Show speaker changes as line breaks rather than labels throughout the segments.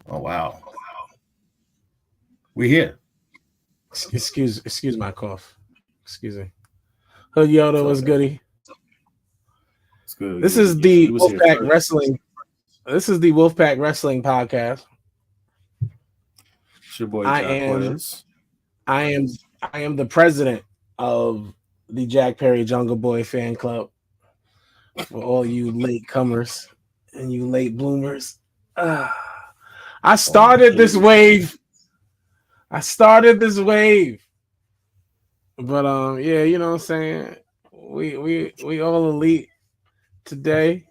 Oh wow. We here.
Excuse my cough. Excuse me. Hood Yoda was goody.
It's good.
This is the Wolfpack Wrestling. This is the Wolfpack Wrestling podcast.
It's your boy Jack Quiz.
I am the president of the Jack Perry Jungle Boy fan club. For all you late comers and you late bloomers. I started this wave. But yeah, you know what I'm saying? We all elite today.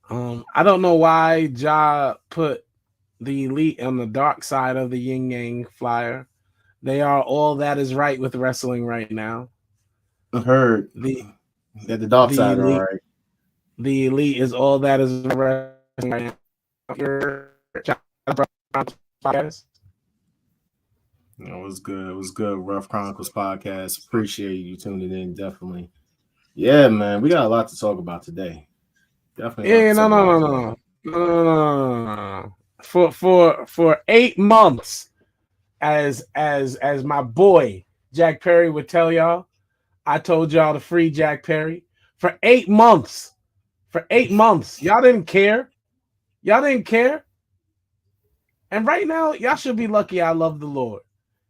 I don't know why Ja put the elite on the dark side of the yin yang flyer. They are all that is right with wrestling right now.
I heard that the dark side
elite,
are right.
The elite is all that is wrestling right now.
It was good. It was good. Rough Chronicles podcast. Appreciate you tuning in. Definitely. Yeah, man. We got a lot to talk about today. Definitely.
Yeah, no. For 8 months, as my boy Jack Perry would tell y'all, I told y'all to free Jack Perry for 8 months. For 8 months, y'all didn't care. And right now, y'all should be lucky I love the Lord,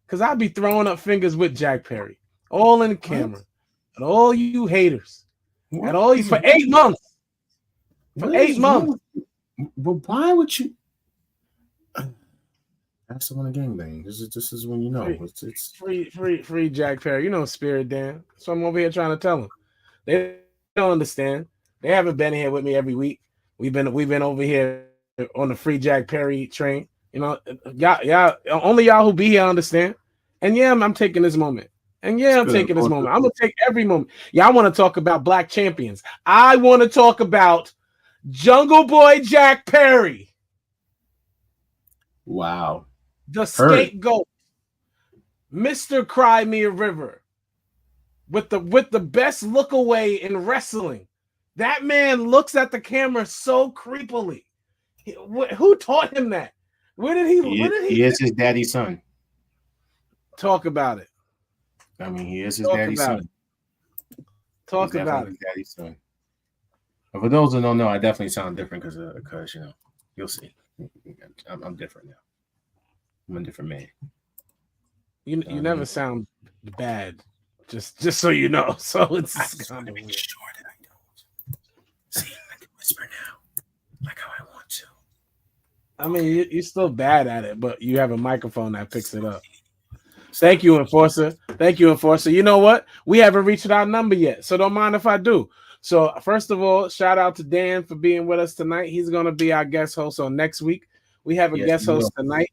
because I'd be throwing up fingers with Jack Perry, all in the camera, and all you haters, and all you for 8 months. For 8 months.
But why would you? That's the one gangbang. This is when you know it's
free Jack Perry. You know Spirit Dan. So I'm over here trying to tell them. They don't understand. They haven't been here with me every week. We've been over here on the free Jack Perry train. You know, y'all only y'all who be here understand. And yeah, I'm taking this moment. I'm taking this moment. I'm gonna take every moment. Y'all want to talk about black champions. I want to talk about Jungle Boy Jack Perry.
Wow.
The scapegoat, Mr. Cry Me a River, with the best look away in wrestling. That man looks at the camera so creepily. Who taught him that? Where did he?
He is his daddy's son.
Talk about it.
I mean, he is his daddy's son.
Talk about it.
His daddy's son. But for those who don't know, I definitely sound different because you know, you'll see. I'm different now. I'm a different man.
You never sound bad, just so you know. So it's kind of
make sure that I don't. See, I can whisper now, like how I want to.
I mean, you're still bad at it, but you have a microphone that picks it up. Thank you, Enforcer. You know what? We haven't reached our number yet, so don't mind if I do. So first of all, shout out to Dan for being with us tonight. He's going to be our guest host on next week. We have a guest host tonight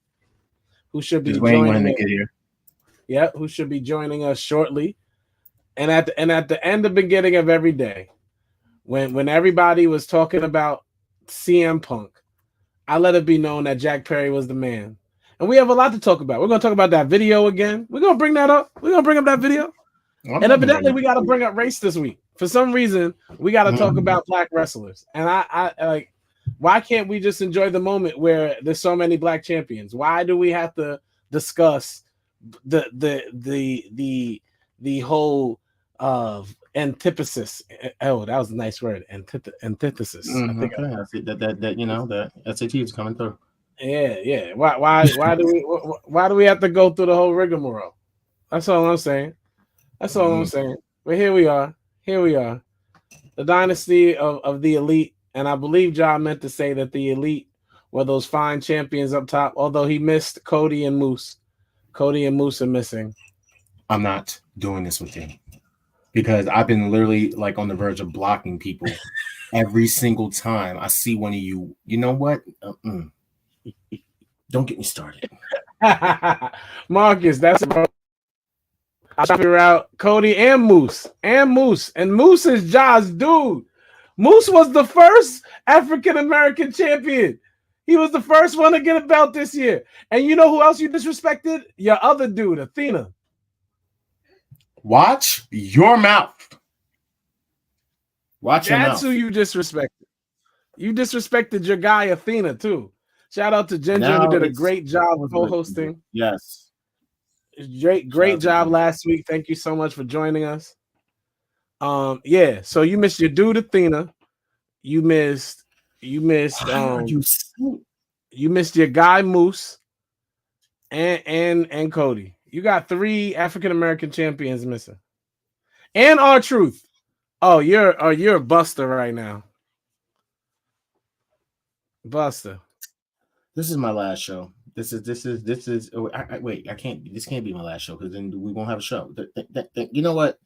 who should be joining us. Yeah, who should be joining us shortly. And at the end of the beginning of every day, when everybody was talking about CM Punk, I let it be known that Jack Perry was the man. And we have a lot to talk about. We're going to talk about that video again. We're going to bring that up. We're going to bring up that video. And evidently, we got to bring up race this week. For some reason, we got to talk about black wrestlers. And I like, why can't we just enjoy the moment where there's so many black champions? Why do we have to discuss the whole antithesis? Oh, that was a nice word. Antithesis.
I think that you know that SAT is coming through.
Yeah. Why do we have to go through the whole rigmarole? That's all I'm saying. But here we are. The dynasty of the elite. And I believe John meant to say that the elite were those fine champions up top, although he missed Cody and Moose. Cody and Moose are missing.
I'm not doing this with him because I've been literally like on the verge of blocking people every single time I see one of you. You know what? Don't get me started.
Marcus, that's a I'll figure out Cody and Moose. And Moose is Ja's dude. Moose was the first African-American champion. He was the first one to get a belt this year. And you know who else you disrespected? Your other dude, Athena.
Watch your mouth.
That's who you disrespected. You disrespected your guy, Athena, too. Shout out to Ginger, who did a great job co-hosting.
Yes.
Great job last week. Thank you so much for joining us. Yeah, so you missed your dude Athena. You missed you missed your guy Moose and Cody. You got 3 African American champions missing. And R-Truth. Oh, you're a buster right now. Buster.
This is my last show. This is. Oh, wait, I can't. This can't be my last show because then we won't have a show. You know what?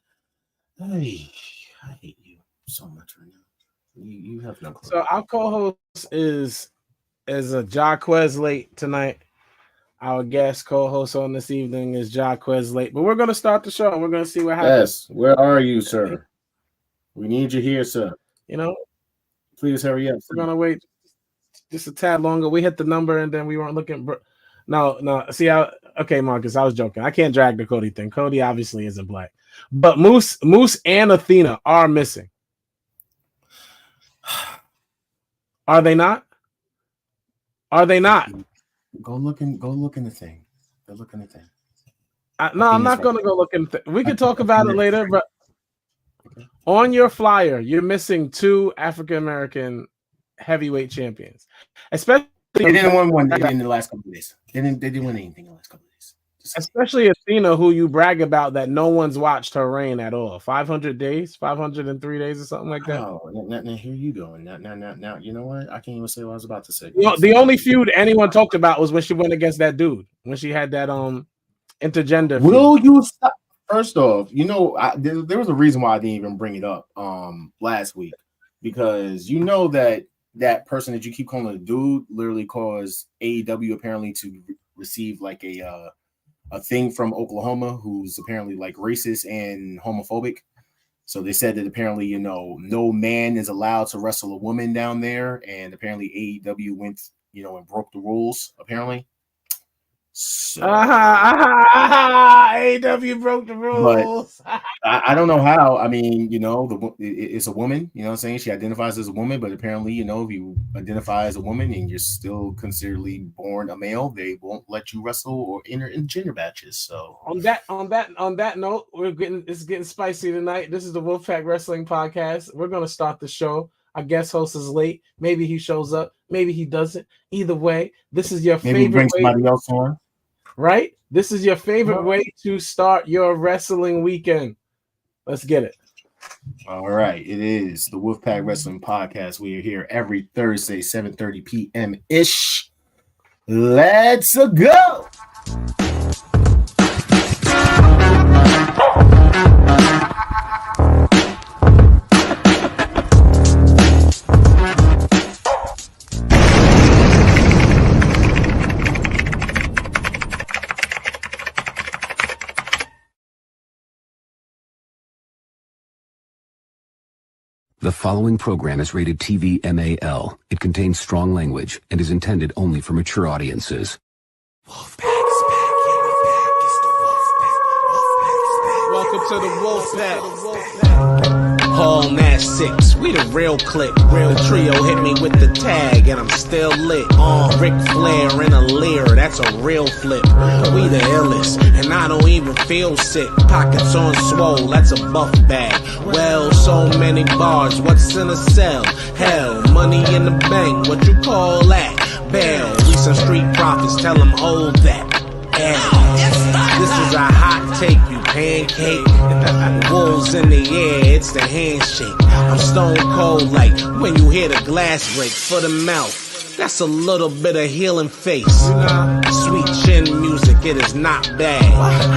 I hate you so much right now. You have no clue.
So our co-host is a Jaquez late tonight. Our guest co-host on this evening is Jaquez late, but we're gonna start the show and we're gonna see what happens.
Yes, where are you, sir? We need you here, sir.
You know,
please hurry up.
We're gonna wait just a tad longer. We hit the number and then we weren't looking. No. See how? Okay, Marcus, I was joking. I can't drag the Cody thing. Cody obviously isn't black, but Moose and Athena are missing. Are they not? Are they not?
Go look in the thing. Go look in the thing.
No, I'm not going to go look in. We can talk about it later, but on your flyer, you're missing 2 African American heavyweight champions. Especially
they didn't win one in the last couple of days. They didn't win anything in the last couple of days.
Especially Athena, who you brag about that no one's watched her reign at all. 500 days, 503 days, or something like that.
Oh, now here you go. Now, you know what? I can't even say what I was about to say.
The only feud anyone talked about was when she went against that dude, when she had that intergender.
Will you stop? First off, you know, there was a reason why I didn't even bring it up last week, because you know that person that you keep calling a dude literally caused AEW apparently to receive like a thing from Oklahoma who's apparently like racist and homophobic. So they said that apparently, you know, no man is allowed to wrestle a woman down there. And apparently AEW went, you know, and broke the rules, apparently. So,
AEW broke the rules.
I don't know how. I mean, you know, it's a woman, you know what I'm saying? She identifies as a woman, but apparently, you know, if you identify as a woman and you're still consideredly born a male, they won't let you wrestle or enter in gender matches. So
on that note, it's getting spicy tonight. This is the Wolfpack Wrestling Podcast. We're gonna start the show. Our guest host is late. Maybe he shows up, maybe he doesn't. Either way, this is your favorite.
Bring somebody else on.
Right? This is your favorite way to start your wrestling weekend. Let's get it.
All right. It is the Wolfpack Wrestling Podcast. We are here every Thursday, 7:30 p.m.-ish. Let's go.
The following program is rated TV MAL. It contains strong language and is intended only for mature audiences.
Welcome to the Wolfpack.
Hall Nash 6, we the real click. Real trio hit me with the tag and I'm still lit. Ric Flair in a leer, that's a real flip. We the illest, and I don't even feel sick. Pockets on swole, that's a buff bag. Well, so many bars, what's in a cell? Hell, money in the bank, what you call that? Bail, we some street prophets, tell them hold that. This is a hot take, you pancake. Wolves in the air, it's the handshake. I'm stone cold like when you hear the glass break for the mouth. That's a little bit of healing face. Sweet chin music, it is not bad.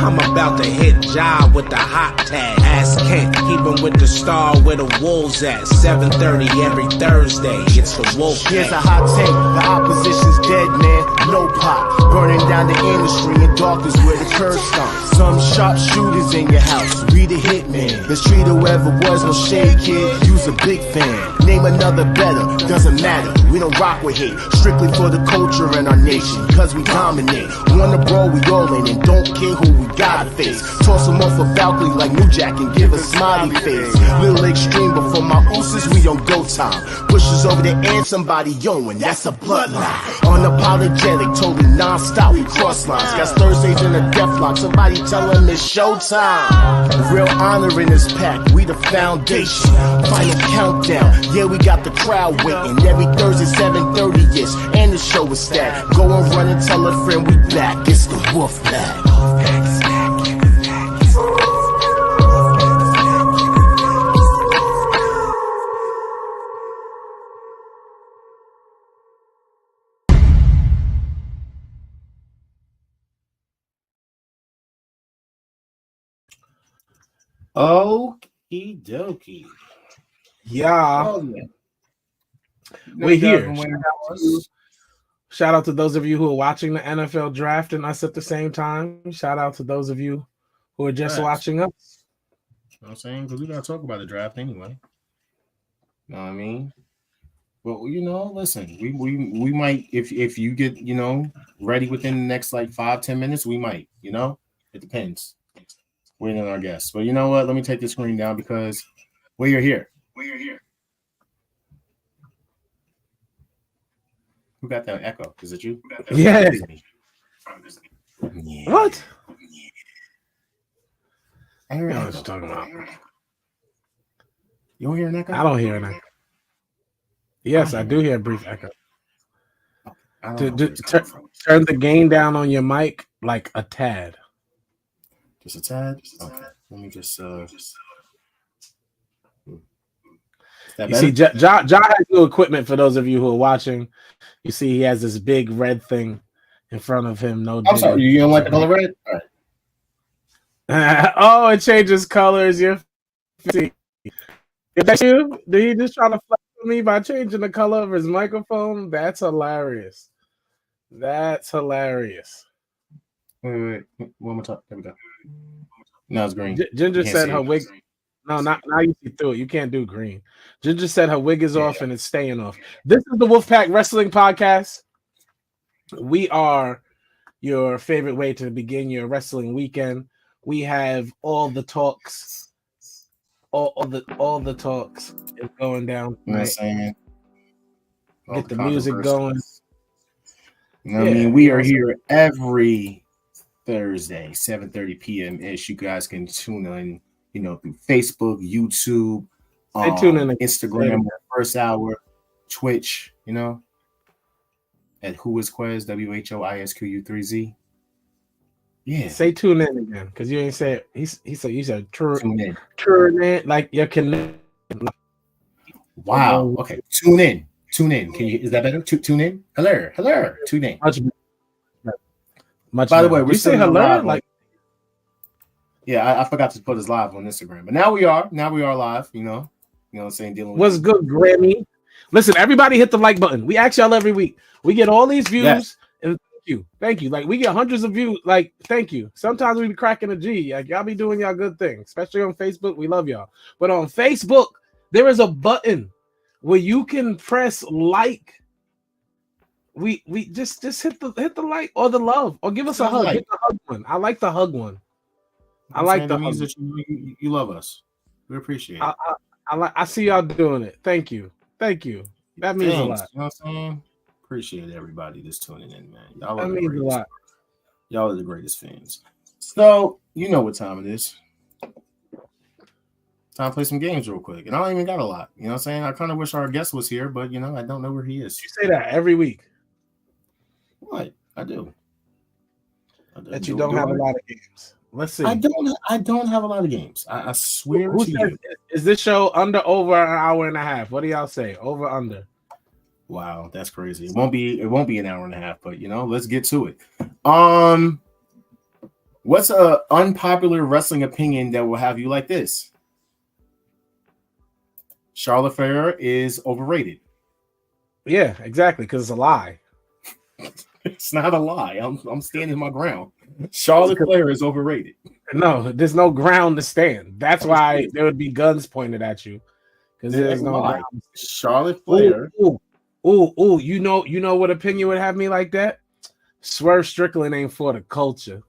I'm about to hit job with the hot tag. Ask Kent, keep him with the star where the wolves at. 7:30 every Thursday, it's the Wolf.
Here's a hot take, the opposition's dead, man. No pop, burning down the industry in darkness where the curb stomps. Some sharp shooters in your house, we the hitman. Let's treat whoever was no shade kid, you's a big fan. Name another better, doesn't matter, we don't rock with hate. Strictly for the culture and our nation, cause we dominate. Wanna brawl, we all in, and don't care who we gotta face. Toss them off a balcony like New Jack and give a smiley face. Little extreme, before my ooses, we on go time. Pushes over the end, somebody yowing, that's a bloodline. Unapologetic, totally non-stop, we cross lines. Got Thursdays in a death lock, somebody tell them it's showtime. Real honor in this pack, we the foundation. Final countdown, yeah, we got the crowd waiting. Every Thursday 7:30-ish, and the show is stacked. Go and run and tell a friend we back. It's the Wolfpack.
Okie dokie.
Yeah.
Oh, yeah.
We're here. Shout out to those of you who are watching the NFL draft and us at the same time. Shout out to those of you who are just watching us.
You know what I'm saying? Because we got to talk about the draft anyway. You know what I mean? Well, you know, listen, we might, if you get, you know, ready within the next like 5-10 minutes, we might, you know, it depends. Waiting on our guests. But you know what? Let me take the screen down because we're here. Who got that echo? Is it you?
Yeah.
Yeah.
What?
I hear
I know
an
what you're
echo.
talking about.
You don't hear an echo?
I don't hear an echo. Yes, I do hear a brief echo.
I don't know where it's
Turn
coming from.
turn the gain down on your mic like a tad.
Just a tad? Okay. Let me just
You see, Ja has new equipment for those of you who are watching. You see, he has this big red thing in front of him. No,
I'm sorry, you don't like the color red? All right.
Oh, it changes colors. You're see. Is that you? Did he just try to flex with me by changing the color of his microphone? That's hilarious. That's hilarious.
Wait. One more time. There we go. No, it's green.
Ginger
You can't
said
see
her
it.
wig. No, not now. You see through it. You can't do green. Ginger said her wig is off and it's staying off. This is the Wolfpack Wrestling Podcast. We are your favorite way to begin your wrestling weekend. We have all the talks. All the talks is going down
You know what I'm
tonight.
saying? All
Get the music going.
You know what I mean? We are here every Thursday, 7:30 p.m. ish. You guys can tune in, you know, through Facebook, YouTube,
Tune in
Instagram, first hour, Twitch, you know, at WhoIsQuez, WHOISQU3Z. Yeah.
Say tune in again, because you ain't say it. He said you said
Tune in.
turn in like you're connected.
Wow. Okay. Tune in. Can you? Is that better? Tune in. Hello. Tune in.
Much
By the
better.
way, we're
you say
still
hello.
live.
Like,
yeah, I forgot to put us live on Instagram, but now we are live. You know what I'm saying? Dealing with
what's good, Grammy? Listen, everybody hit the like button. We ask y'all every week. We get all these views, and thank you. Like, we get hundreds of views. Like, thank you. Sometimes we be cracking a G. Like, y'all be doing y'all good things, especially on Facebook. We love y'all. But on Facebook, there is a button where you can press like. We just hit the like or the love or give us a hug.
Like.
Hit the hug one. I like the hug one. I
I'm
like
saying
the
that means
hug.
that you love us. We appreciate it.
I see y'all doing it. Thank you. That means a lot.
You know what I'm saying? Appreciate everybody that's tuning in, man. Y'all
That
are the
means a
greatest.
lot.
Y'all are the greatest fans. So you know what time it is. Time to play some games real quick. And I don't even got a lot. You know what I'm saying? I kind of wish our guest was here, but you know, I don't know where he is.
You say that every week.
What? I do.
That you don't have a lot of games. Let's see.
I don't have a lot of games. I swear
Who
to
says,
you.
is this show under over an hour and a half? What do y'all say? Over under.
Wow, that's crazy. It won't be an hour and a half, but you know, let's get to it. What's a unpopular wrestling opinion that will have you like this? Charlotte Flair is overrated.
Yeah, exactly, because it's a lie.
It's not a lie. I'm standing my ground. Charlotte Flair is overrated.
No, there's no ground to stand. That's why there would be guns pointed at you. Because there's no ground.
Charlotte Flair.
Ooh, you know what opinion would have me like that? Swerve Strickland ain't for the culture.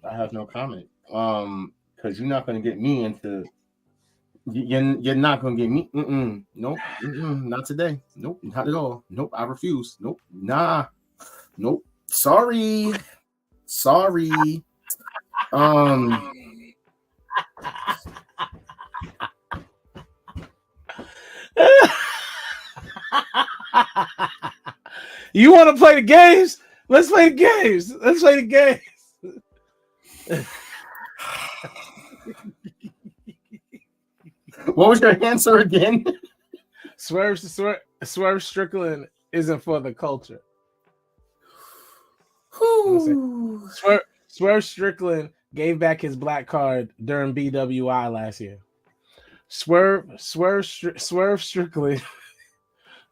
I have no comment. Because you're not going to get me into. You're not going to get me. Nope. Not today. Nope. Not at all. Nope. I refuse. Nope. Nah. Nope. Sorry.
You want to play the games? Let's play the games.
What was your answer again?
Swerve Strickland isn't for the culture. Swerve Strickland gave back his black card during BWI last year. Swerve Strickland.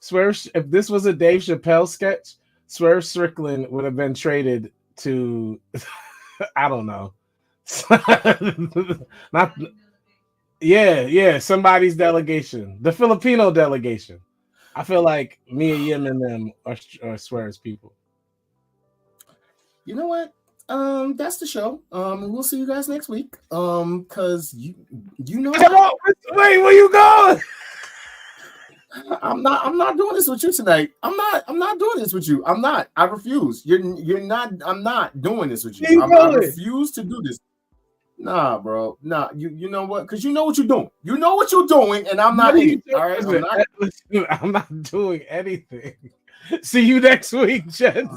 If this was a Dave Chappelle sketch, Swerve Strickland would have been traded to I don't know. Somebody's delegation. The Filipino delegation. I feel like me and Yim and them are Swerve's people.
You know what? That's the show. We'll see you guys next week. Cause you know.
Wait, where you going?
I'm not doing this with you tonight. I'm not doing this with you. I refuse. You're not. I'm not doing this with you. I refuse to do this. Nah, bro. Nah. You know what? Because you know what you're doing. You know what you're doing, and I'm not in it. All right.
I'm not doing anything. See you next week, Jen.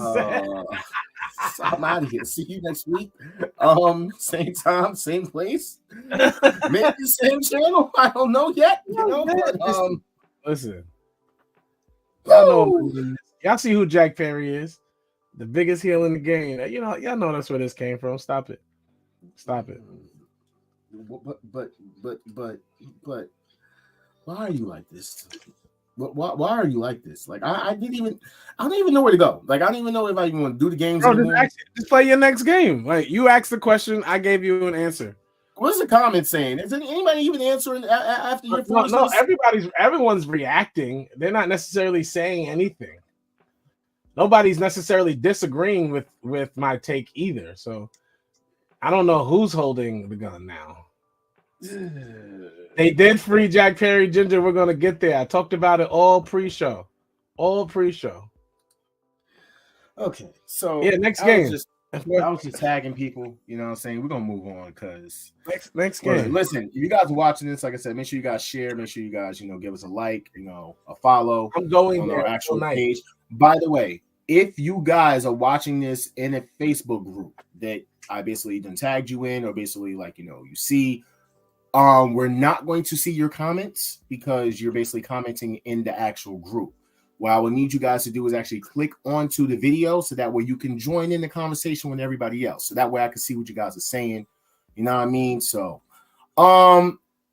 I'm out of here. See you next week. Same time, same place. Maybe same channel. I don't know yet. You know, but,
listen. Y'all see who Jack Perry is? The biggest heel in the game. You know, y'all know that's where this came from. Stop it.
But why are you like this? Why are you like this? Like I don't even know where to go. Like I don't even know if I even want to do the games.
Bro, just play your next game. Like you asked the question, I gave you an answer.
What's the comment saying? Is anybody even answering after your first?
No, everyone's reacting. They're not necessarily saying anything. Nobody's necessarily disagreeing with my take either. So I don't know who's holding the gun now. They did free Jack Perry, Ginger. We're gonna get there. I talked about it all pre-show.
Okay, so
yeah, next game.
I was just tagging people. You know what I'm saying? We're gonna move on because
next game.
Listen, if you guys are watching this, like I said, make sure you guys share. Make sure you guys, give us a like. A follow.
I'm going
on
there
our actual page. By the way, if you guys are watching this in a Facebook group that I basically done tagged you in, or basically you see. We're not going to see your comments because you're basically commenting in the actual group. What I will need you guys to do is actually click onto the video so that way you can join in the conversation with everybody else. So that way I can see what you guys are saying. You know what I mean? So,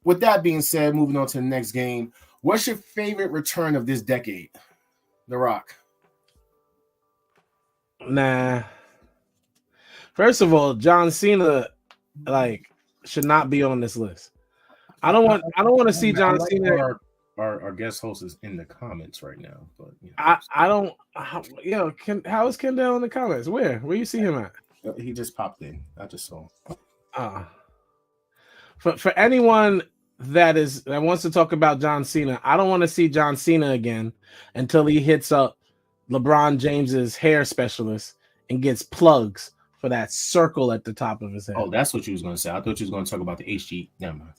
with that being said, moving on to the next game. What's your favorite return of this decade? The Rock.
Nah. First of all, John Cena, should not be on this list. I don't want to see John Cena.
Our guest host is in the comments right now, but
I don't. How is Kendall in the comments? Where you see him at?
He just popped in. I just saw him.
For anyone that wants to talk about John Cena, I don't want to see John Cena again until he hits up LeBron James's hair specialist and gets plugs for that circle at the top of his head.
Oh, that's what you was going to say. I thought you was going to talk about the HG. Never mind.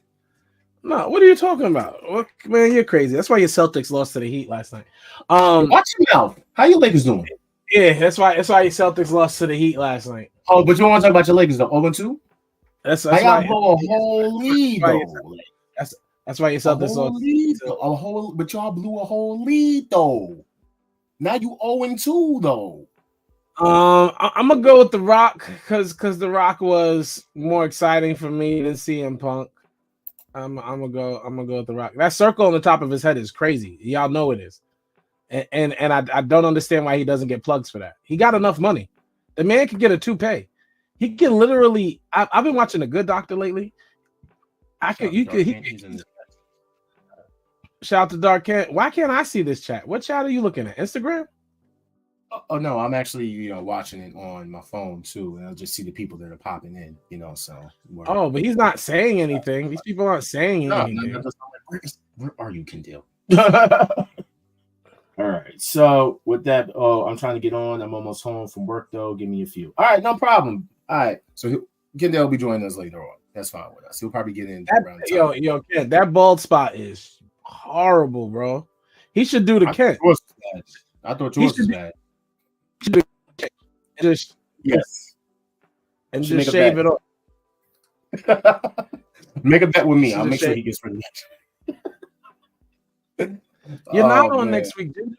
No, what are you talking about? Man, you're crazy. That's why your Celtics lost to the Heat last night.
Watch your mouth. How your Lakers doing?
Yeah, that's why your Celtics lost to the Heat last night.
Oh, but you don't want to talk about your Lakers though? 0-2?
That's
why I blow a whole lead though.
That's why your Celtics lost.
But y'all blew a whole lead though. Now you 0-2 though.
I'm gonna go with The Rock because The Rock was more exciting for me than CM Punk. I'm gonna go with The Rock. That circle on the top of his head is crazy. Y'all know it is, and I don't understand why he doesn't get plugs for that. He got enough money. The man could get a toupee. He can literally. I've been watching The Good Doctor lately. Shout out to Dark Kent. Why can't I see this chat? What chat are you looking at? Instagram?
Oh no, I'm actually watching it on my phone too, and I'll just see the people that are popping in. So.
Oh, but he's not saying anything. These people aren't saying anything.
No, where are you, Kendall? All right. So with that, I'm trying to get on. I'm almost home from work though. Give me a few. All right, no problem. All right. So Kendall will be joining us later on. That's fine with us. He'll probably get in around the time.
Yo, Ken, that bald spot is horrible, bro. He should do the Kent.
I thought yours was bad.
Just
yes,
and just shave it off.
Make a bet with me. I'll make sure he gets rid of that.
You're not on next week, dude.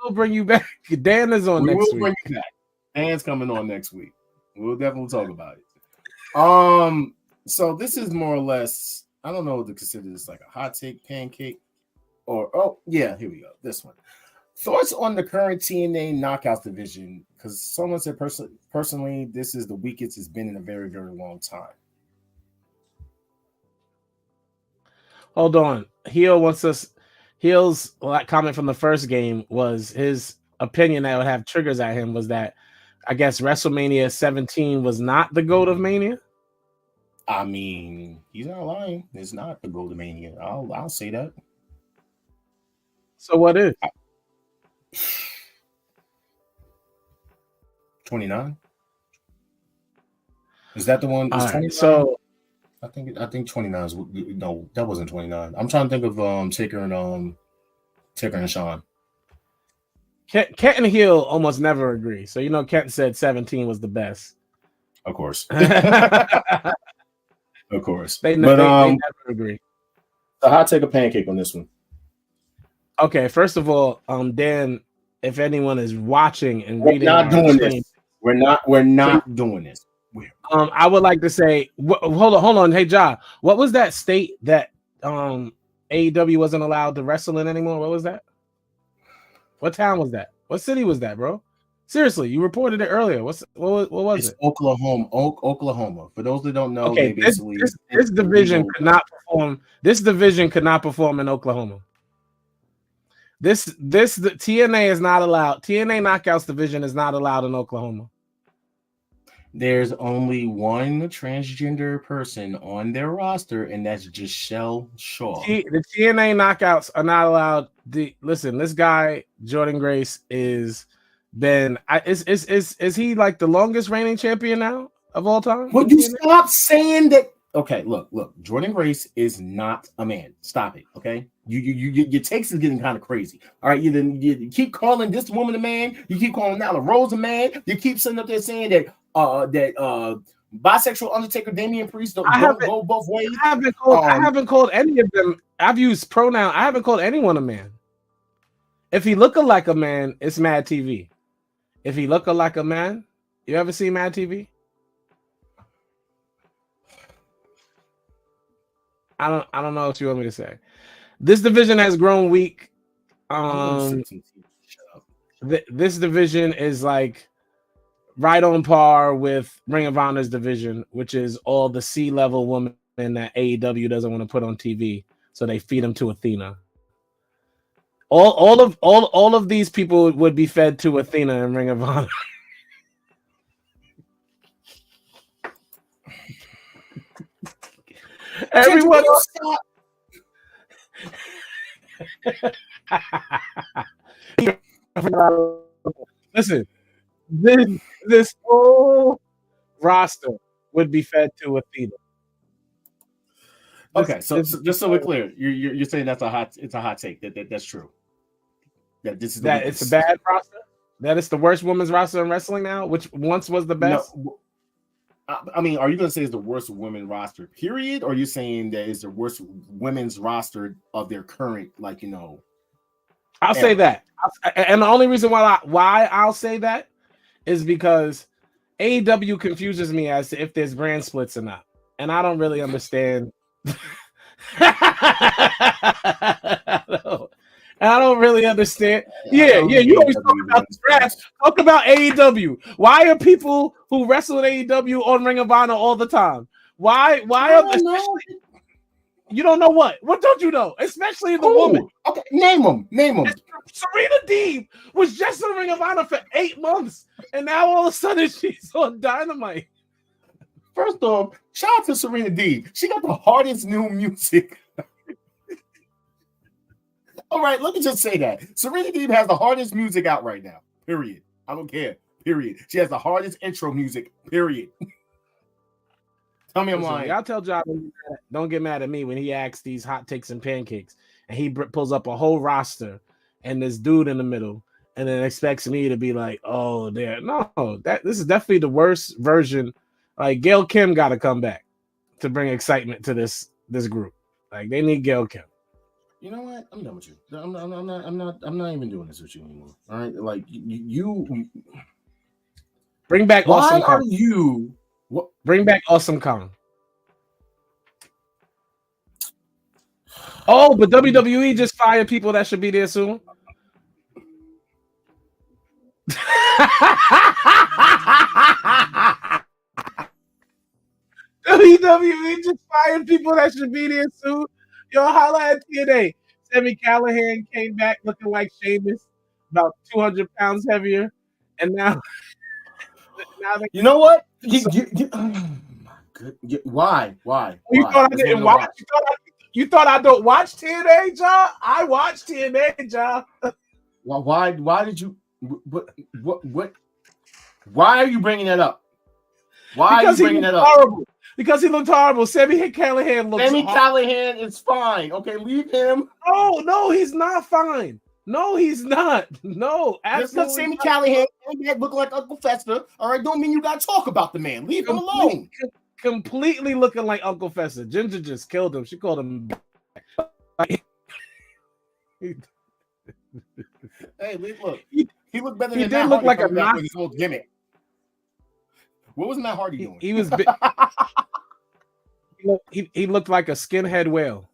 We'll bring you back. Dan is on next week. We'll bring you back.
Dan's coming on next week. We'll definitely talk about it. So this is more or less, I don't know what to consider this, like a hot take, pancake, or here we go. This one. Thoughts on the current TNA Knockouts division? Because someone said personally, this is the weakest it's been in a very, very long time.
Hold on. Heel's comment from the first game was his opinion that would have triggers at him was that I guess WrestleMania 17 was not the GOAT of Mania.
I mean, he's not lying. It's not the GOAT of Mania. I'll say that.
So what is?
29. Is that the one?
Right, so
I think 29 is no, that wasn't 29. I'm trying to think of Taker and Sean.
Kent and Heel almost never agree. So Kent said 17 was the best.
Of course. Of course.
They never agree.
So hot take a pancake on this one.
Okay, first of all, Dan, if anyone is watching and reading,
we're not doing this.
I would like to say, hold on, hey Ja, what was that state that AEW wasn't allowed to wrestle in anymore? What was that? What town was that? What city was that, bro? Seriously, you reported it earlier. What was it?
Oklahoma. For those that don't know,
okay, this division could not perform. This division could not perform in Oklahoma. The TNA is not allowed. TNA Knockouts division is not allowed in Oklahoma.
There's only one transgender person on their roster, and that's Giselle Shaw.
The TNA Knockouts are not allowed. Listen, this guy Jordan Grace is he like the longest reigning champion now of all time?
Would you stop saying that? Okay, look, Jordan Grace is not a man. Stop it, okay? Your takes is getting kind of crazy. All right, you keep calling this woman a man. You keep calling Nyla Rose a man. You keep sitting up there saying that bisexual Undertaker Damian Priest don't go both ways.
I haven't called any of them. I've used pronoun. I haven't called anyone a man. If he look like a man, it's Mad TV. If he look like a man, you ever seen Mad TV? I don't know what you want me to say. This division has grown weak. This division is like right on par with Ring of Honor's division, which is all the C-level women that AEW doesn't want to put on TV, so they feed them to Athena. All of these people would be fed to Athena in Ring of Honor. Everyone stop. Listen, this whole roster would be fed to Athena.
Okay, so just so we're clear, you're saying it's a hot take that's true. That
it's a bad roster. That it's the worst women's roster in wrestling now, which once was the best.
No, I mean, are you going to say it's the worst women's roster, period? Or are you saying that it's the worst women's roster of their current,
I'll say that. And the only reason why I'll say that is because AEW confuses me as to if there's brand splits or not. And I don't really understand. I don't really understand. Yeah. You always talk about the draft. Talk about AEW. Why are people who wrestle in AEW on Ring of Honor all the time? Why are You don't know what? What don't you know? Especially the woman.
Okay, name them.
Serena Deeb was just in Ring of Honor for 8 months, and now all of a sudden she's on Dynamite.
First off, shout out to Serena Deeb. She got the hardest new music. All right, let me just say that. Serena Deeb has the hardest music out right now. Period. I don't care. Period. She has the hardest intro music. Period. Tell me I'm lying.
Y'all tell John don't get mad at me when he asks these hot takes and pancakes, and he pulls up a whole roster and this dude in the middle, and then expects me to be like, "Oh, there." No, this is definitely the worst version. Like Gail Kim got to come back to bring excitement to this group. Like they need Gail Kim.
You know what? I'm done with you. I'm not even doing this with you anymore. All right, like you
bring back Awesome Kong.
Why are you? What?
Bring back Awesome Kong. Oh, but WWE just fired people that should be there soon. WWE just fired people that should be there soon. Yo, holla at TNA. Sami Callihan came back looking like Sheamus, about 200 pounds heavier, and now
you know what? Oh my good. Why?
You thought I didn't watch? You thought I don't watch TNA, John? I watch TNA, John.
Why did you? What? Why are you bringing that up? Why are you bringing that up?
Horrible. Because he looked horrible. Sami Callihan looks
Sami Callihan is fine. Okay, leave him.
Oh, no, he's not fine. No, he's not. No, absolutely.
Just because Sami Callihan look like Uncle Fester, all right, don't mean you got to talk about the man. Leave him alone.
Completely looking like Uncle Fester. Ginger just killed him. She called him.
Hey, look. He looked better than
he did look like a
with his whole gimmick. What was Matt Hardy doing?
He was. He looked like a skinhead whale.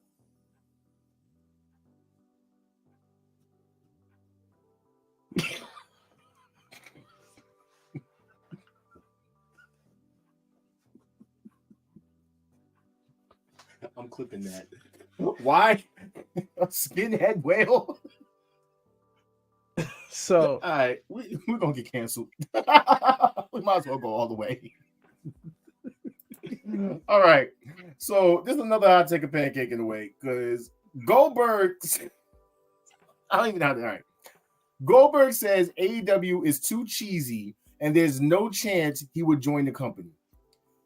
I'm clipping that. Why? A skinhead whale?
So,
all right, we're gonna get canceled. We might as well go all the way. All right, so this is another hot take a pancake in a way because Goldberg's. I don't even know how to. All right, Goldberg says AEW is too cheesy and there's no chance he would join the company.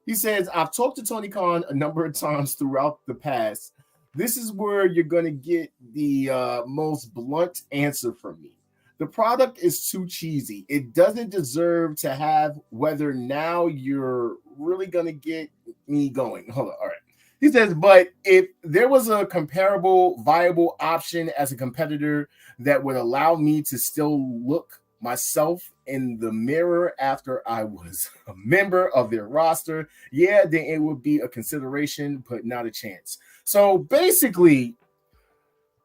He says, I've talked to Tony Khan a number of times throughout the past. This is where you're going to get the most blunt answer from me. The product is too cheesy. It doesn't deserve to have whether now you're really going to get me going. Hold on. All right. He says, but if there was a comparable, viable option as a competitor that would allow me to still look myself in the mirror after I was a member of their roster, yeah, then it would be a consideration, but not a chance. So basically,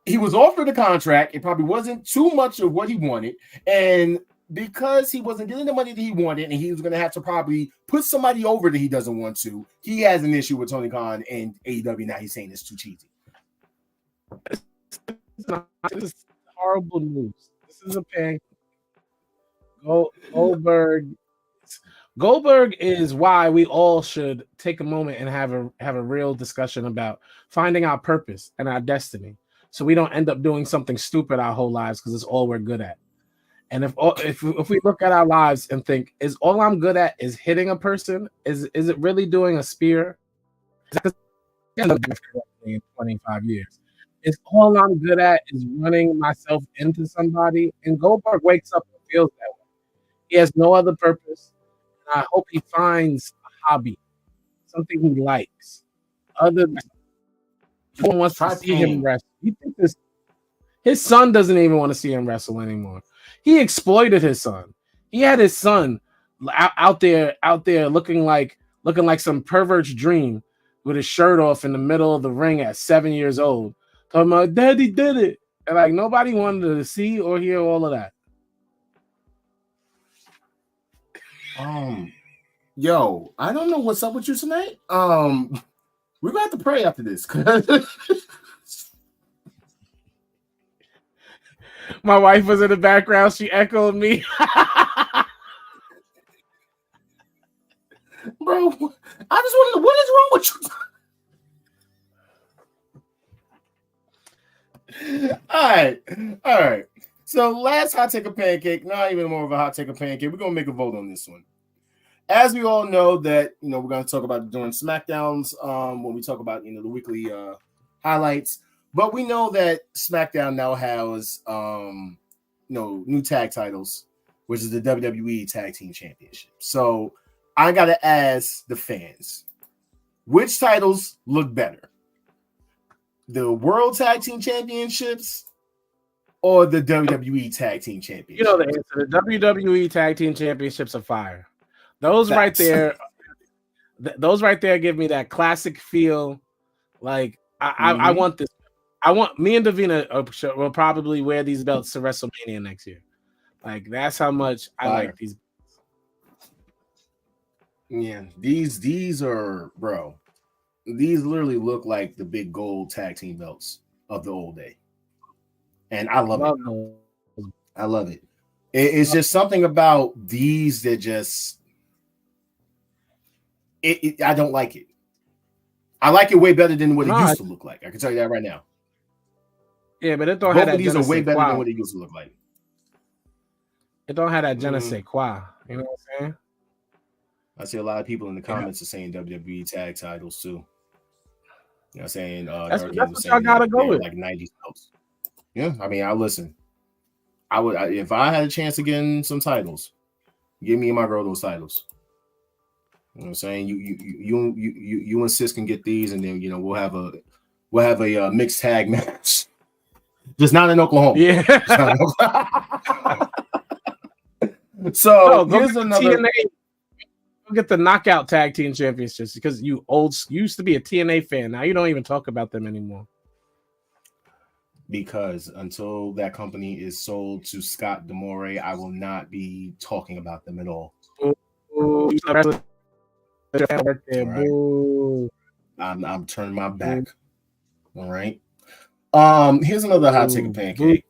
he was offered a contract. It probably wasn't too much of what he wanted. And because he wasn't getting the money that he wanted and he was going to have to probably put somebody over that he doesn't want to, he has an issue with Tony Khan and AEW. Now he's saying it's too cheesy.
This is horrible news. This is a pain. Goldberg is why we all should take a moment and have a real discussion about finding our purpose and our destiny, so we don't end up doing something stupid our whole lives because it's all we're good at. And if we look at our lives and think, is all I'm good at is hitting a person? Is it really doing a spear? In 25 years. Is all I'm good at is running myself into somebody? And Goldberg wakes up and feels that way. He has no other purpose. And I hope he finds a hobby, something he likes. Other than no one wants to see him wrestle. He thinks his son doesn't even want to see him wrestle anymore. He exploited his son. He had his son out there looking like some pervert's dream with his shirt off in the middle of the ring at 7 years old. Talking about, Daddy did it. And like nobody wanted to see or hear all of that.
Yo, I don't know what's up with you tonight. We're gonna have to pray after this.
My wife was in the background. She echoed me.
Bro, I just want to know what is wrong with you. All right. So last hot take a pancake, not even more of a hot take a pancake. We're gonna make a vote on this one. As we all know that we're gonna talk about during SmackDowns when we talk about the weekly highlights. But we know that SmackDown now has new tag titles, which is the WWE Tag Team Championship. So I gotta ask the fans, which titles look better? The World Tag Team Championships or the WWE Tag Team Championships?
You know the answer. The WWE Tag Team Championships are fire. Those right there give me that classic feel. Like I want this. Me and Davina will probably wear these belts to WrestleMania next year. Like that's how much I like these.
Yeah, these are, bro. These literally look like the big gold tag team belts of the old day, and I love it. I love it. It's just something about these that just I don't like it. I like it way better than what it used to look like. I can tell you that right now.
Yeah, but it don't
Both
have that.
Of these are way better than what it used to look like.
It don't have that je ne sais quoi. You know what I'm saying?
I see a lot of people in the comments are saying WWE tag titles too. You know what I'm saying?
That's what I gotta go with.
Like 90s belts. Yeah, I mean, I listen. I would if I had a chance to get in some titles, give me and my girl those titles. You know what I'm saying? You and sis can get these, and then we'll have a mixed tag match. Just not in Oklahoma.
Yeah.
So here's another.
TNA. Go get the Knockout Tag Team Championships because you used to be a TNA fan. Now you don't even talk about them anymore.
Because until that company is sold to Scott D'Amore, I will not be talking about them at all.
Right.
I'm turning my back. All right. Here's another hot take of pancake.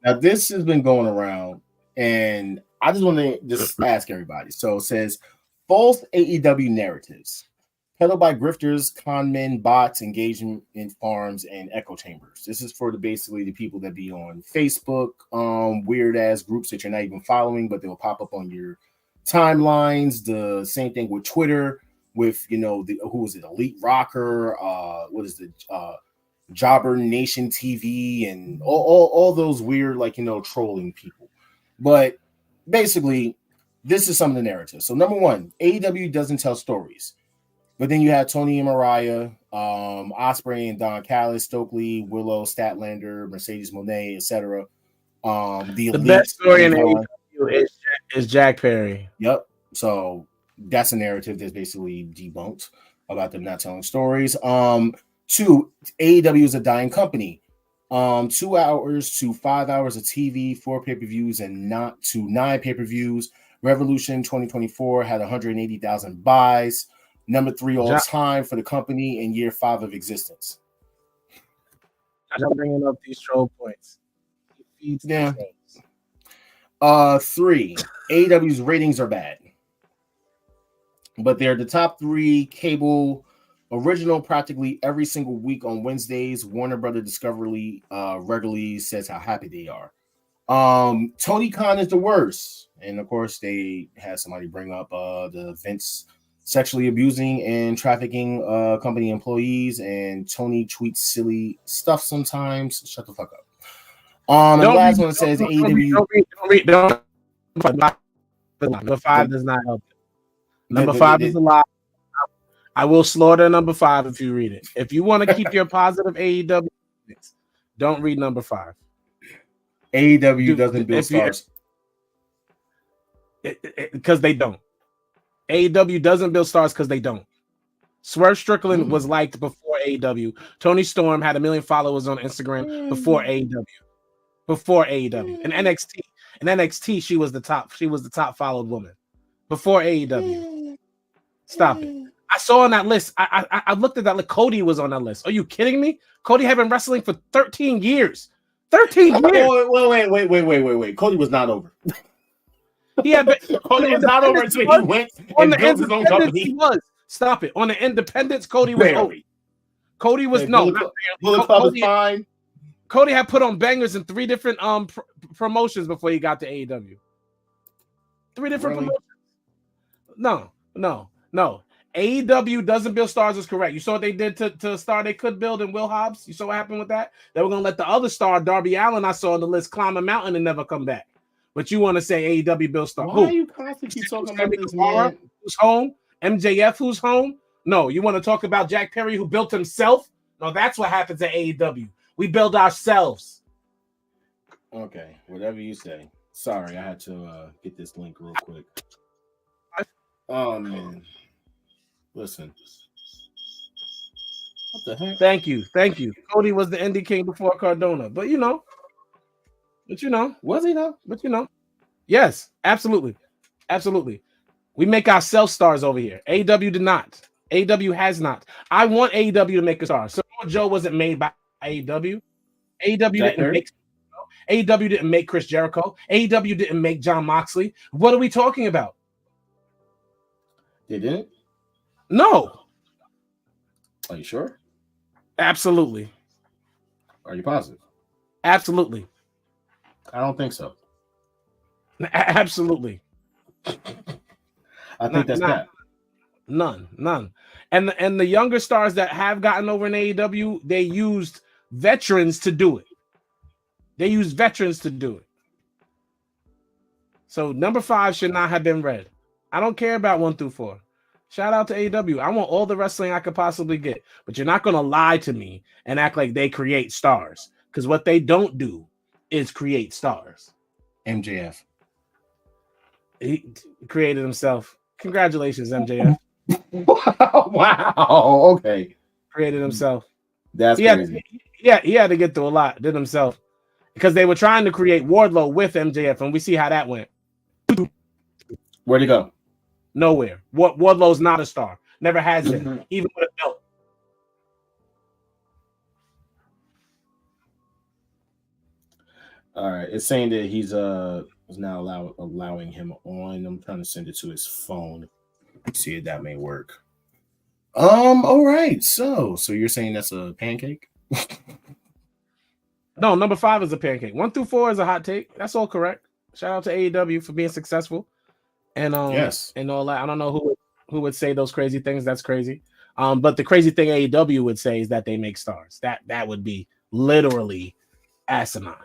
Now this has been going around, and I just want to just ask everybody. So it says false AEW narratives peddled by grifters, con men, bots, engaging in farms, and echo chambers. This is for basically the people that be on Facebook, weird ass groups that you're not even following, but they'll pop up on your timelines. The same thing with Twitter, with who is it, Elite Rocker, what is the Jobber Nation TV, and all those weird trolling people. But basically, this is some of the narratives. So number one, AEW doesn't tell stories. But then you have Tony and Mariah, Ospreay and Don Callis, Stokely, Willow, Statlander, Mercedes Moné, etc. The
best story in AEW is Jack Perry.
Yep. So that's a narrative that's basically debunked about them not telling stories. Two, AEW is a dying company. 2 hours to 5 hours of TV, 4 pay-per-views, and not to 9 pay-per-views. Revolution 2024 had 180,000 buys. Number 3 all time for the company in year 5 of existence.
I'm bringing up these troll points.
Yeah. 3, AEW's ratings are bad, but they're the top 3 cable original practically every single week on Wednesdays. Warner Brother Discovery regularly says how happy they are. Tony Khan is the worst, and of course they had somebody bring up the Vince sexually abusing and trafficking company employees, and Tony tweets silly stuff sometimes. Shut the fuck up. And the last one says AEW.
Number 5 does not help. Number 5 is a lie. I will slaughter number 5 if you read it. If you want to keep your positive AEW, don't read number 5.
AEW doesn't build stars.
Because they don't. AEW doesn't build stars because they don't. Swerve Strickland was liked before AEW. Tony Storm had 1 million followers on Instagram before AEW. Before AEW. In NXT, she was the top followed woman. Before AEW. Stop it. I saw on that list. I looked at that. Like Cody was on that list. Are you kidding me? Cody had been wrestling for 13 years. 13 years.
Wait. Cody was not over.
He had been,
Cody was not over until he went and built his own company.
He was. Stop it. On the independents, Cody was over. Cody was
Bullet Club is fine.
Cody had put on bangers in 3 different promotions before he got to AEW. 3 different promotions. No. AEW doesn't build stars is correct. You saw what they did to a star they could build in Will Hobbs. You saw what happened with that? They were going to let the other star, Darby Allin, I saw on the list, climb a mountain and never come back. But you want to say AEW build star.
Why are you constantly talking about this man?
Who's home? MJF who's home? No, you want to talk about Jack Perry who built himself? No, that's what happens at AEW. We build ourselves.
Okay, whatever you say. Sorry, I had to get this link real quick. Oh, man. Listen. What the heck?
Thank you. Cody was the indie king before Cardona. But you know.
Was he though?
But you know. Yes, absolutely. We make ourselves stars over here. AEW did not. AEW has not. I want AEW to make a star. Samoa Joe wasn't made by AEW. AEW didn't make Chris Jericho. AEW didn't make John Moxley. What are we talking about?
They didn't?
No.
Are you sure?
Absolutely.
Are you positive?
Absolutely.
I don't think so.
Absolutely.
I think that's that.
None. And the younger stars that have gotten over in AEW, they used veterans to do it. So number 5 should not have been read. I don't care about 1 through 4. Shout out to AEW. I want all the wrestling I could possibly get, but you're not going to lie to me and act like they create stars, because what they don't do is create stars.
MJF.
He created himself. Congratulations, MJF.
Wow. Okay.
Created himself.
That's crazy.
He had to get through a lot. Did himself, because they were trying to create Wardlow with MJF, and we see how that went.
Where'd he go?
Nowhere. Wardlow's not a star. Never has been, even with a belt.
All right. It's saying that he's now allowing him on. I'm trying to send it to his phone. See if that may work. All right. So you're saying that's a pancake?
No, number 5 is a pancake. 1 through 4 is a hot take. That's all correct. Shout out to AEW for being successful. And
yes,
and all that. I don't know who would say those crazy things. That's crazy. But the crazy thing AEW would say is that they make stars. That would be literally asinine.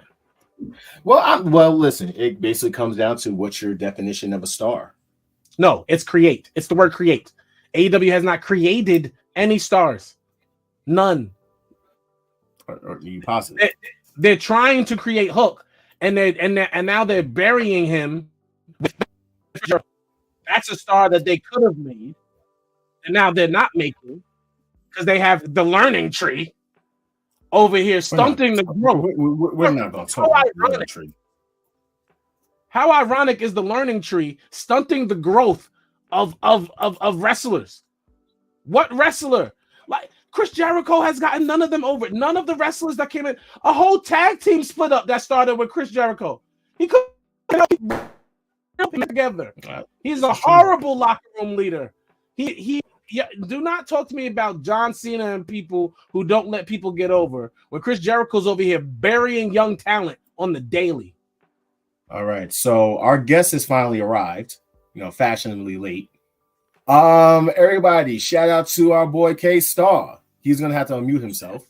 Well, listen. It basically comes down to what's your definition of a star.
No, it's create. It's the word create. AEW has not created any stars. None.
Are you positive?
They're trying to create Hook, and now they're burying him. That's a star that they could have made, and now they're not making because they have the learning tree over here stunting the growth.
We're not going to talk about the learning tree.
How ironic is the learning tree stunting the growth of wrestlers? What wrestler? Like Chris Jericho has gotten none of them over. None of the wrestlers that came in. A whole tag team split up that started with Chris Jericho. He could together. He's a horrible locker room leader. He do not talk to me about John Cena and people who don't let people get over when Chris Jericho's over here burying young talent on the daily.
All right, so our guest has finally arrived, fashionably late. Everybody, shout out to our boy K Star. He's gonna have to unmute himself.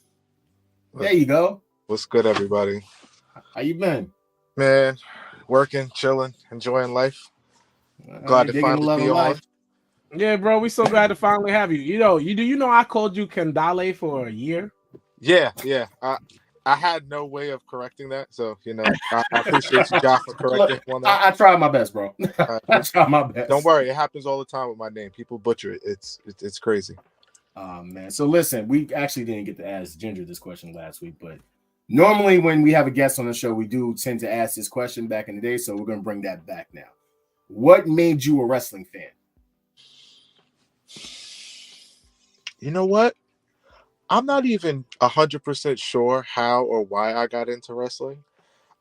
There you go.
What's good, everybody?
How you been?
Man, working, chilling, enjoying life. Glad to finally be on.
Yeah, bro, we so glad to finally have you. You know I called you Kendale for a year.
Yeah. I had no way of correcting that, so I appreciate you, Josh, for correcting one.
I tried my best, bro. I tried my best.
Don't worry, it happens all the time with my name. People butcher it. It's crazy.
Man. So listen, we actually didn't get to ask Ginger this question last week, but normally when we have a guest on the show, we do tend to ask this question back in the day, so we're going to bring that back now. What made you a wrestling fan?
You know what? I'm not even 100% sure how or why I got into wrestling.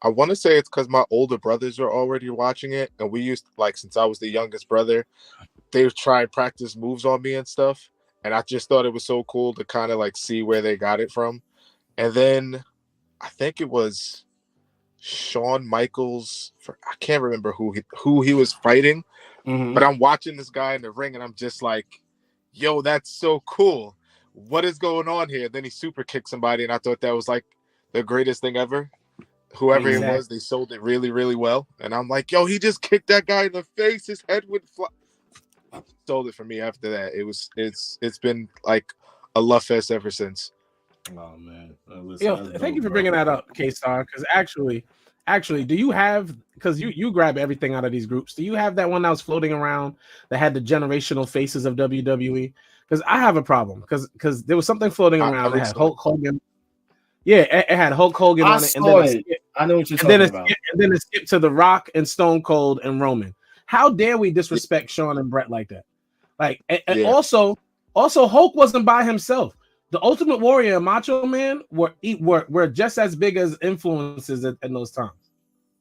I want to say it's because my older brothers were already watching it, and we used since I was the youngest brother, they would try and practice moves on me and stuff, and I just thought it was so cool to kind of see where they got it from. And then I think it was Shawn Michaels. I can't remember who he was fighting, but I'm watching this guy in the ring, and I'm just like, "Yo, that's so cool! What is going on here?" Then he super kicked somebody, and I thought that was the greatest thing ever. Whoever it was, they sold it really, really well, and I'm like, "Yo, he just kicked that guy in the face. His head would fly." Sold it for me after that. It's been like a love fest ever since.
Oh man,
thank you for bringing that up, K-Star. Because actually, do you have? Because you grab everything out of these groups. Do you have that one that was floating around that had the generational faces of WWE? Because I have a problem. Because there was something floating around that had Hulk Hogan. Yeah, it had Hulk Hogan on it, and then
I know what you're talking about.
And then it skipped to The Rock and Stone Cold and Roman. How dare we disrespect Shawn and Brett like that? And also Hulk wasn't by himself. The Ultimate Warrior and Macho Man were just as big as influences in those times.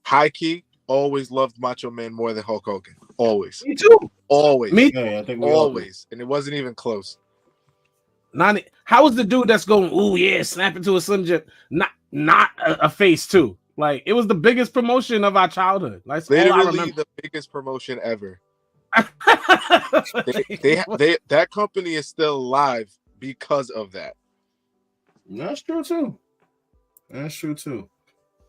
High key, always loved Macho Man more than Hulk Hogan. Always.
Me too.
Always.
Me
too. Yeah, I think always. And it wasn't even close.
How was the dude that's going, "Ooh yeah, snap into a Slim Jim"? Not a face too. It was the biggest promotion of our childhood.
Literally the biggest promotion ever. That company is still alive because of that.
That's true too.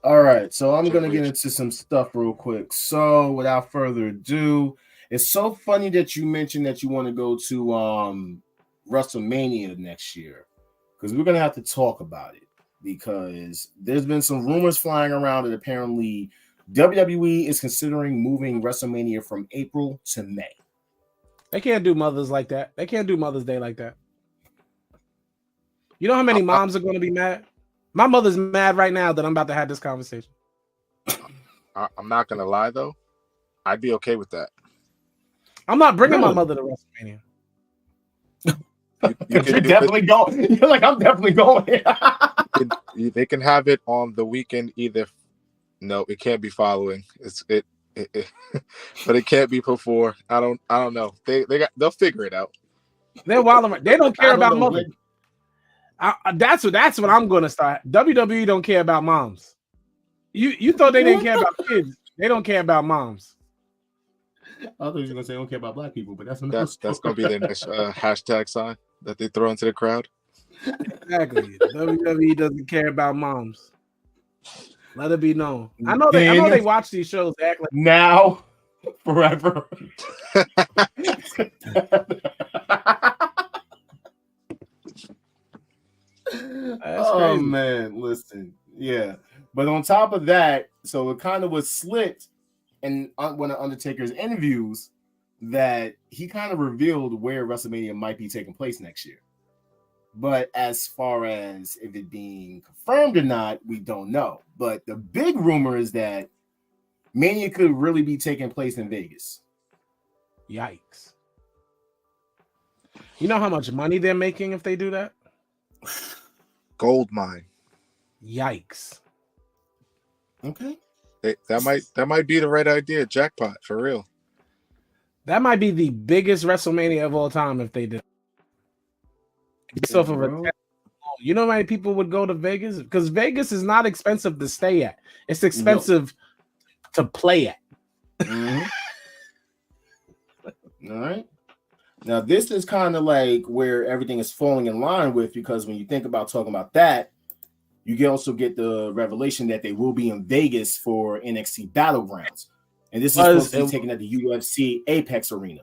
All right, so I'm gonna get into some stuff real quick. So without further ado, it's so funny that you mentioned that you want to go to WrestleMania next year, because we're gonna have to talk about it, because there's been some rumors flying around that apparently WWE is considering moving WrestleMania from April to May.
They can't do Mother's like that. They can't do Mother's Day like that. You know how many moms are going to be mad? My mother's mad right now that I'm about to have this conversation.
I'm not going to lie, though. I'd be okay with that.
I'm not bringing my mother to WrestleMania.
You're definitely going. You're like, I'm definitely going.
They can have it on the weekend either. No, it can't be following. But it can't be before. I don't know. They'll figure it out.
They're wild. They don't care about mothers. That's what I'm gonna start. WWE don't care about moms. You thought they didn't care about kids. They don't care about moms.
I thought you were gonna say they don't care about black people, but that's
gonna be their next hashtag sign that they throw into the crowd.
Exactly. WWE doesn't care about moms. Let it be known. I know they watch these shows. They act like
now, forever. Oh man, listen, yeah. But on top of that, so it kind of was slit, and one of Undertaker's interviews, that he kind of revealed where WrestleMania might be taking place next year. But as far as if it being confirmed or not, we don't know. But the big rumor is that Mania could really be taking place in Vegas.
Yikes. You know how much money they're making if they do that?
Gold mine.
Yikes.
Okay.
That might be the right idea. Jackpot, for real.
That might be the biggest WrestleMania of all time if they did. You know how many people would go to Vegas? Because Vegas is not expensive to stay at. It's expensive to play at.
Mm-hmm. All right. Now, this is kind of like where everything is falling in line with, because when you think about talking about that, you can also get the revelation that they will be in Vegas for NXT Battlegrounds. And this is supposed to be taken at the UFC Apex Arena.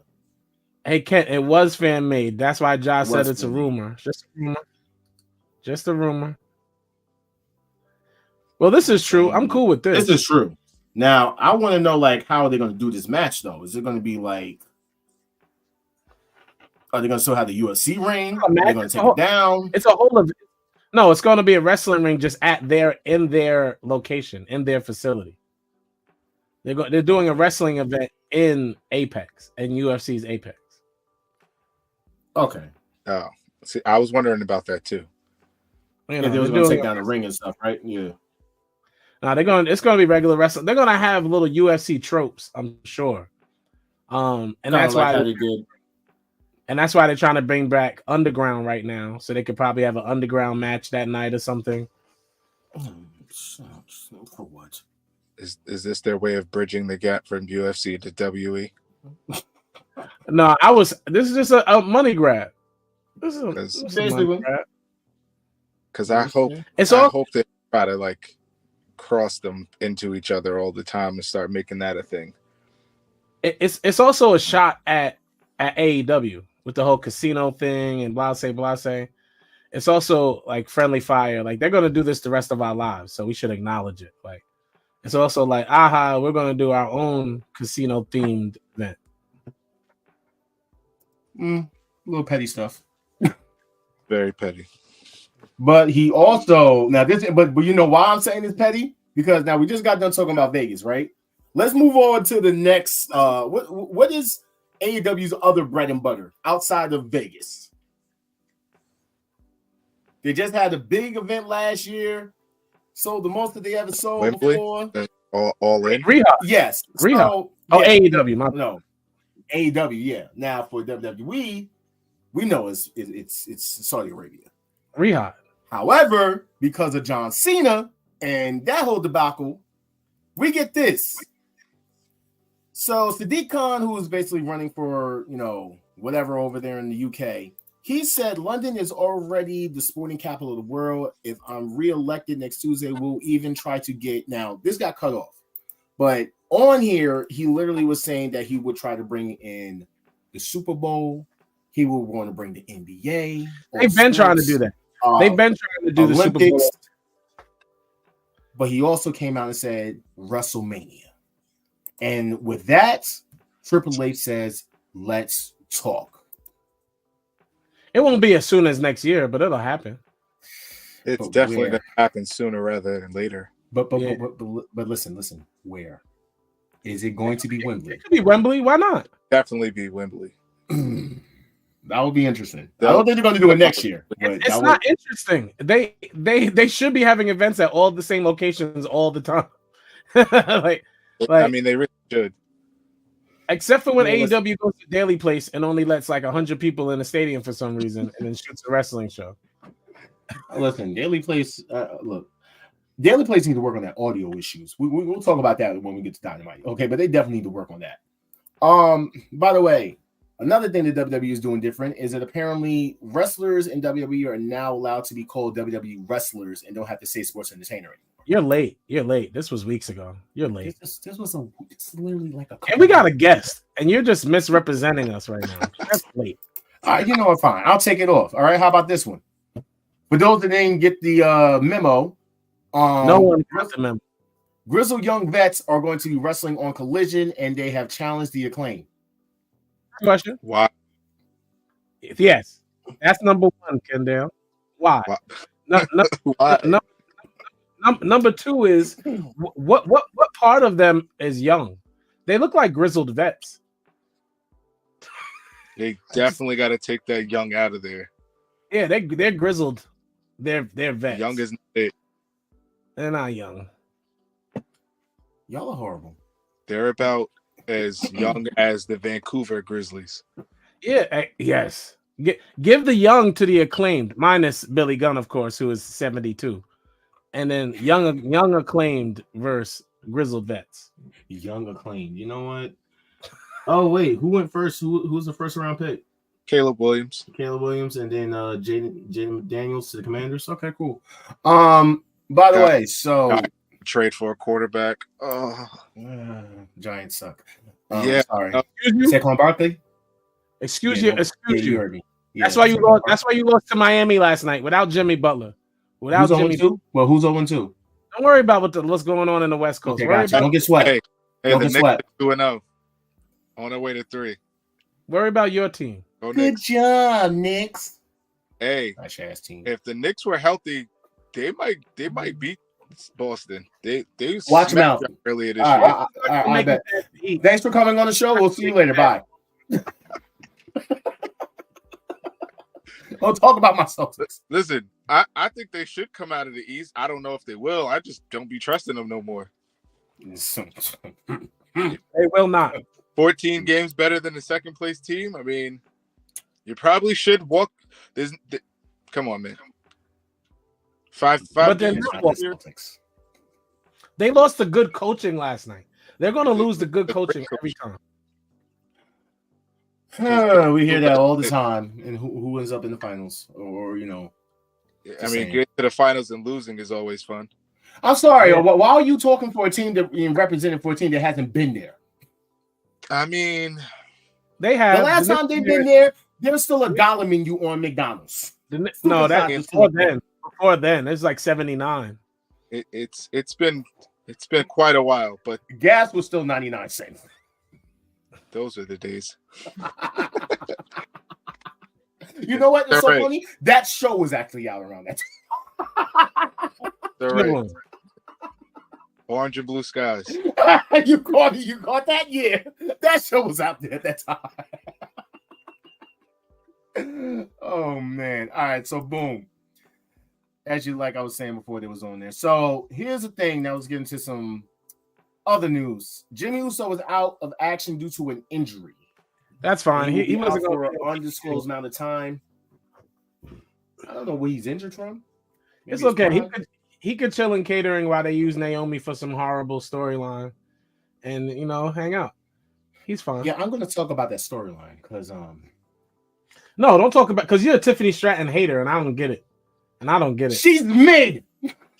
Hey, Kent, it was fan made. That's why Josh said it's a rumor. Just a rumor. Just a rumor. Well, this is true. I'm cool with this.
This is true. Now, I want to know, like, how are they going to do this match, though? Is it going to be like, are they going to still have the UFC ring? Are they going to take it down?
It's a whole of no. It's going to be a wrestling ring just in their location, in their facility. They're doing a wrestling event in Apex, and UFC's Apex.
Okay.
Oh, See, I was wondering about that too.
You
Yeah,
know,
they was
they're
gonna
doing
take down the ring and stuff, right? Yeah.
No, they're going. It's going to be regular wrestling. They're going to have little UFC tropes, I'm sure. And that's
like
why
how they did.
And that's why they're trying to bring back Underground right now, so they could probably have an Underground match that night or something.
For what?
Is this their way of bridging the gap from UFC to WE?
No, this is just a money grab. This is a money grab.
Because I hope they try to like cross them into each other all the time and start making that a thing.
It's also a shot at AEW with the whole casino thing and blase. It's also like friendly fire. Like they're gonna do this the rest of our lives, so we should acknowledge it. Like it's also like, we're gonna do our own casino themed event.
Little petty stuff.
Very petty.
But he also but you know why I'm saying it's petty? Because now we just got done talking about Vegas, right? Let's move on to the next. What is AEW's other bread and butter outside of Vegas? They just had a big event last year. Sold the most that they ever sold
Wembley?
before.
All in?
Rehab.
Yes.
Rehab.
So,
AEW.
No. AEW, yeah. Now for WWE, we know it's Saudi Arabia.
Rehab.
However, because of John Cena and that whole debacle, we get this. So Sadiq Khan, who is basically running for, whatever over there in the UK, he said London is already the sporting capital of the world. If I'm re-elected next Tuesday, we'll even try to get, now this got cut off, but on here, he literally was saying that he would try to bring in the Super Bowl. He would want to bring the NBA.
They've been trying to do that. They've been trying to do Olympics, the Super Bowl.
But he also came out and said WrestleMania. And with that, Triple H says, let's talk.
It won't be as soon as next year, but it'll happen.
It's definitely going to happen sooner rather than later.
But listen, where? Is it going to be Wembley?
It could be Wembley. Why not?
Definitely be Wembley.
That would be interesting. I don't think they're going to do it next year. But
it's not interesting. They should be having events at all the same locations all the time. like
I mean, they really should.
Except for when AEW goes to Daily Place and only lets like 100 people in the stadium for some reason and then shoots a wrestling show.
Listen, Daily Place, look, Daily Place need to work on that audio issues. We'll talk about that when we get to Dynamite. Okay, but they definitely need to work on that. By the way, another thing that WWE is doing different is that apparently wrestlers in WWE are now allowed to be called WWE wrestlers and don't have to say sports entertainer anymore.
You're late. This was weeks ago. You're late.
This was literally like a.
And we got a guest, and you're just misrepresenting us right now. That's late.
All right, you know what? Fine. I'll take it off. All right. How about this one? For those that didn't get the memo,
no one got the memo.
Grizzled young vets are going to be wrestling on Collision, and they have challenged the Acclaim.
Question?
Why?
Yes, that's number one, Kendall. Why?
Why?
Number two is what part of them is young? They look like grizzled vets.
They definitely got to take that young out of there.
Yeah, they're grizzled. They're vets.
Young is not it.
They're not young.
Y'all are horrible.
They're about as young as the Vancouver Grizzlies.
Yeah. Yes. Give the young to the Acclaimed, minus Billy Gunn, of course, who is 72. And then young Acclaimed versus grizzled vets.
Young Acclaimed. You know what? Oh wait, who went first? Who was the first round pick?
Caleb Williams,
and then Jaden Daniels to the Commanders. Okay, cool. By the way, so
trade for a quarterback.
Giants suck.
Yeah,
sorry. Saquon Barkley.
Excuse you.
You heard me. Yeah,
that's why you lost. That's why you lost to Miami last night without Jimmy Butler. Without Jimmy.
Well, who's 0-2?
Don't worry about what's going on in the West Coast.
Okay, don't get swept.
Hey,
don't
the
get swept.
2-0 on their way to 3.
Worry about your team.
Good job, Knicks.
Hey,
nice ass team.
If the Knicks were healthy, they might beat Boston. They
watch them out
earlier this year.
I bet. Thanks for coming on the show. We'll see you later. Bye. Don't talk about my Celtics.
Listen, I think they should come out of the East. I don't know if they will. I just don't be trusting them no more.
They will not.
14 games better than the second place team. I mean, you probably should walk. Come on, man. Five
But they're
games.
not Celtics. They lost the good coaching last night. They're going to lose the good coaching every time.
We hear that all the time. And who ends up in the finals? Or I mean,
getting to the finals and losing is always fun.
I'm sorry. Why are you talking for a team that representing for a team that hasn't been there?
I mean,
they have.
The last time they've been there, there was still a dollar menu on McDonald's.
No, that's before then. Before then, it's like 79.
It's been quite a while, but
gas was still 99 cents.
Those are the days.
You know what? It's so funny. That show was actually out around that time.
They're right. Orange and Blue Skies.
You caught that? Yeah. That show was out there at that time. Oh man. All right, so boom. As you like I was saying before they was on there. So here's the thing that was getting to some other news. Jimmy Uso was out of action due to an injury.
That's fine. He wasn't
for an undisclosed amount of time. I don't know where he's injured from. Maybe
it's okay. He could chill in catering while they use Naomi for some horrible storyline, and hang out. He's fine.
Yeah, I'm going to talk about that storyline because
no, don't talk about because you're a Tiffany Stratton hater, and I don't get it.
She's mid.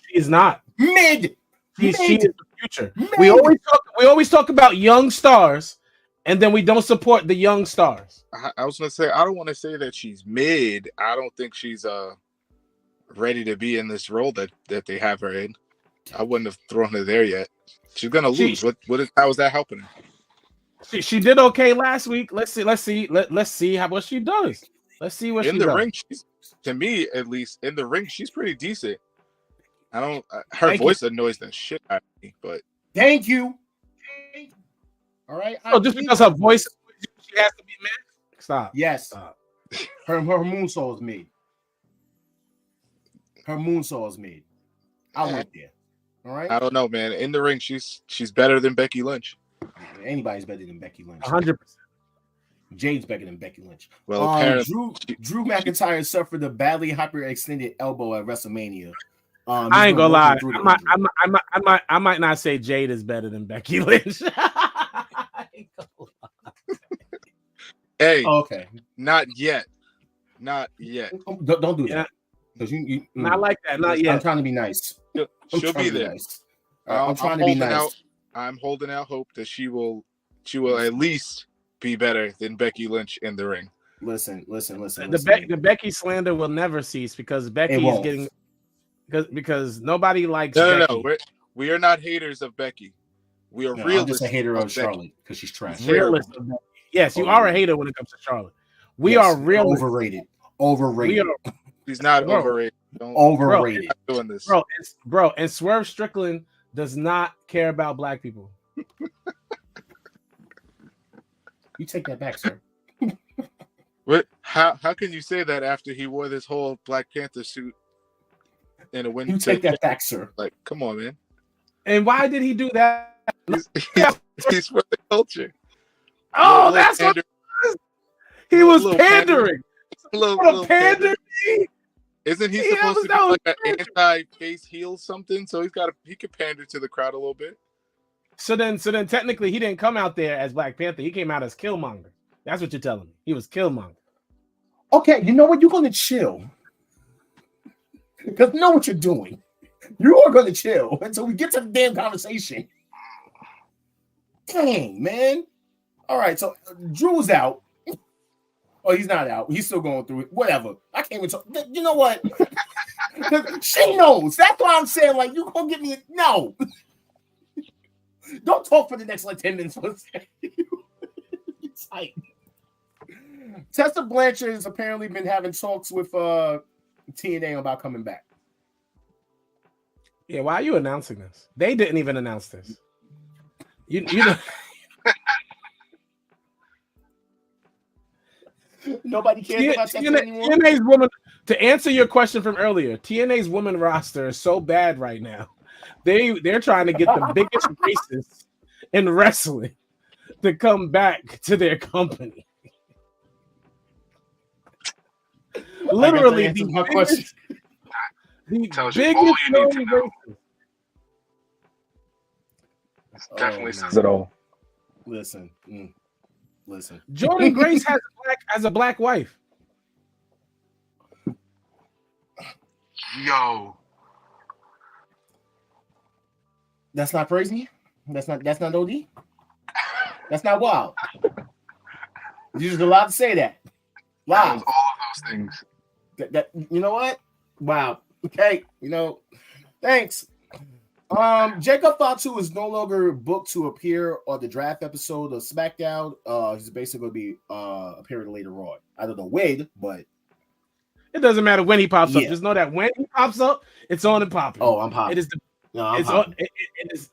She's not
mid.
She is the future. Mid. We always talk about young stars, and then we don't support the young stars.
I was going to say I don't want to say that she's mid. I don't think she's ready to be in this role that they have her in. I wouldn't have thrown her there yet. She's gonna lose. How is that helping her?
She did okay last week. Let's see what she does. Let's see what she does.
In the ring, to me at least, in the ring, she's pretty decent. Her voice annoys the shit out of me, but
thank you. All right.
So just because her voice, she has to be mid. Stop.
Yes.
Stop.
Her moonsault is made. Her moonsault is made. I went there. All right.
I don't know, man. In the ring, she's better than Becky Lynch.
Anybody's better than Becky Lynch.
100%.
Jade's better than Becky Lynch.
Well, apparently,
Drew McIntyre suffered a badly hyperextended elbow at WrestleMania.
I ain't gonna lie. I might not say Jade is better than Becky Lynch.
Hey,
okay.
Not yet. Don't
do that. Because you
not like that. Not yet.
I'm trying to be nice.
She'll be there. Nice.
I'm trying to be nice.
I'm holding out hope that she will at least be better than Becky Lynch in the ring.
Listen.
The Becky slander will never cease because Becky is getting because nobody likes Becky.
No. We are not haters of Becky. We are realists.
I'm just a hater of Charlotte because she's trash.
Realist. Yes, you are a hater when it comes to Charlotte. We are real
overrated.
She's not overrated.
Overrated.
Doing this,
bro. And Swerve Strickland does not care about black people.
You take that back, sir.
What? How can you say that after he wore this whole Black Panther suit in a winter?
You take that back, sir.
Like, come on, man.
And why did he do that?
He's for the culture.
Oh, that's what he was pandering.
Little pandering. Isn't he supposed to be like an anti-face heel something? So he could pander to the crowd a little bit.
So then technically he didn't come out there as Black Panther. He came out as Killmonger. That's what you're telling me. He was Killmonger.
Okay, you know what? You're going to chill. Because you know what you're doing. You are going to chill until we get to the damn conversation. Dang, man. All right, so Drew's out. Oh, he's not out. He's still going through it. Whatever. I can't even talk. You know what? She knows. That's why I'm saying, like, you gonna get me. No. Don't talk for the next 10 minutes. It's like Tessa Blanchard has apparently been having talks with TNA about coming back.
Yeah, why are you announcing this? They didn't even announce this. You know.
Nobody cares about that anymore.
To answer your question from earlier, TNA's women roster is so bad right now. They're trying to get the biggest racists in wrestling to come back to their company. Literally, the
my question.
Tells you all you need to know. It definitely says it all.
Listen.
Jordan Grace has a black wife.
Yo,
That's not crazy. That's not OD. That's not wild. You're just allowed to say that.
that
Wow.
was all of those things.
That you know what? Wow. Okay. Thanks. Jacob Fatu is no longer booked to appear on the draft episode of SmackDown. He's basically going to be appearing later on. I don't know when, but
it doesn't matter when he pops up.
Yeah.
Just know that when he pops up, it's on and popping.
Oh, I'm popping.
It is the
No, I'm
it's
popping.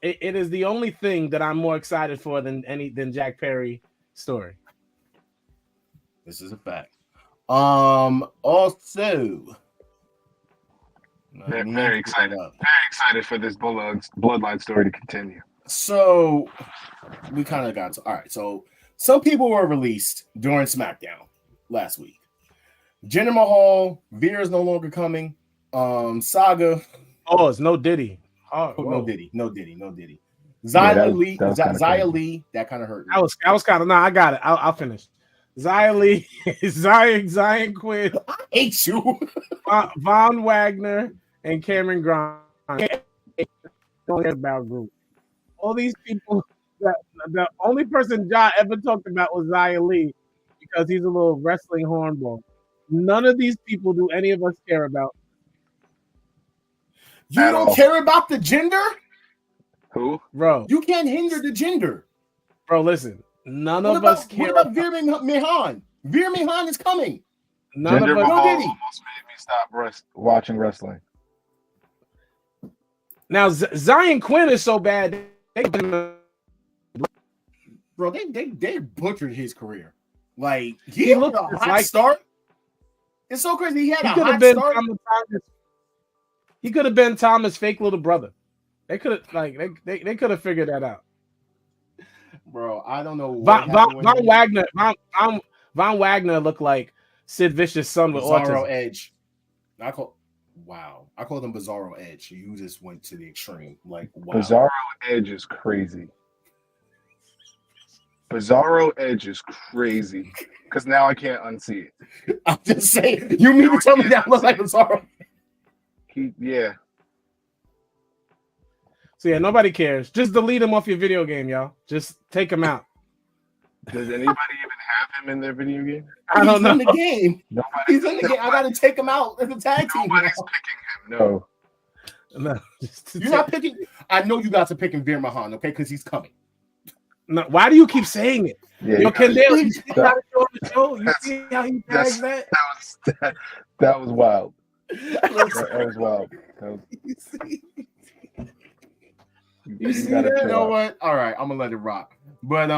it is the only thing that I'm more excited for than Jack Perry story.
This is a fact. Also,
Very excited. Very excited for this bloodline story to continue.
So we kind of got to all right. So some people were released during SmackDown last week. Jinder Mahal, Veer is no longer coming. Saga.
Oh, it's no Diddy. Oh,
No Diddy. Xia Li, Xia Li, that kind of hurt me.
I was kind of I got it. I'll finish. Xia Li, Zion Quinn,
I hate you.
Von Wagner, and Cameron Grimes. About group. All these people. The only person Ja ever talked about was Xia Li because he's a little wrestling hornball. None of these people do any of us care about.
You don't care about the gender?
Who?
Bro.
You can't hinder the gender.
Bro, listen. None of us care.
What about Veer Mihan? Veer Mihan is coming.
None
Jinder
of us.
Mahal
Diddy.
almost made me stop watching wrestling.
Now, Zion Quinn is so bad.
Bro, they butchered his career. Like, he
He
had
looked
a hot
like-
start. It's so crazy. He had
He
a
could have
hot
been
start.
He could have been Thomas' fake little brother. They could have they could have figured that out.
Bro, I don't know what
Von Wagner looked like Sid Vicious' son with
Bizarro
autism.
Edge. I call them Bizarro Edge. You just went to the extreme. Like, wow.
Bizarro Edge is crazy. Bizarro Edge is crazy because now I can't unsee it.
I'm just saying. You mean to tell me that looks like Bizarro?
Yeah.
So yeah, nobody cares. Just delete him off your video game, y'all. Just take him out.
Does anybody even have him in their video game?
I don't know.
He's in the game.
Nobody.
He's in the game. I got to take him out as a tag team.
Nobody's picking him. No.
No,
You're not picking. I know you guys are picking Veer Mahan, okay? Because he's coming.
No, why do you keep saying it?
Yeah,
Yo, Kendall, you see
that-
how he showed the show? You see how he tags that?
That was wild. That was wild.
You see
gotta
that?
You
chill
know
out.
what? All right, I'm gonna let it rock. But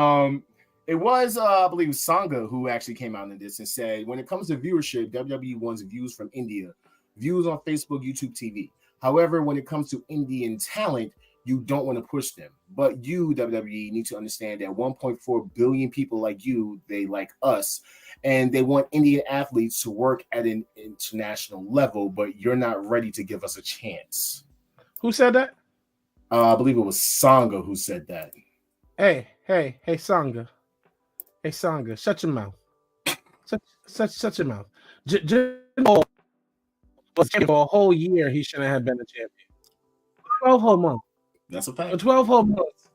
it was I believe Sangha who actually came out in this and said, when it comes to viewership, WWE wants views from India, views on Facebook, YouTube, TV. However, when it comes to Indian talent, you don't want to push them. But you, WWE, need to understand that 1.4 billion people like you, they like us, and they want Indian athletes to work at an international level, but you're not ready to give us a chance.
Who said that?
I believe it was Sangha who said that.
Hey, Sangha. Hey, Sangha, shut your mouth. Shut your mouth. For a whole year, he shouldn't have been a champion. 12 whole months.
That's a fact.
12 whole months.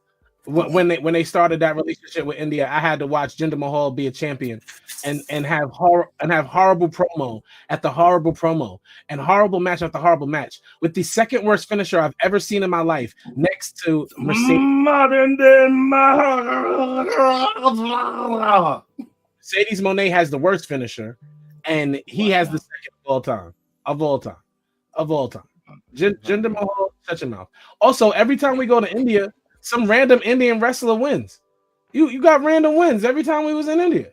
When they started that relationship with India, I had to watch Jinder Mahal be a champion and have horrible promo at the horrible promo and horrible match after horrible match with the second worst finisher I've ever seen in my life, next to Mercedes. Mercedes Moné has the worst finisher, and he has the second of all time. Jinder Mahal, shut your mouth. Also, every time we go to India, some random Indian wrestler wins. You got random wins every time we was in India.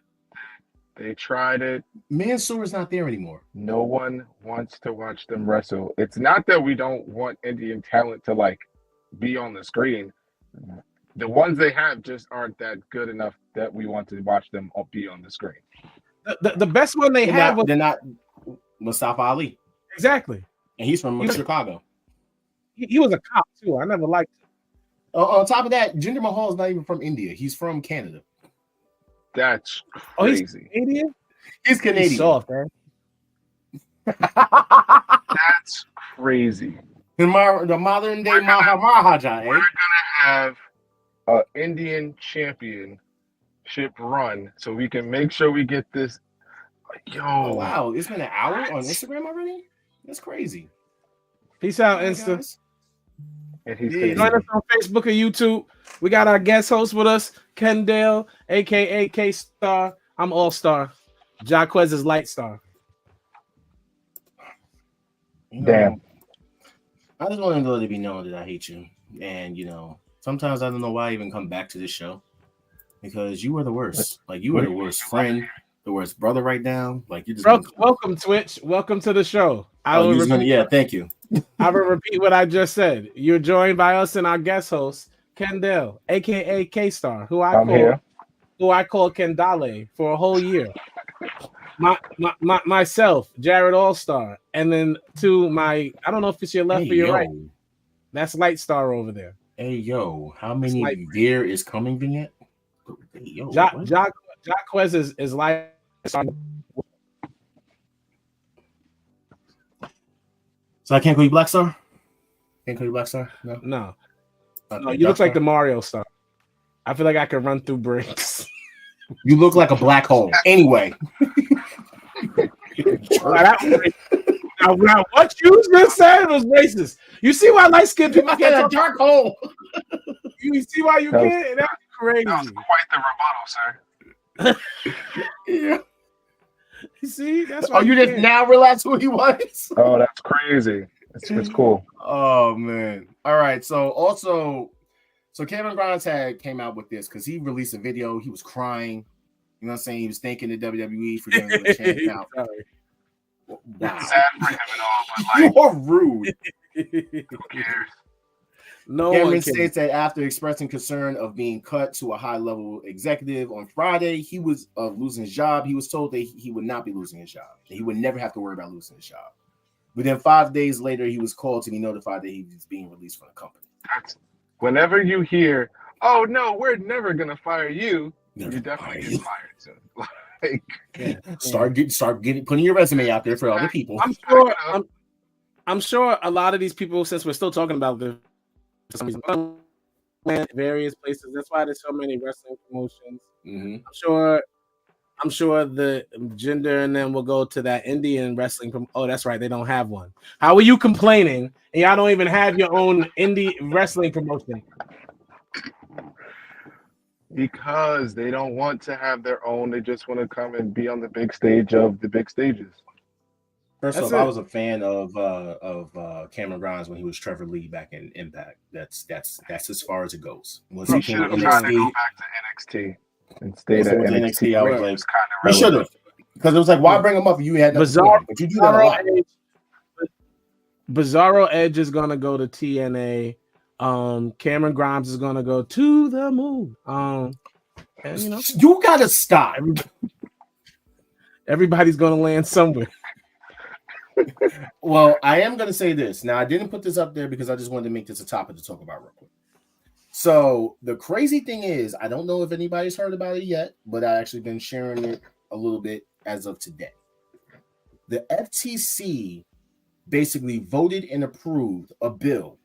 They tried it.
Mansoor's not there anymore.
No one wants to watch them wrestle. It's not that we don't want Indian talent to like be on the screen. The ones they have just aren't that good enough that we want to watch them be on the screen.
The best one they have was
They're not Mustafa Ali.
exactly.
And he's from Chicago.
He was a cop too. I never liked him.
On top of that, Jinder Mahal is not even from India. He's from Canada.
That's
Oh, he's
crazy.
Canadian?
He's Canadian.
He's soft, man.
That's crazy.
The modern day Maharaja,
We're gonna have an Indian championship run so we can make sure we get this. Yo,
Oh, wow. It's been an hour on Instagram already? That's crazy.
Peace out,
Hey,
Insta.
guys.
and he's
Yeah,
Join us on Facebook or YouTube. We got our guest host with us, Kendall, aka K Star. I'm All Star. Jaquez is Light Star.
You know,
Damn.
I just want to let it be known that I hate you. And, sometimes I don't know why I even come back to this show. Because you are the worst. Like, you are the worst friend, the worst brother right now. Like, you just.
Welcome, Twitch. Welcome to the show.
Thank you.
I will repeat what I just said. You're joined by us and our guest host, Kendall, aka K Star, who I call Kendale for a whole year. Myself, Jared All Star, and then to my, I don't know if it's your left or your right. That's Light Star over there.
Hey yo, how many beer is coming vignette? Hey, yo,
Jaquez is Light Star.
So I can't call you Black Star? Can't call you Black Star?
No.
Okay,
No, you look
Star?
like the Mario Star. I feel like I could run through bricks.
You look like a black hole. Anyway.
Now, what you just said was racist. You see why light skinned people
I
can't
got a
talk?
dark hole.
You see why you can't? That's crazy.
That was quite the rebuttal, sir.
Yeah.
You see? That's why
you just
can't.
now realize who he was?
Oh, that's crazy. It's cool.
Oh man. All right. So Cameron Grimes came out with this because he released a video. He was crying. You know what I'm saying? He was thanking the WWE for giving him a chance. Now, wow.
Sad for him and all, but like,
You're rude.
who cares?
No
Cameron
one
states that after expressing concern of being cut to a high-level executive on Friday, he was losing his job. He was told that he would not be losing his job. He would never have to worry about losing his job. But then 5 days later, he was called to be notified that he was being released from the company.
Whenever you hear, "Oh no, we're never gonna fire you," you definitely get fired soon.
Start putting your resume out there for other people.
I'm sure a lot of these people, since we're still talking about this, various places. That's why there's so many wrestling promotions.
Mm-hmm.
I'm sure the gender and then we'll go to that Indian wrestling. Oh, that's right. They don't have one. How are you complaining? And y'all don't even have your own indie wrestling promotion.
Because they don't want to have their own. They just want to come and be on the big stage of the big stages.
First
That's
off, I
it.
was a fan of Cameron Grimes when he was Trevor Lee back in Impact. That's as far as it goes. Once
He
he
should
came
have
to
tried to go
NXT,
back to NXT and stayed at NXT.
I was like,
It's kind
he
of
should have, because it was like, why bring him up if you had nothing to do with him? But you do that a lot.
Bizarro Edge is gonna go to TNA. Cameron Grimes is gonna go to the moon. And
You gotta stop.
Everybody's gonna land somewhere.
Well, I am going to say this. Now, I didn't put this up there because I just wanted to make this a topic to talk about real quick. So, the crazy thing is, I don't know if anybody's heard about it yet, but I've actually been sharing it a little bit as of today. The FTC basically voted and approved a bill.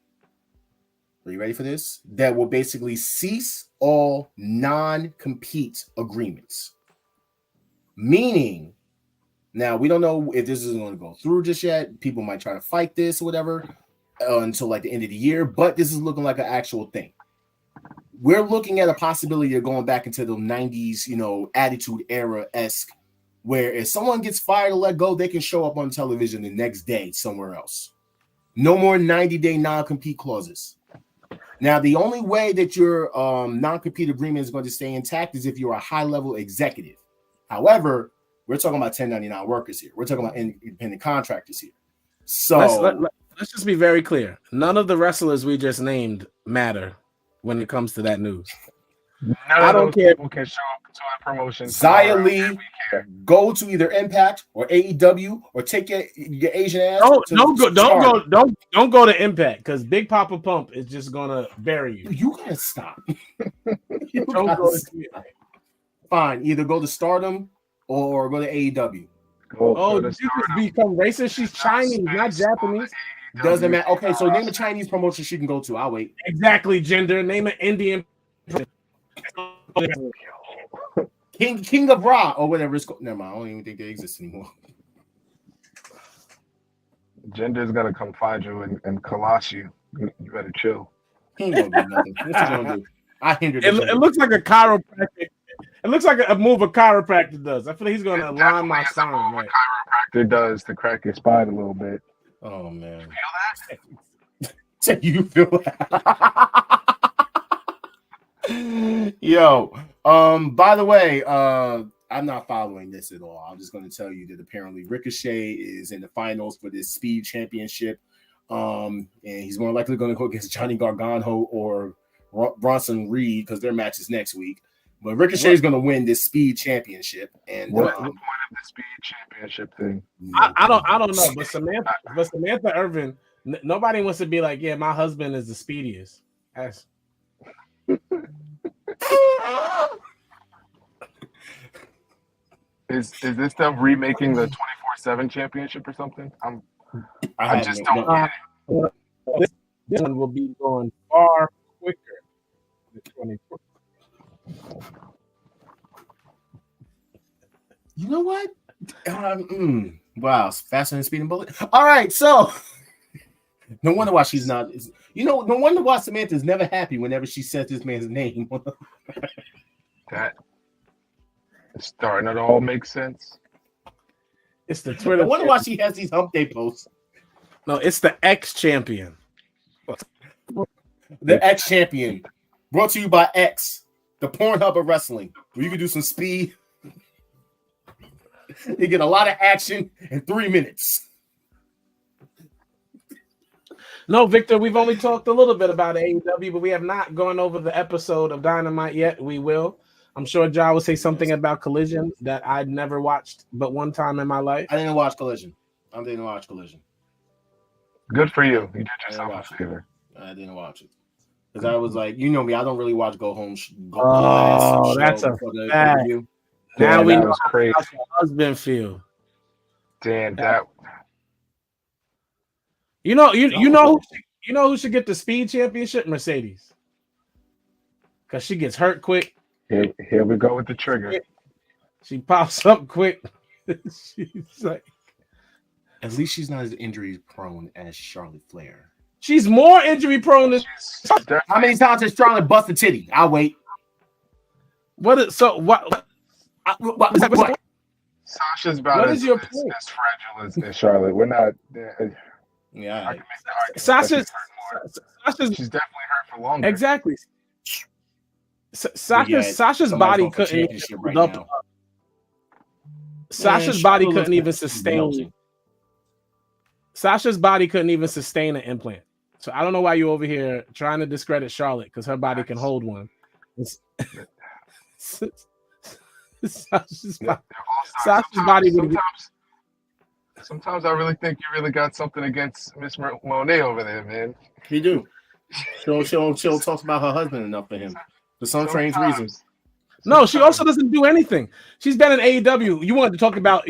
Are you ready for this? That will basically cease all non-compete agreements. Meaning, now, we don't know if this is going to go through just yet. People might try to fight this or whatever until like the end of the year, but this is looking like an actual thing. We're looking at a possibility of going back into the 90s, attitude era-esque, where if someone gets fired or let go, they can show up on television the next day somewhere else. No more 90-day non-compete clauses. Now, the only way that your non-compete agreement is going to stay intact is if you're a high-level executive. However, We're talking about 1099 workers here. We're talking about independent contractors here. So
let's just be very clear. None of the wrestlers we just named matter when it comes to that news.
I don't care. People can show up to our promotion.
Xia Li, go to either Impact or AEW or take your Asian ass.
Don't go to Impact because Big Papa Pump is just gonna bury you.
You gotta stop. Don't go to Fine, either go to Stardom or go to AEW.
You just become racist. She's Chinese, not Japanese.
Doesn't matter. Okay, so name a Chinese promotion she can go to. I'll wait.
Exactly, gender. Name an Indian.
King of Ra or whatever it's called. Never mind. I don't even think they exist anymore.
Gender's gonna come find you and coloss you. You better chill.
He ain't gonna do nothing. What's he gonna do? I hindered
it. It looks like a chiropractic. It looks like a move a chiropractor does. I feel like he's gonna align my spine. Right?
A chiropractor does to crack your spine a little bit.
Oh man.
You feel
that? You feel that? Yo, by the way, I'm not following this at all. I'm just going to tell you that apparently Ricochet is in the finals for this Speed Championship, and he's more likely going to go against Johnny Gargano or Bronson Reed because their match is next week. But Ricochet is going to win this Speed Championship. And
what's the point of the Speed Championship thing?
I don't know. But Samantha Irvin, nobody wants to be like, yeah, my husband is the speediest.
Is this them remaking the 24/7 championship or something? I just don't get it.
This one will be going far quicker than 24.
You know what? Wow, faster than speeding bullet. All right, so no wonder why she's not. No wonder why Samantha's never happy whenever she says this man's name.
That is starting to all make sense.
It's the Twitter.
I wonder why she has these hump day posts.
No, it's the ex-champion.
The ex-champion. Brought to you by X, the Pornhub of wrestling, where you can do some speed. You get a lot of action in 3 minutes.
No, Victor, we've only talked a little bit about AEW, but we have not gone over the episode of Dynamite yet. We will. I'm sure Ja will say something about Collision that I'd never watched but one time in my life.
I didn't watch Collision.
Good for you. You did yourself a favor.
I didn't watch it. Because I was like, you know me, I don't really watch Go Home.
That's a fact. Now we know how your husband feel.
Damn, that.
You know who should get the Speed Championship? Mercedes, because she gets hurt quick.
Here we go with the trigger.
She pops up quick. She's like,
at least she's not as injury prone as Charlotte Flair.
She's more injury prone than.
How many times has Charlotte busted titty? I'll wait.
What?
Sasha's about as fragile as Charlotte. We're not.
Yeah,
Sasha's
she's definitely hurt for longer.
Exactly. Sasha's body couldn't hold up. Sasha's body couldn't even sustain. Sasha's body couldn't even sustain an implant. So I don't know why you're over here trying to discredit Charlotte because her body can hold one. Sasha's body would.
Sometimes I really think you really got something against Miss Monet over there, man.
You do. She'll talk about her husband enough for him for some strange reasons.
No, she also doesn't do anything. She's been in AEW. You want to talk about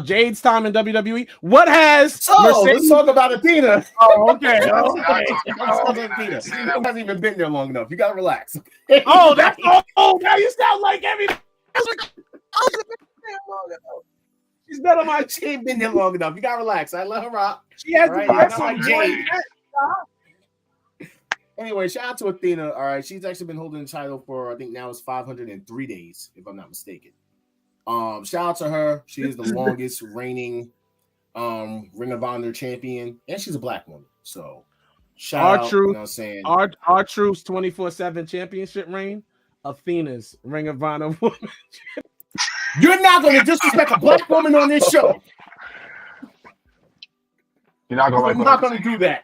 Jade's time in WWE? What has
let's talk about Athena.
Oh, okay.
Athena. She hasn't even been there long enough. You gotta relax.
Now you sound like everybody. She's better my.
She ain't been there long enough. You gotta relax. I let her rock.
She has to
Anyway, shout out to Athena. All right, she's actually been holding the title for I think now it's 503 days, if I'm not mistaken. Shout out to her. She is the longest reigning Ring of Honor champion, and she's a black woman. So shout out. You know what I'm saying?
Our Truth's 24/7 championship reign. Athena's Ring of Honor woman.
You're not going to disrespect a black woman on this show.
You're not gonna
I'm not going to do that.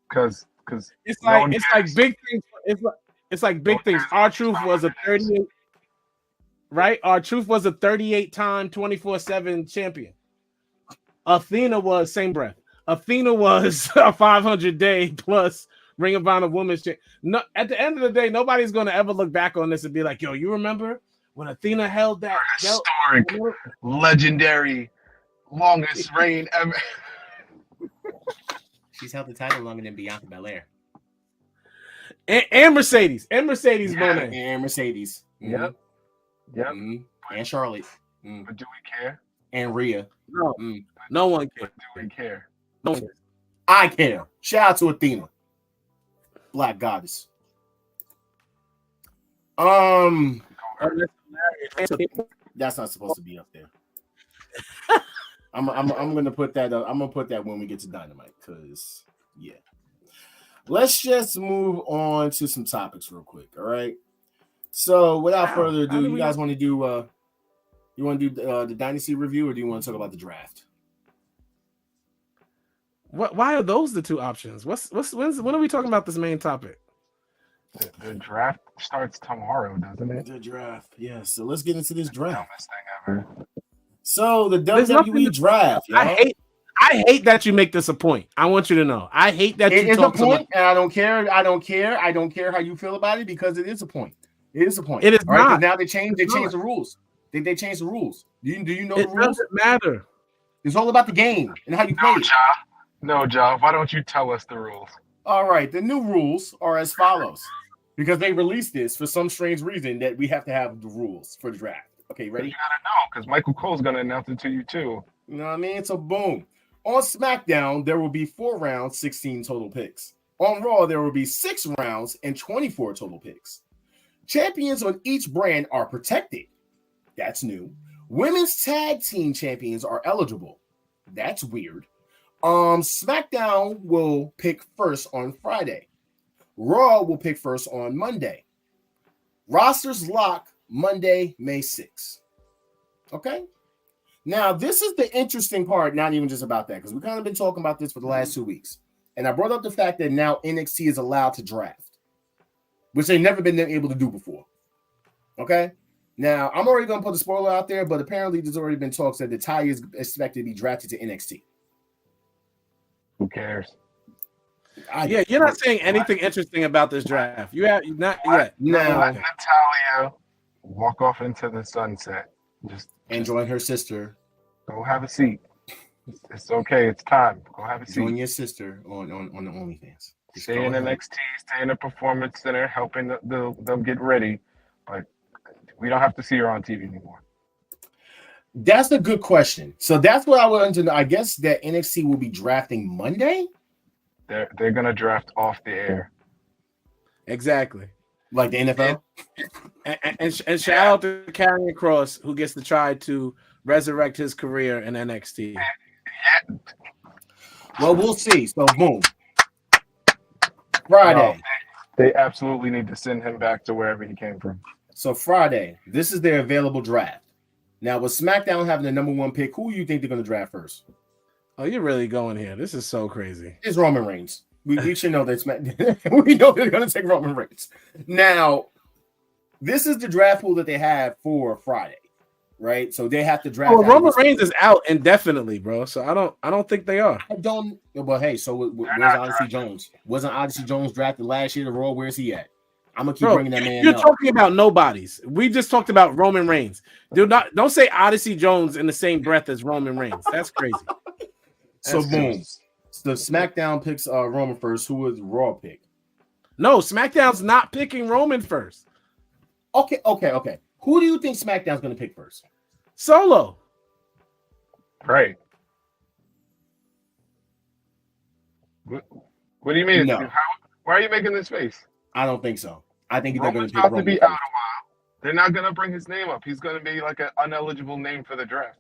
Because
it's like big things. It's like big things. R-Truth was a 38, right? R-Truth was a 38-time 24/7 champion. Athena was same breath. Athena was a 500-day plus Ring of Honor Women's Champion. No, at the end of the day, nobody's going to ever look back on this and be like, "Yo, you remember when Athena held that
historic, legendary, longest reign ever?"
She's held the title longer than Bianca Belair.
And Mercedes. Monet.
And Mercedes.
Yep. Yep.
And Charlotte.
But do we care?
And Rhea.
No. No one cares.
Do we care?
No one cares.
I care. Shout out to Athena. Black goddess. That's not supposed to be up there. I'm gonna put that up. I'm gonna put that when we get to Dynamite, because yeah. Let's just move on to some topics real quick. All right. So without further ado, you guys want to do the Dynasty review, or do you want to talk about the draft?
Why are those the two options? When are we talking about this main topic?
The draft starts tomorrow, doesn't it?
The draft, yeah. So let's get into this draft.
Dumbest thing ever.
So the WWE draft.
I hate that you make this a point. I want you to know. I hate that
it
you
is
talk
a point,
so much.
and I don't care. I don't care how you feel about it, because it is a point. It is a point.
It is
all right,
not.
now they changed the rules. They changed the rules. Do you know
It
the rules?
doesn't matter.
It's all about the game and how you play it.
No, John. Why don't you tell us the rules?
All right, the new rules are as follows, because they released this for some strange reason that we have to have the rules for the draft. Okay, ready?
You gotta know, because Michael Cole's gonna announce it to you too.
You know what I mean? So boom. On SmackDown, there will be 4 rounds, 16 total picks. On Raw, there will be 6 rounds and 24 total picks. Champions on each brand are protected. That's new. Women's tag team champions are eligible. That's weird. SmackDown will pick first on Friday. Raw will pick first on Monday. Rosters lock Monday, May 6th. Okay? Now, this is the interesting part, not even just about that, because we've kind of been talking about this for the last 2 weeks. And I brought up the fact that now NXT is allowed to draft, which they've never been able to do before. Okay? Now, I'm already going to put a spoiler out there, but apparently there's already been talks that the Ty is expected to be drafted to NXT.
Who cares?
You're not saying anything interesting about this draft. You have not yet.
No.
Let Natalia walk off into the sunset. Just
join her sister.
Go have a seat. It's okay. It's time. Go have a seat.
Join your sister on the OnlyFans.
Stay in NXT. Stay in the Performance Center, helping them get ready. But we don't have to see her on TV anymore.
That's a good question. So that's what I wanted to know. I guess that NXT will be drafting Monday.
They're gonna draft off the air.
Exactly.
Like the NFL.
And shout out to Karrion Kross, who gets to try to resurrect his career in NXT.
Yeah.
Well, we'll see. So boom. Friday.
No, they absolutely need to send him back to wherever he came from.
So Friday, this is their available draft. Now, with SmackDown having the number 1 pick, who do you think they're going to draft first?
Oh, you're really going here. This is so crazy.
It's Roman Reigns. We should know that we know they're going to take Roman Reigns. Now, this is the draft pool that they have for Friday, right? So they have to draft.
Oh, Roman Reigns is out indefinitely, bro. So I don't think they are.
I don't. Well, hey, so where's Odyssey Jones? Wasn't Odyssey Jones drafted last year to Raw? Where's he at? I'm gonna keep bringing that man.
You're
up.
talking about nobodies. We just talked about Roman Reigns. Don't say Odyssey Jones in the same breath as Roman Reigns. That's crazy.
So boom. The SmackDown picks Roman first. Who was Raw pick?
No, SmackDown's not picking Roman first.
Okay. Who do you think SmackDown's going to pick first?
Solo.
Right. What do you mean?
No.
Why are you making this face?
I don't think so. I think they're going
Roman's
to pick
about to
Roman
be
first.
out a while. They're not going to bring his name up. He's going to be like an uneligible name for the draft.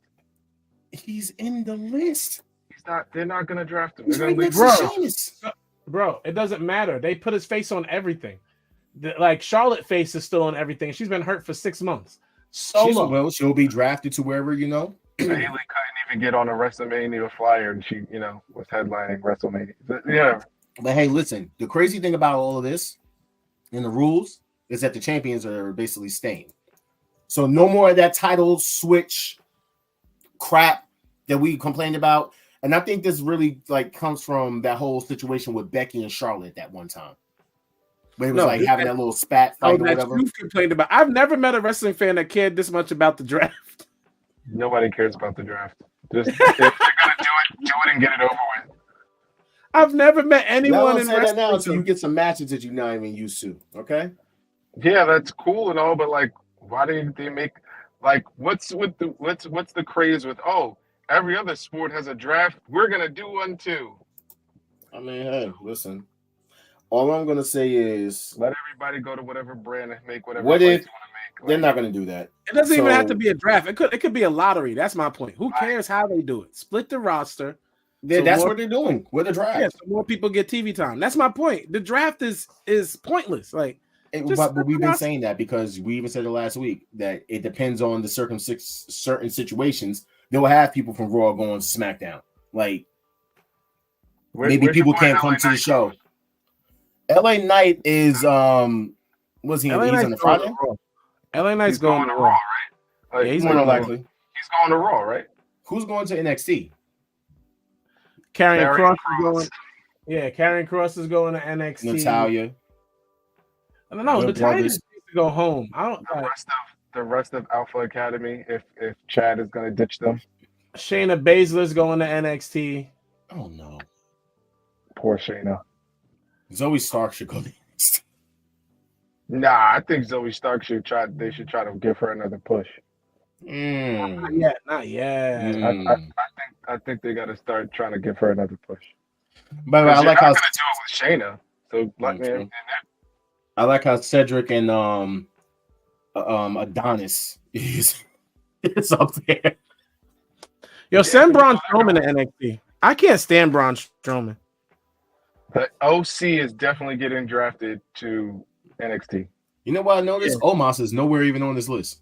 He's in the list.
They're not going to draft him.
He's
They're
right
going to
next
leave.
to Sheamus.
Bro, it doesn't matter. They put his face on everything. Like Charlotte face is still on everything. She's been hurt for 6 months. Solo.
She'll be drafted to wherever, you know.
Bailey couldn't even get on a WrestleMania flyer, and she, was headlining WrestleMania. Yeah.
But hey, listen, the crazy thing about all of this in the rules is that the champions are basically staying. So no more of that title switch crap that we complained about. And I think this really comes from that whole situation with Becky and Charlotte at one time. But it was having that little spat fight or whatever.
You complained about. I've never met a wrestling fan that cared this much about the draft.
Nobody cares about the draft. Just if they're gonna do it and get it over with.
I've never met anyone in
wrestling. That now
wrestling.
until you get some matches that you're not even used to. Okay.
Yeah, that's cool and all, but why didn't they make what's the craze with every other sport has a draft? We're gonna do one too.
I mean, hey, listen. All I'm gonna say is
let everybody go to whatever brand and make whatever.
What if
they want to make?
they're not gonna do that?
It doesn't even have to be a draft. It could be a lottery. That's my point. Who cares how they do it? Split the roster.
That's what they're doing with the draft.
Yeah, so more people get TV time. That's my point. The draft is pointless. But
we've been saying that because we even said it last week that it depends on the certain situations. They will have people from Raw going to SmackDown. Maybe people can't come to the show. LA Knight is was he? He's on the Friday.
LA Knight's going to Raw,
right?
Yeah, he's
more likely.
He's going to Raw, right?
Who's going to NXT?
Karrion Kross is going. Yeah, Karrion Kross is going to NXT.
Natalia.
I don't know. Natalia needs to go home. I don't.
The rest of Alpha Academy, if Chad is going to ditch them.
Shayna Baszler's going to NXT.
Oh no.
Poor Shayna.
Zoe Stark should go next.
Nah, I think Zoe Stark should try. They should try to give her another push.
Not yet.
I think they got to start trying to give her another push.
But I like how
do it with Shayna. So
I like how Cedric and Adonis is up there.
Yo, send Braun Strowman to NXT. I can't stand Braun Strowman.
The OC is definitely getting drafted to NXT.
You know what I noticed? Yeah. Omos is nowhere even on this list.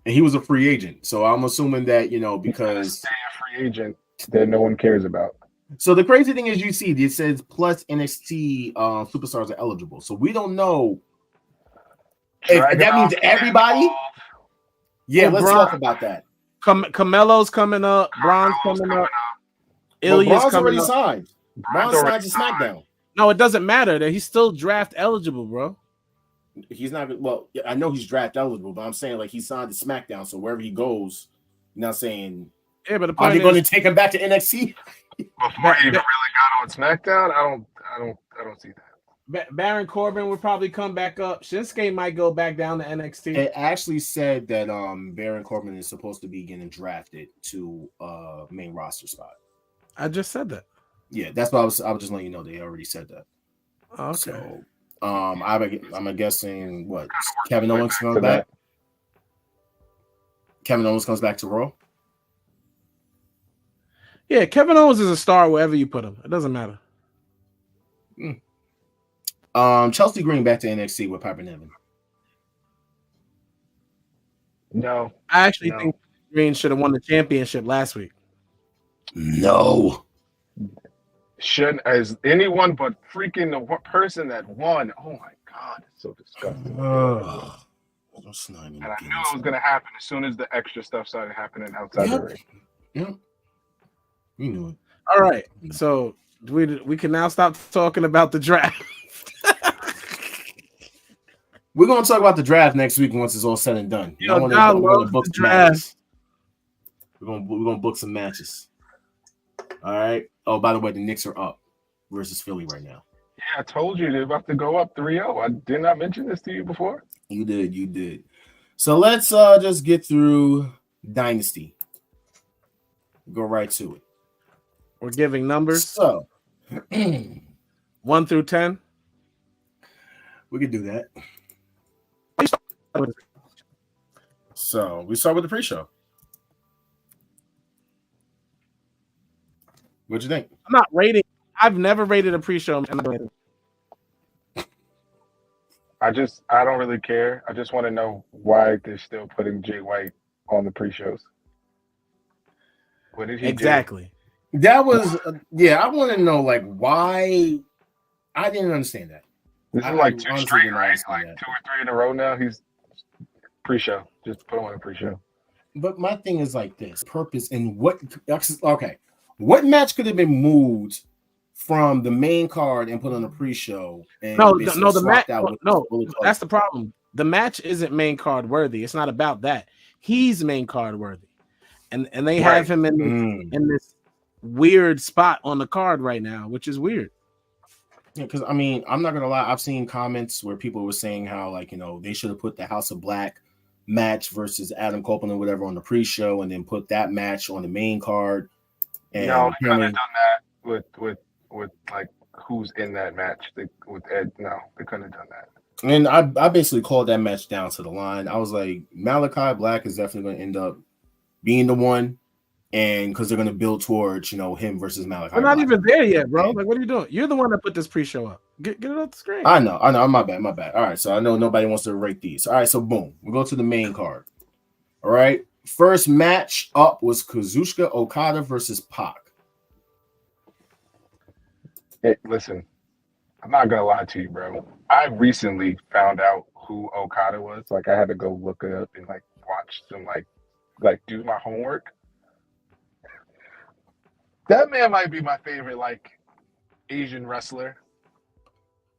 And he was a free agent. So I'm assuming that, because
stay a free agent that no one cares about.
So the crazy thing is, you see, it says plus NXT superstars are eligible. So we don't know if that means everybody. Yeah, let's talk about that.
Camelo's coming up. Braun's coming up.
Ilya's coming up. Signed. Braun signed to SmackDown.
No, it doesn't matter. That he's still draft eligible, bro.
He's not. Well, I know he's draft eligible, but I'm saying he signed to SmackDown. So wherever he goes, you're not saying.
Yeah, but
are they going to take him back to NXT?
Before he even really got on SmackDown, I don't see that.
Baron Corbin would probably come back up. Shinsuke might go back down to NXT.
It actually said that Baron Corbin is supposed to be getting drafted to main roster spot.
I just said that.
Yeah, that's what I was just letting you know. They already said that.
Okay.
So, I'm guessing what Kevin Owens comes back. Kevin Owens comes back to Raw.
Yeah, Kevin Owens is a star wherever you put him. It doesn't matter.
Chelsea Green back to NXT with Piper Niven.
No,
I actually think Green should have won the championship last week.
No.
Shouldn't as anyone but freaking the person that won. Oh my God, it's so disgusting. And I knew it was gonna happen as soon as the extra stuff started happening outside the ring.
Yep. You knew it.
All right, so we can now stop talking about the draft.
We're gonna talk about the draft next week once it's all said and done.
We're gonna book the draft.
We're gonna book some matches. All right. Oh, by the way, the Knicks are up versus Philly right now.
Yeah, I told you they're about to go up 3-0. I did not mention this to you before.
You did. So let's just get through Dynasty. Go right to it.
We're giving numbers.
So
1 through 10.
We could do that. So we start with the pre-show. What'd you think?
I'm not rating. I've never rated a pre-show.
I don't really care. I just want to know why they're still putting Jay White on the pre-shows. What did he do?
Exactly.
That was I want to know like why. I didn't understand that.
This is
I
like two
honestly
straight,
didn't
right?
understand
Like
that.
2 or 3 in a row now. He's pre-show. Just put him on a pre-show.
But my thing is like this: purpose and what? Okay, what match could have been moved from the main card and put on the pre-show? And
No,
basically
no, the match.
swapped out with
No,
Bullet Club?
that's the problem. The match isn't main card worthy. It's not about that. He's main card worthy, and they have him in this weird spot on the card right now, which is weird.
Yeah, because I mean, I'm not gonna lie. I've seen comments where people were saying how like they should have put the House of Black match versus Adam Copeland or whatever on the pre-show, and then put that match on the main card. And
No, they couldn't have done that with like who's in that match with Ed. No, they couldn't have done that.
And I basically called that match down to the line. I was like, Malachi Black is definitely going to end up being the one, and because they're going to build towards him versus Malachi.
We're not
Black.
even there yet, bro. Like, what are you doing? You're the one that put this pre-show up. Get it off the screen.
I know. My bad. All right, so I know nobody wants to rate these. All right, so boom, we go to the main card. All right, first match up was Kazuchika Okada versus Pac.
Hey, listen, I'm not gonna lie to you, bro. I recently found out who Okada was. Like, I had to go look it up and like watch some like do my homework. That man might be my favorite like Asian wrestler.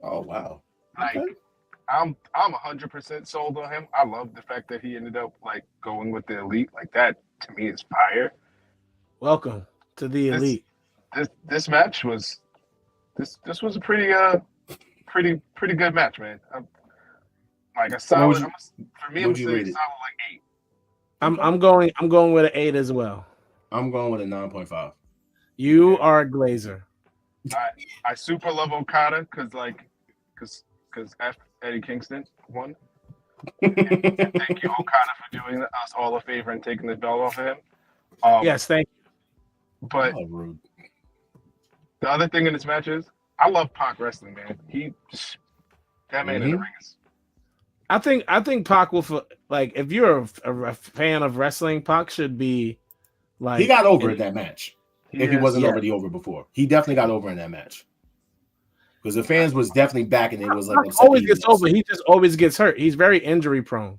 Oh wow!
Like,
Okay.
I'm 100% sold on him. I love the fact that he ended up like going with the elite. Like, that to me is fire.
Welcome to the elite.
This match was this was a pretty good match, man. Like a solid. For me, I'm saying solid like 8.
I'm going with an 8 as well.
I'm going with a 9.5.
You are a glazer.
I super love Okada because F Eddie Kingston won. Thank you, Okada, for doing us all a favor and taking the belt off of him.
Yes, thank you.
But the other thing in this match is I love Pac wrestling, man. That man in the ring is.
I think Pac will like if you're a fan of wrestling, Pac should be like
he got over in that match. If he wasn't
yeah.
already over before, he definitely got over in that match because the fans was definitely back, and it was like
always gets over. He just always gets hurt. He's very injury prone.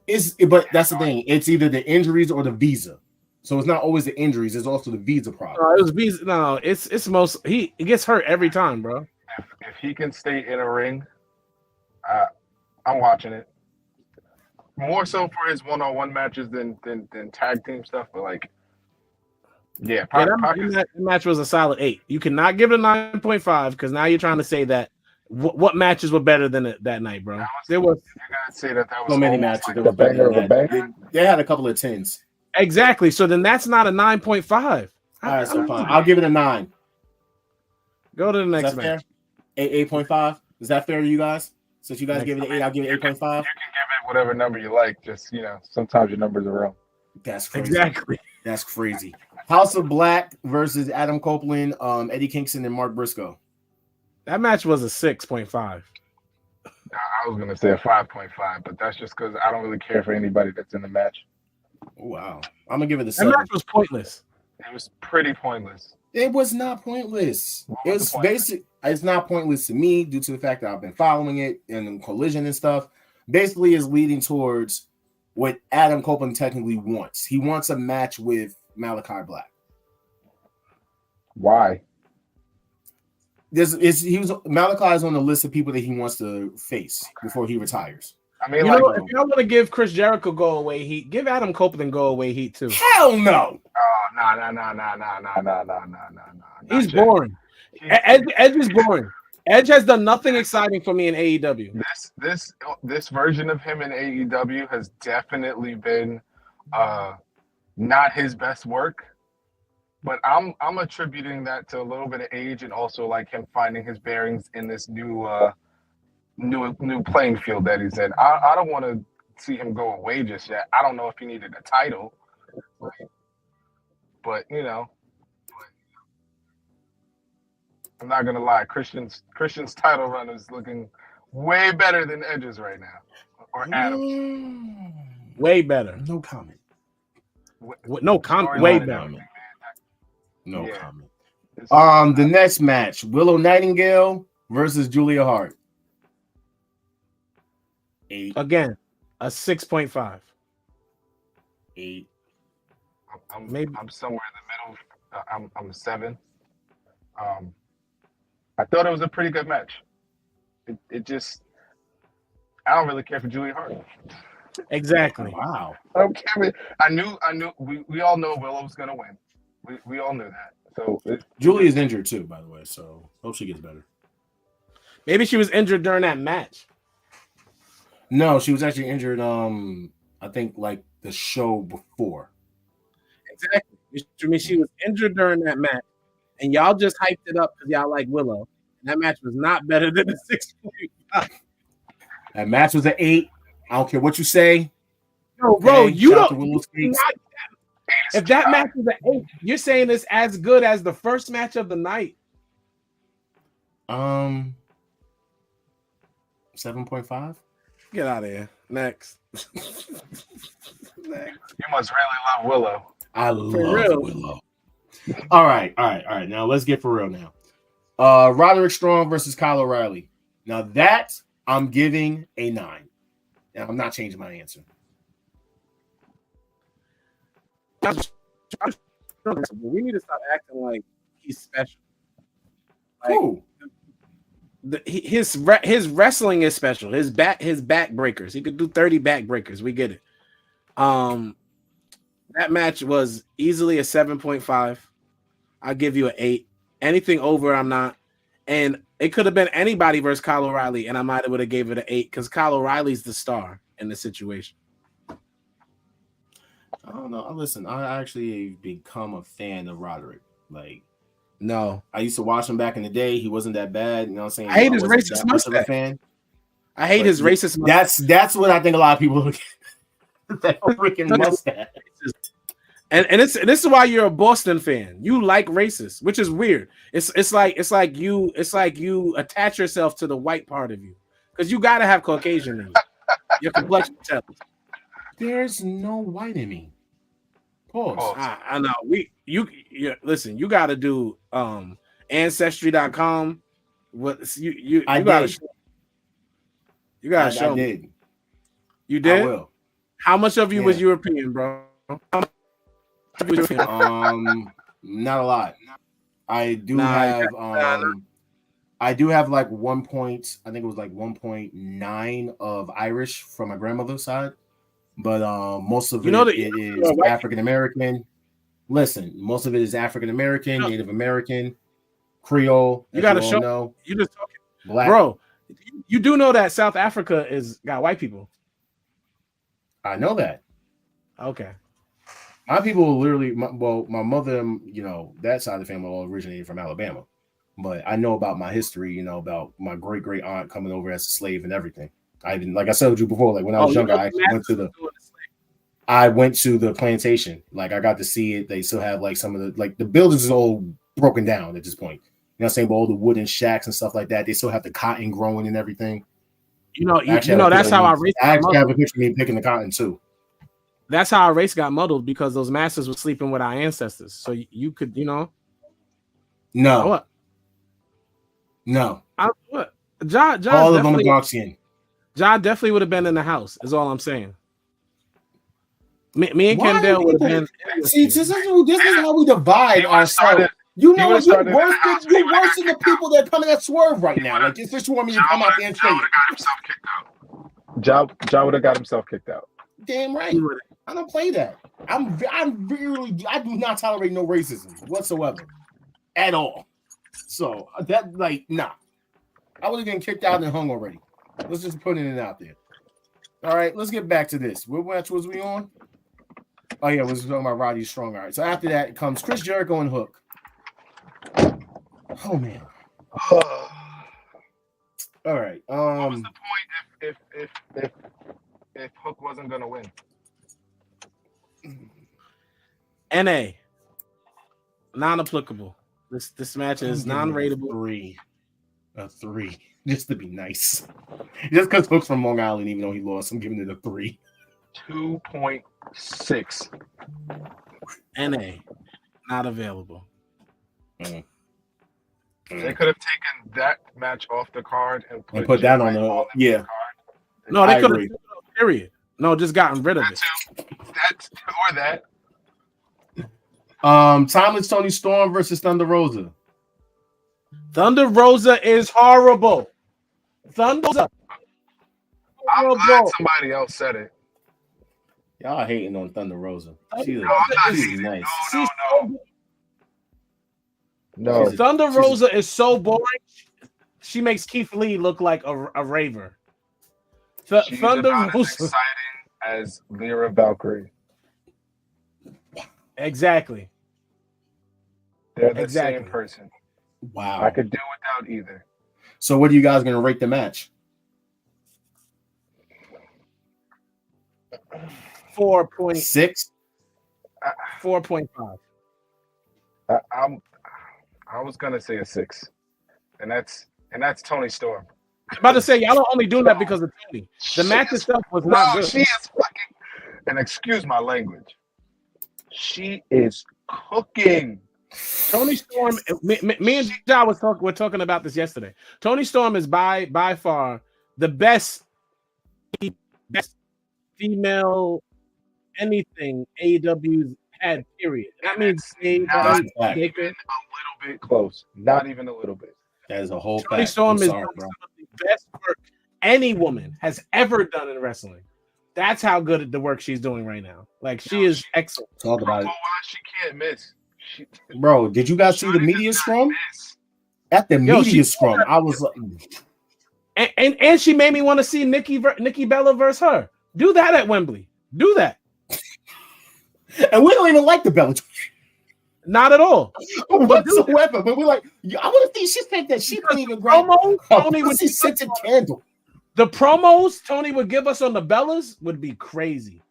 But that's the thing. It's either the injuries or the visa. So it's not always the injuries. It's also the visa problem.
No, it was visa. No, it's most he gets hurt every time, bro.
If he can stay in a ring, I'm watching it. More so for his one-on-one matches than tag team stuff, but like. Yeah,
that match was a solid 8. You cannot give it a 9.5 because now you're trying to say that what matches were better than it that night, bro. There was
you're gonna say that was
so many matches.
Like
that was better than that. They had a couple of 10s.
Exactly. So then that's not a 9.5.
All right, so fine. I'll give it a 9.
Go to the next match.
8.5. Is that fair to you guys? Since you guys give it an 8, I'll give it 8.5.
You can give it whatever number you like. Just sometimes your numbers are wrong.
That's crazy.
Exactly.
That's crazy. House of Black versus Adam Copeland, Eddie Kingston, and Mark Briscoe.
That match was a 6.5.
I was gonna say a 5.5, but that's just because I don't really care for anybody that's in the match.
Wow, I'm gonna give it a 7.
That match was pointless.
It was pretty pointless.
It was not pointless. It's basic. It's not pointless to me due to the fact that I've been following it and Collision and stuff. Basically, is leading towards what Adam Copeland technically wants. He wants a match with Malachi Black.
Why?
Malachi is on the list of people that he wants to face before he retires.
I mean,
if y'all want to give Chris Jericho go away heat, give Adam Copeland go away heat too.
Hell no!
Oh, no.
He's boring. Edge is boring. Edge has done nothing exciting for me in AEW.
This version of him in AEW has definitely been not his best work, but I'm attributing that to a little bit of age and also like him finding his bearings in this new playing field that he's in. I don't want to see him go away just yet. I don't know if he needed a title, but I'm not gonna lie. Christian's title run is looking way better than Edge's right now, or Adams.
Way better.
No comment.
No comment.
Storyline
Way
and
better.
everything,
No
Yeah.
comment.
It's-
The next match: Willow Nightingale versus Julia Hart. 8.
Again, a 6.5.
8.
I'm somewhere in the middle. I'm a 7. I thought it was a pretty good match. It just, I don't really care for Julia Hart.
Exactly.
Wow.
I don't care. I knew. We all know Willow's gonna win. We all knew that. So
Julia's injured too, by the way. So hope she gets better.
Maybe she was injured during that match.
No, she was actually injured. I think like the show before.
Exactly. I mean, she was injured during that match, and y'all just hyped it up because y'all like Willow. And that match was not better than the 6.5.
That match was an 8. I don't care what you say.
No, bro,
Okay,
you
shout out
don't.
to Willow Speaks.
If that match is an 8, you're saying it's as good as the first match of the night.
7.5.
Get out of here. Next.
you must really love Willow.
I love
real.
Willow. All right. Now let's get for real now. Roderick Strong versus Kyle O'Reilly. Now that I'm giving a 9. Now I'm not changing my answer.
We need to stop acting like he's special. Like,
Cool.
His wrestling is special. His back breakers. He could do 30 back breakers. We get it. That match was easily a 7.5. I'll give you an 8. Anything over, I'm not. And it could have been anybody versus Kyle O'Reilly, and I might have would have gave it an 8 because Kyle O'Reilly's the star in the situation.
I don't know. Listen, I actually become a fan of Roderick. Like,
no,
I used to watch him back in the day. He wasn't that bad. You know what I'm saying?
I hate his
wasn't
racist
that much of a
mustache.
fan.
I hate his racist
mustache. That's what I think a lot of people look at. That freaking mustache.
And this is why you're a Boston fan. You like racists, which is weird. It's like you attach yourself to the white part of you because you gotta have Caucasian in you. Your complexion tells.
There's no white in me. Pause.
I know. Listen. You got to do ancestry.com. What you got to show. You got to show.
I did.
You did.
I will.
How much of you was European, bro?
Not a lot. I do have I do have like 1 point. I think it was like 1.9 of Irish from my grandmother's side. But most of it is African American. Listen, most of it is African American, Native American, Creole.
You got to show. You just talking, black, bro. You do know that South Africa got white people.
I know that.
Okay.
My people literally. My mother, that side of the family all originated from Alabama, but I know about my history. About my great great aunt coming over as a slave and everything. I didn't, like I said to you before, like when I was younger, I went to the plantation. Like I got to see it. They still have like some of the buildings is all broken down at this point. You know what I'm saying? But all the wooden shacks and stuff like that, they still have the cotton growing and everything.
That's how our race.
I actually have a picture of me picking the cotton too.
That's how our race got muddled because those masters were sleeping with our ancestors. So you could,
No.
What?
No.
What? John
all of them are dark skin.
John definitely would have been in the house, is all I'm saying. Me and Kendall would have been.
See, this is how we divide ourselves. You're worse than the people that are coming at Swerve right now. Like, it's just you want me to come out there and say
it. John would have got himself kicked out.
Damn right. I don't play that. I do not tolerate no racism whatsoever. At all. So, nah. I would have been kicked out and hung already. Let's just put it out there. All right, let's get back to this. What match was we on? Oh, yeah, we was talking about Roddy Strong. All right, so after that comes Chris Jericho and Hook. Oh, man. All right.
What was the point if Hook wasn't going to win?
NA. Non-applicable. This match is non-rateable.
3. A 3, just to be nice. Just because Hook's from Long Island, even though he lost, I'm giving it a 3.
2.6.
NA, not available.
They could have taken that match off the card and
put that on the
main
yeah.
card.
No, they
I
could have.
agree.
Period. No, just gotten rid of it.
That's or that.
Timeless Tony Storm versus Thunder Rosa.
Thunder Rosa is horrible. Thunder Rosa.
I'm glad somebody else said it.
Y'all hating on Thunder Rosa. She's nice.
No.
Thunder Rosa is so boring. She makes Keith Lee look like a raver.
She's
Thunder
about
Rosa.
as exciting as Lyra Valkyrie.
Exactly.
They're the same person.
Wow.
I could do without either.
So what are you guys gonna rate the match?
4.6.
4.5.
4.5.
I was gonna say a 6, and that's Tony Storm.
I'm about to say y'all don't only do that because of Tony. The match itself was not good.
She is fucking. And excuse my language. She is cooking.
Tony Storm. Me and John were talking about this yesterday. Tony Storm is by far the best female anything AEW's had. Period. That means
not even a little bit close. Not even a little bit.
That is a whole
Tony
fact.
Storm
I'm
is
sorry,
doing
bro.
some of the best work any woman has ever done in wrestling. That's how good at the work she's doing right now. Like she is excellent.
Talk about it.
She can't miss.
Bro, did you guys see the media scrum? At the media scrum, I was like,
and she made me want to see Nikki Bella versus her. Do that at Wembley. Do that.
And we don't even like the Bella
Not at all.
Whatsoever. But we're like, I want to see she think that she couldn't even grab
Tony would
see scented candle.
The promos Tony would give us on the Bellas would be crazy.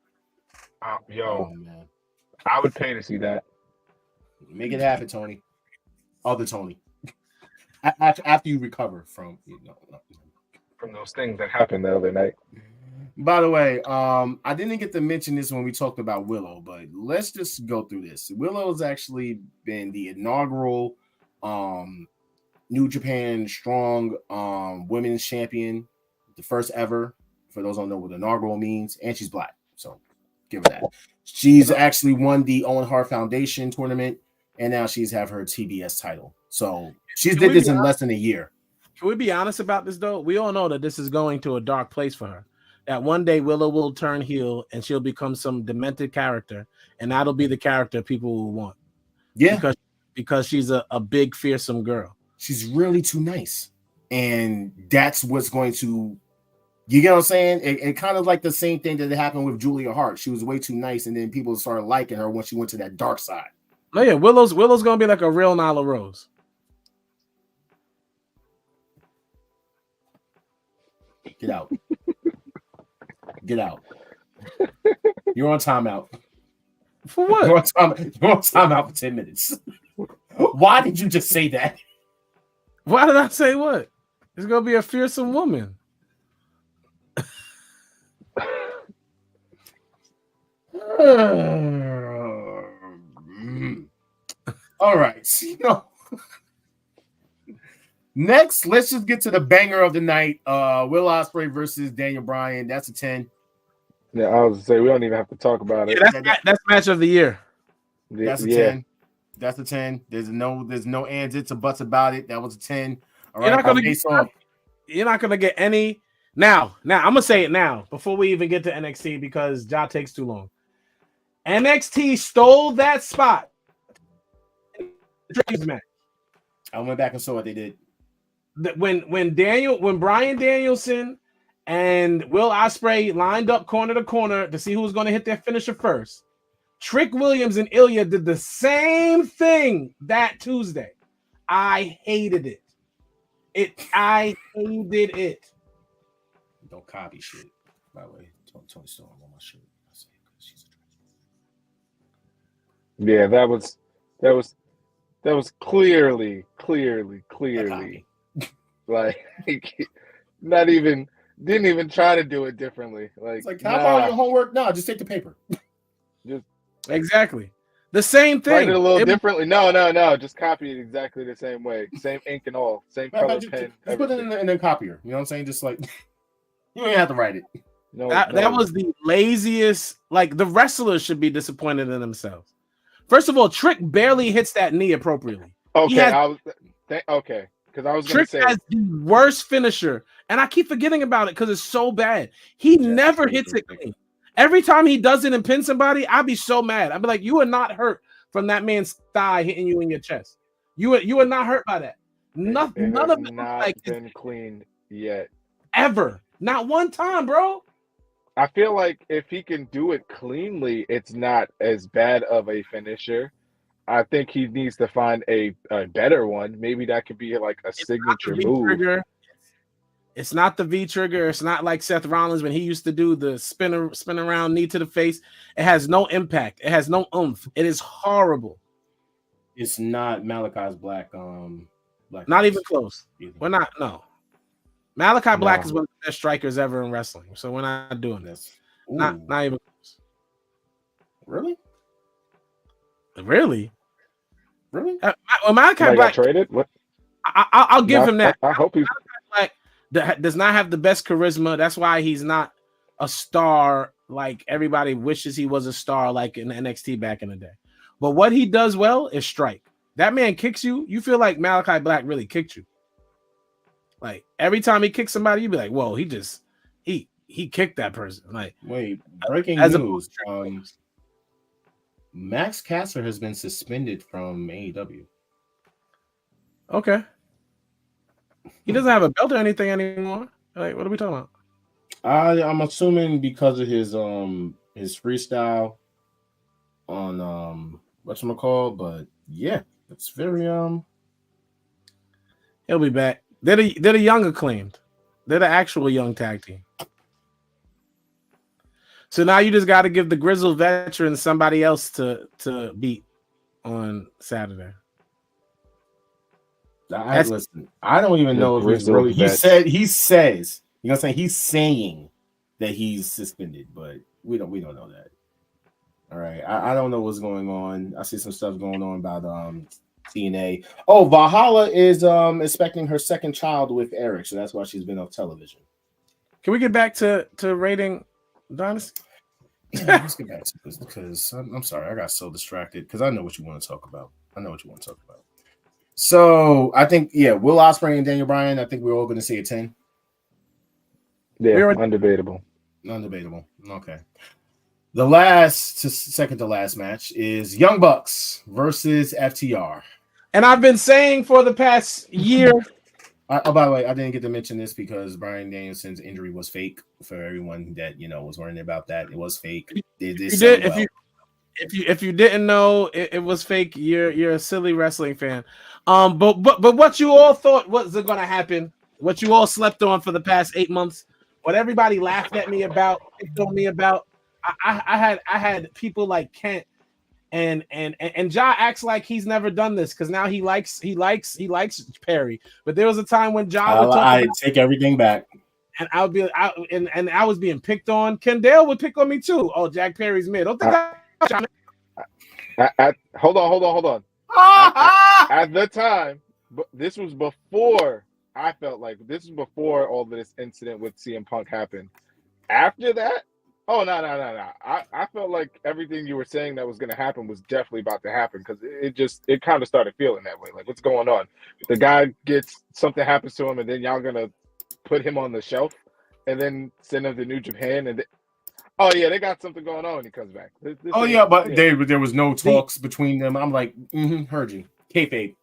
Yo,
man.
I would pay to see that.
Make it happen, Tony. Other Tony. After you recover from
from those things that happened the other night.
By the way, I didn't get to mention this when we talked about Willow, but let's just go through this. Willow's actually been the inaugural New Japan Strong Women's Champion, the first ever. For those who don't know what inaugural means, and she's black, so give her that. She's actually won the Owen Hart Foundation tournament, and now she's have her TBS title. So she's did this in less than a year.
Can we be honest about this though? We all know that this is going to a dark place for her. That one day Willow will turn heel and she'll become some demented character, and that'll be the character people will want.
Yeah,
because she's a big fearsome girl.
She's really too nice, and that's what's going to. You get what I'm saying? It kind of like the same thing that happened with Julia Hart. She was way too nice, and then people started liking her when she went to that dark side.
Oh yeah, Willow's gonna be like a real Nyla Rose.
Get out. Get out. You're on timeout.
For what?
You're on timeout for 10 minutes. Why did you just say that?
Why did I say what? It's gonna be a fearsome woman.
All right. Next, let's just get to the banger of the night. Will Ospreay versus Daniel Bryan. That's a 10.
Yeah, I was gonna say we don't even have to talk about it.
Yeah, that's match of the year.
That's a 10. That's a 10. There's no ands, it's, or buts about it. That was a 10. All right.
You're not gonna get any. Now, I'm gonna say it now before we even get to NXT because job takes too long. NXT stole that spot.
I went back and saw what they did.
When Bryan Danielson and Will Ospreay lined up corner to corner to see who was going to hit their finisher first, Trick Williams and Ilya did the same thing that Tuesday. I hated it. I hated it.
Don't copy shit. By the way, Tony Storm on my shirt.
Yeah, that was clearly Like, not even didn't even try to do it differently. Like,
It's like, can I borrow your homework? No, just take the paper.
just
Exactly. The same thing.
write it a little differently. No. Just copy it exactly the same way. Same ink and all. Same color pen.
Just put it in the copier. You know what I'm saying? Just like you don't even have to write it.
No,
that was the laziest. Like, the wrestlers should be disappointed in themselves. First of all, Trick barely hits that knee appropriately.
Okay, because I was going to
Trick
say
has the worst finisher, and I keep forgetting about it because it's so bad. He never hits it clean. Every time he does it and pins somebody, I'd be so mad. I'd be like, you are not hurt from that man's thigh hitting you in your chest. You are not hurt by that. None of it
not
like
been clean yet.
Ever. Not one time, bro.
I feel like if he can do it cleanly, it's not as bad of a finisher. I think he needs to find a better one. Maybe that could be like a signature move.
It's not the V trigger. It's not like Seth Rollins when he used to do the spin around knee to the face. It has no impact. It has no oomph. It is horrible.
It's not Malachi's Black.
Not even close. Either. We're not. No. Malachi Black is one of the best strikers ever in wrestling. So we're not doing this. Not even close.
Really?
Really?
Malachi Black traded. What?
I'll give him that.
I hope he's.
Black does not have the best charisma. That's why he's not a star like everybody wishes he was a star like in NXT back in the day. But what he does well is strike. That man kicks you. You feel like Malachi Black really kicked you. Like every time he kicks somebody, you be like, "Whoa, he kicked that person." Like,
wait, breaking news. Max Caster has been suspended from AEW.
Okay. He doesn't have a belt or anything anymore. Like, what are we talking about?
I'm assuming because of his freestyle on whatchamacallit, but yeah, it's very
He'll be back. They're the young acclaimed. They're the actual young tag team. So now you just got to give the grizzled veteran somebody else to beat on Saturday.
Listen, I don't even know if it's really. He says, you know what I'm saying? He's saying that he's suspended, but we don't know that. All right, I don't know what's going on. I see some stuff going on about TNA. Oh, Valhalla is expecting her second child with Eric, so that's why she's been off television.
Can we get back to rating Dynasty?
Yeah, let's get back to this because I'm sorry, I got so distracted because I know what you want to talk about. So I think, Will Ospreay and Daniel Bryan, I think we're all going to say a 10.
Yeah, undebatable.
Okay. The second to last match is Young Bucks versus FTR.
And I've been saying for the past year.
By the way, I didn't get to mention this because Bryan Danielson's injury was fake. For everyone that was worrying about that, it was fake.
If you didn't know it was fake, you're a silly wrestling fan. But what you all thought was going to happen, what you all slept on for the past 8 months, what everybody laughed at me about, picked on me about. I had people like Kent and Ja acts like he's never done this because now he likes Perry. But there was a time when Ja would
I take everything back.
And I was being picked on. Kendall would pick on me too. Oh, Jack Perry's mid. Don't think
hold on. At the time, this was before I felt like this was before all this incident with CM Punk happened. After that, oh no. I felt like everything you were saying that was going to happen was definitely about to happen because it kind of started feeling that way. Like, what's going on? The guy gets something happens to him, and then y'all gonna put him on the shelf and then send him to New Japan and. They got something going on when he comes back.
There was no talks between them. I'm like, heard you. Kayfabe.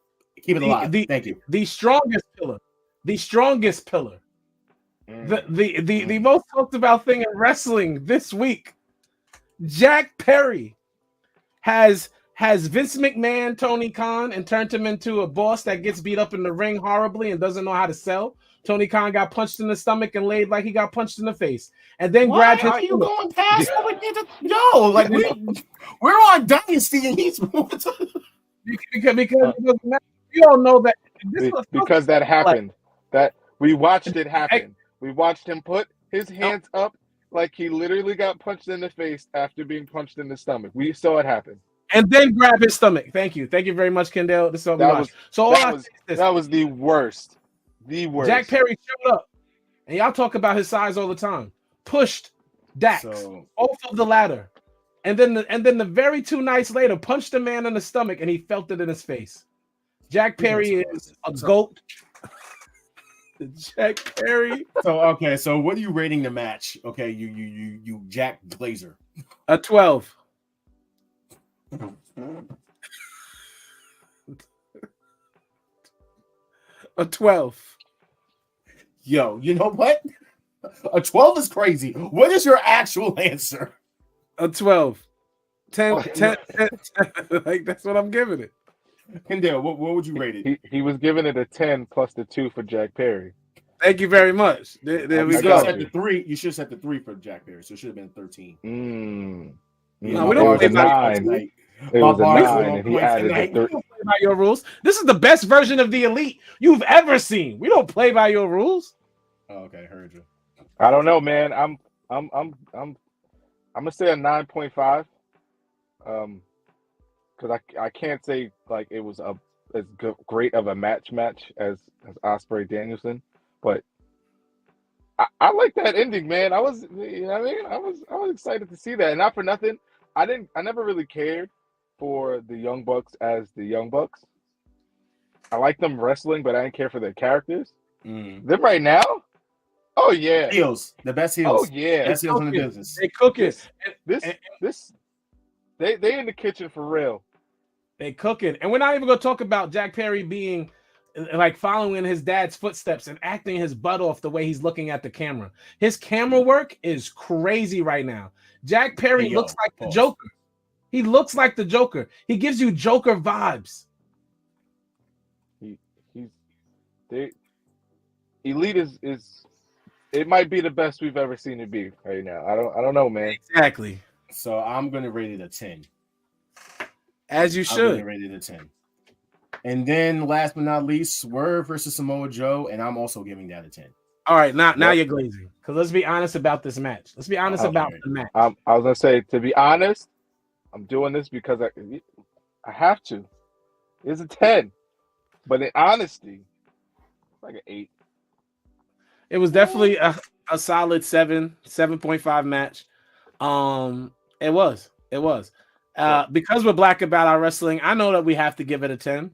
Keep it alive. Thank you.
The strongest pillar. The most talked about thing in wrestling this week. Jack Perry has Vince McMahon Tony Khan and turned him into a boss that gets beat up in the ring horribly and doesn't know how to sell. Tony Khan got punched in the stomach and laid like he got punched in the face, and then grabbed his.
Why are you going past? No, like we're on Dynasty and he's because
we all know that
because that happened. That we watched it happen. We watched him put his hands up like he literally got punched in the face after being punched in the stomach. We saw it happen.
And then grab his stomach. Thank you very much, Kendall. This is what we watched. So
that was the worst. The worst.
Jack Perry showed up, and y'all talk about his size all the time. Pushed Dax off of the ladder, and then the very 2 nights later, punched a man in the stomach, and he felt it in his face. Jack Perry is a goat. Jack Perry.
So what are you rating the match? Okay, you Jack Glazer.
A 12. A 12.
Yo, you know what? A 12 is crazy. What is your actual answer?
A 12. 10. Like, that's what I'm giving it.
Kendall, what would you rate it?
He was giving it a 10 plus the 2 for Jack Perry.
Thank you very much. There we go.
Set the 3. You should have set the 3 for Jack Perry, so it should have been 13.
No, we don't play by
9. It was a 9, and he added a 3.
We don't play by your rules. This is the best version of the Elite you've ever seen. We don't play by your rules.
Oh, okay, heard you.
I don't know, man. I'm gonna say a 9.5. Because I can't say like it was as great of a match as Ospreay Danielson, but I like that ending, man. I was, you know what I mean? I was excited to see that, and not for nothing. I never really cared for the Young Bucks as the Young Bucks. I like them wrestling, but I didn't care for their characters. Them right now, oh yeah,
heels, the best heels.
Oh yeah,
best heels in the business.
They cook it.
They in the kitchen for real.
They cooking, and we're not even gonna talk about Jack Perry being like following his dad's footsteps and acting his butt off the way he's looking at the camera. His camera work is crazy right now. Jack Perry looks like the Joker. He looks like the Joker. He gives you Joker vibes.
Elite is it might be the best we've ever seen it be right now. I don't know, man.
Exactly.
So I'm gonna rate it a 10.
As you should.
I'm gonna rate it a 10. And then last but not least, Swerve versus Samoa Joe, and I'm also giving that a 10.
All right, now you're glazing. Because let's be honest about this match. Let's be honest about the match.
I was gonna say, to be honest, I'm doing this because I have to. It's a 10, but in honesty, it's like an 8.
It was definitely a solid 7.5 match. It was. Because we're black about our wrestling, I know that we have to give it a 10.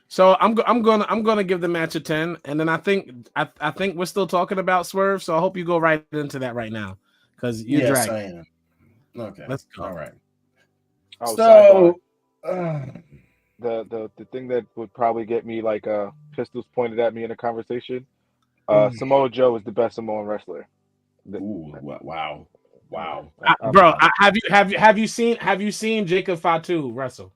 So I'm gonna give the match a 10, and then I think we're still talking about Swerve, so I hope you go right into that right now because you're
yes,
dragging.
I am. Okay,
let's go.
All right.
Oh,
so
the thing that would probably get me like pistols pointed at me in a conversation. Samoa Joe is the best Samoan wrestler.
Ooh, wow.
Bro, have you seen Jacob Fatu wrestle?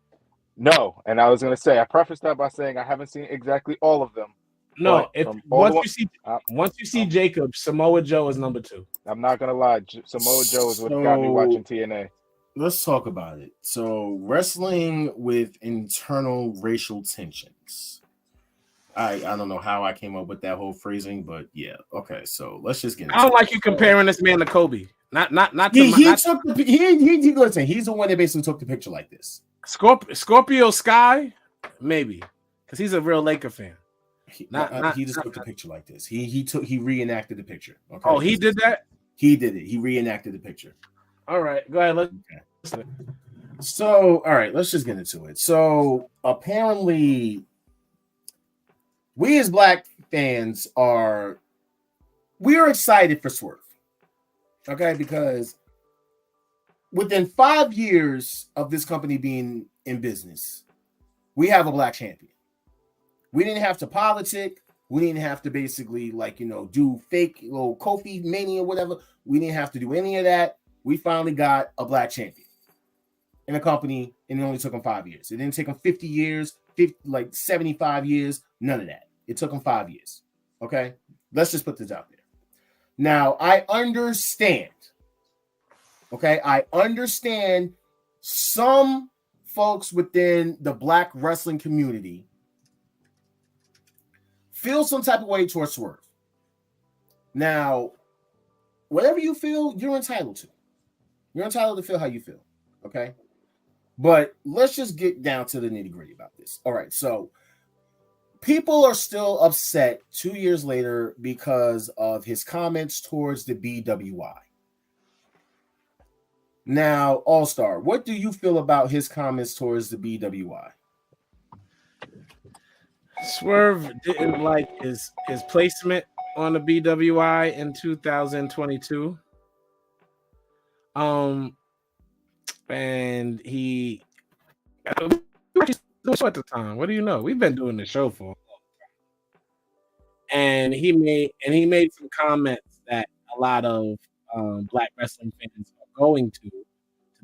No, and I was gonna say I prefaced that by saying I haven't seen exactly all of them.
No, once you see Jacob, Samoa Joe is number 2.
I'm not gonna lie, Samoa Joe is what got me watching TNA.
Let's talk about it. So, wrestling with internal racial tensions. I don't know how I came up with that whole phrasing, but yeah. Okay, so let's just get into
I don't like you comparing this man to Kobe. Listen,
he's the one that basically took the picture like this.
Scorpio Sky, maybe, because he's a real Laker fan.
He just took the picture like this. He reenacted the picture. Okay.
Oh, he did that?
He did it. He reenacted the picture.
All right, go ahead.
So, all right, let's just get into it. So, apparently, we as black fans are excited for Swerve. Okay, because within 5 years of this company being in business, we have a black champion. We didn't have to politic. We didn't have to basically do fake little Kofi mania, whatever. We didn't have to do any of that. We finally got a black champion in a company, and it only took them 5 years. It didn't take them 50 years, 75 years, none of that. It took them 5 years. Okay, let's just put this out there. Now, I understand. Okay, I understand some folks within the black wrestling community feel some type of way towards Swerve. Now, whatever you feel, you're entitled to. You're entitled to feel how you feel. Okay. But let's just get down to the nitty-gritty about this. All right. So people are still upset 2 years later because of his comments towards the BWI. Now, All-Star, what do you feel about his comments towards the BWI?
Swerve didn't like his placement on the BWI in 2022. And he at the time. What do you know? We've been doing the show for a long time. And he made some comments that a lot of black wrestling fans are going to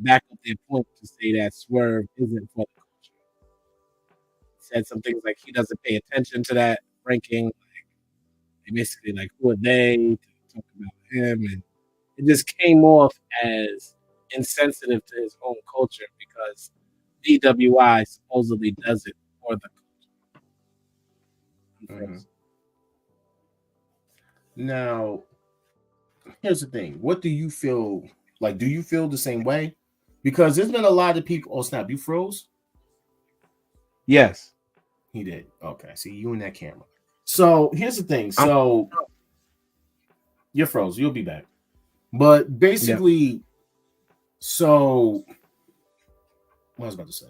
back up their point to say that Swerve isn't for the culture. He said some things like he doesn't pay attention to that ranking. Like, basically, like, who are they to talk about him? And it just came off as insensitive to his own culture because DWI supposedly does it for the culture.
Mm-hmm. Now, here's the thing. What do you feel like? Do you feel the same way? Because there's been a lot of people. Oh, snap, you froze?
Yes.
He did. Okay. See, you in that camera. So here's the thing. So you're froze. You'll be back. But basically, so what I was about to say.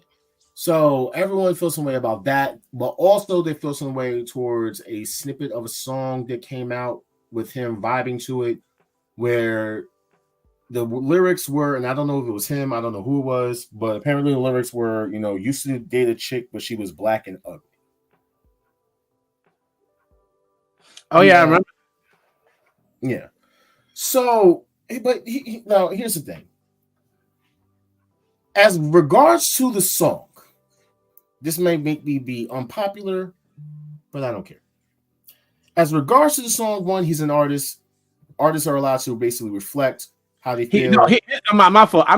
So everyone feels some way about that, but also they feel some way towards a snippet of a song that came out with him vibing to it, where the lyrics were, and I don't know if it was him, I don't know who it was, but apparently the lyrics were, you know, used to date a chick, but she was black and ugly.
Oh, yeah, I remember.
Yeah. So, but now here's the thing. As regards to the song, this may make me be unpopular, but I don't care. As regards to the song, one, he's an artist. Artists are allowed to basically reflect how they feel.
My fault. I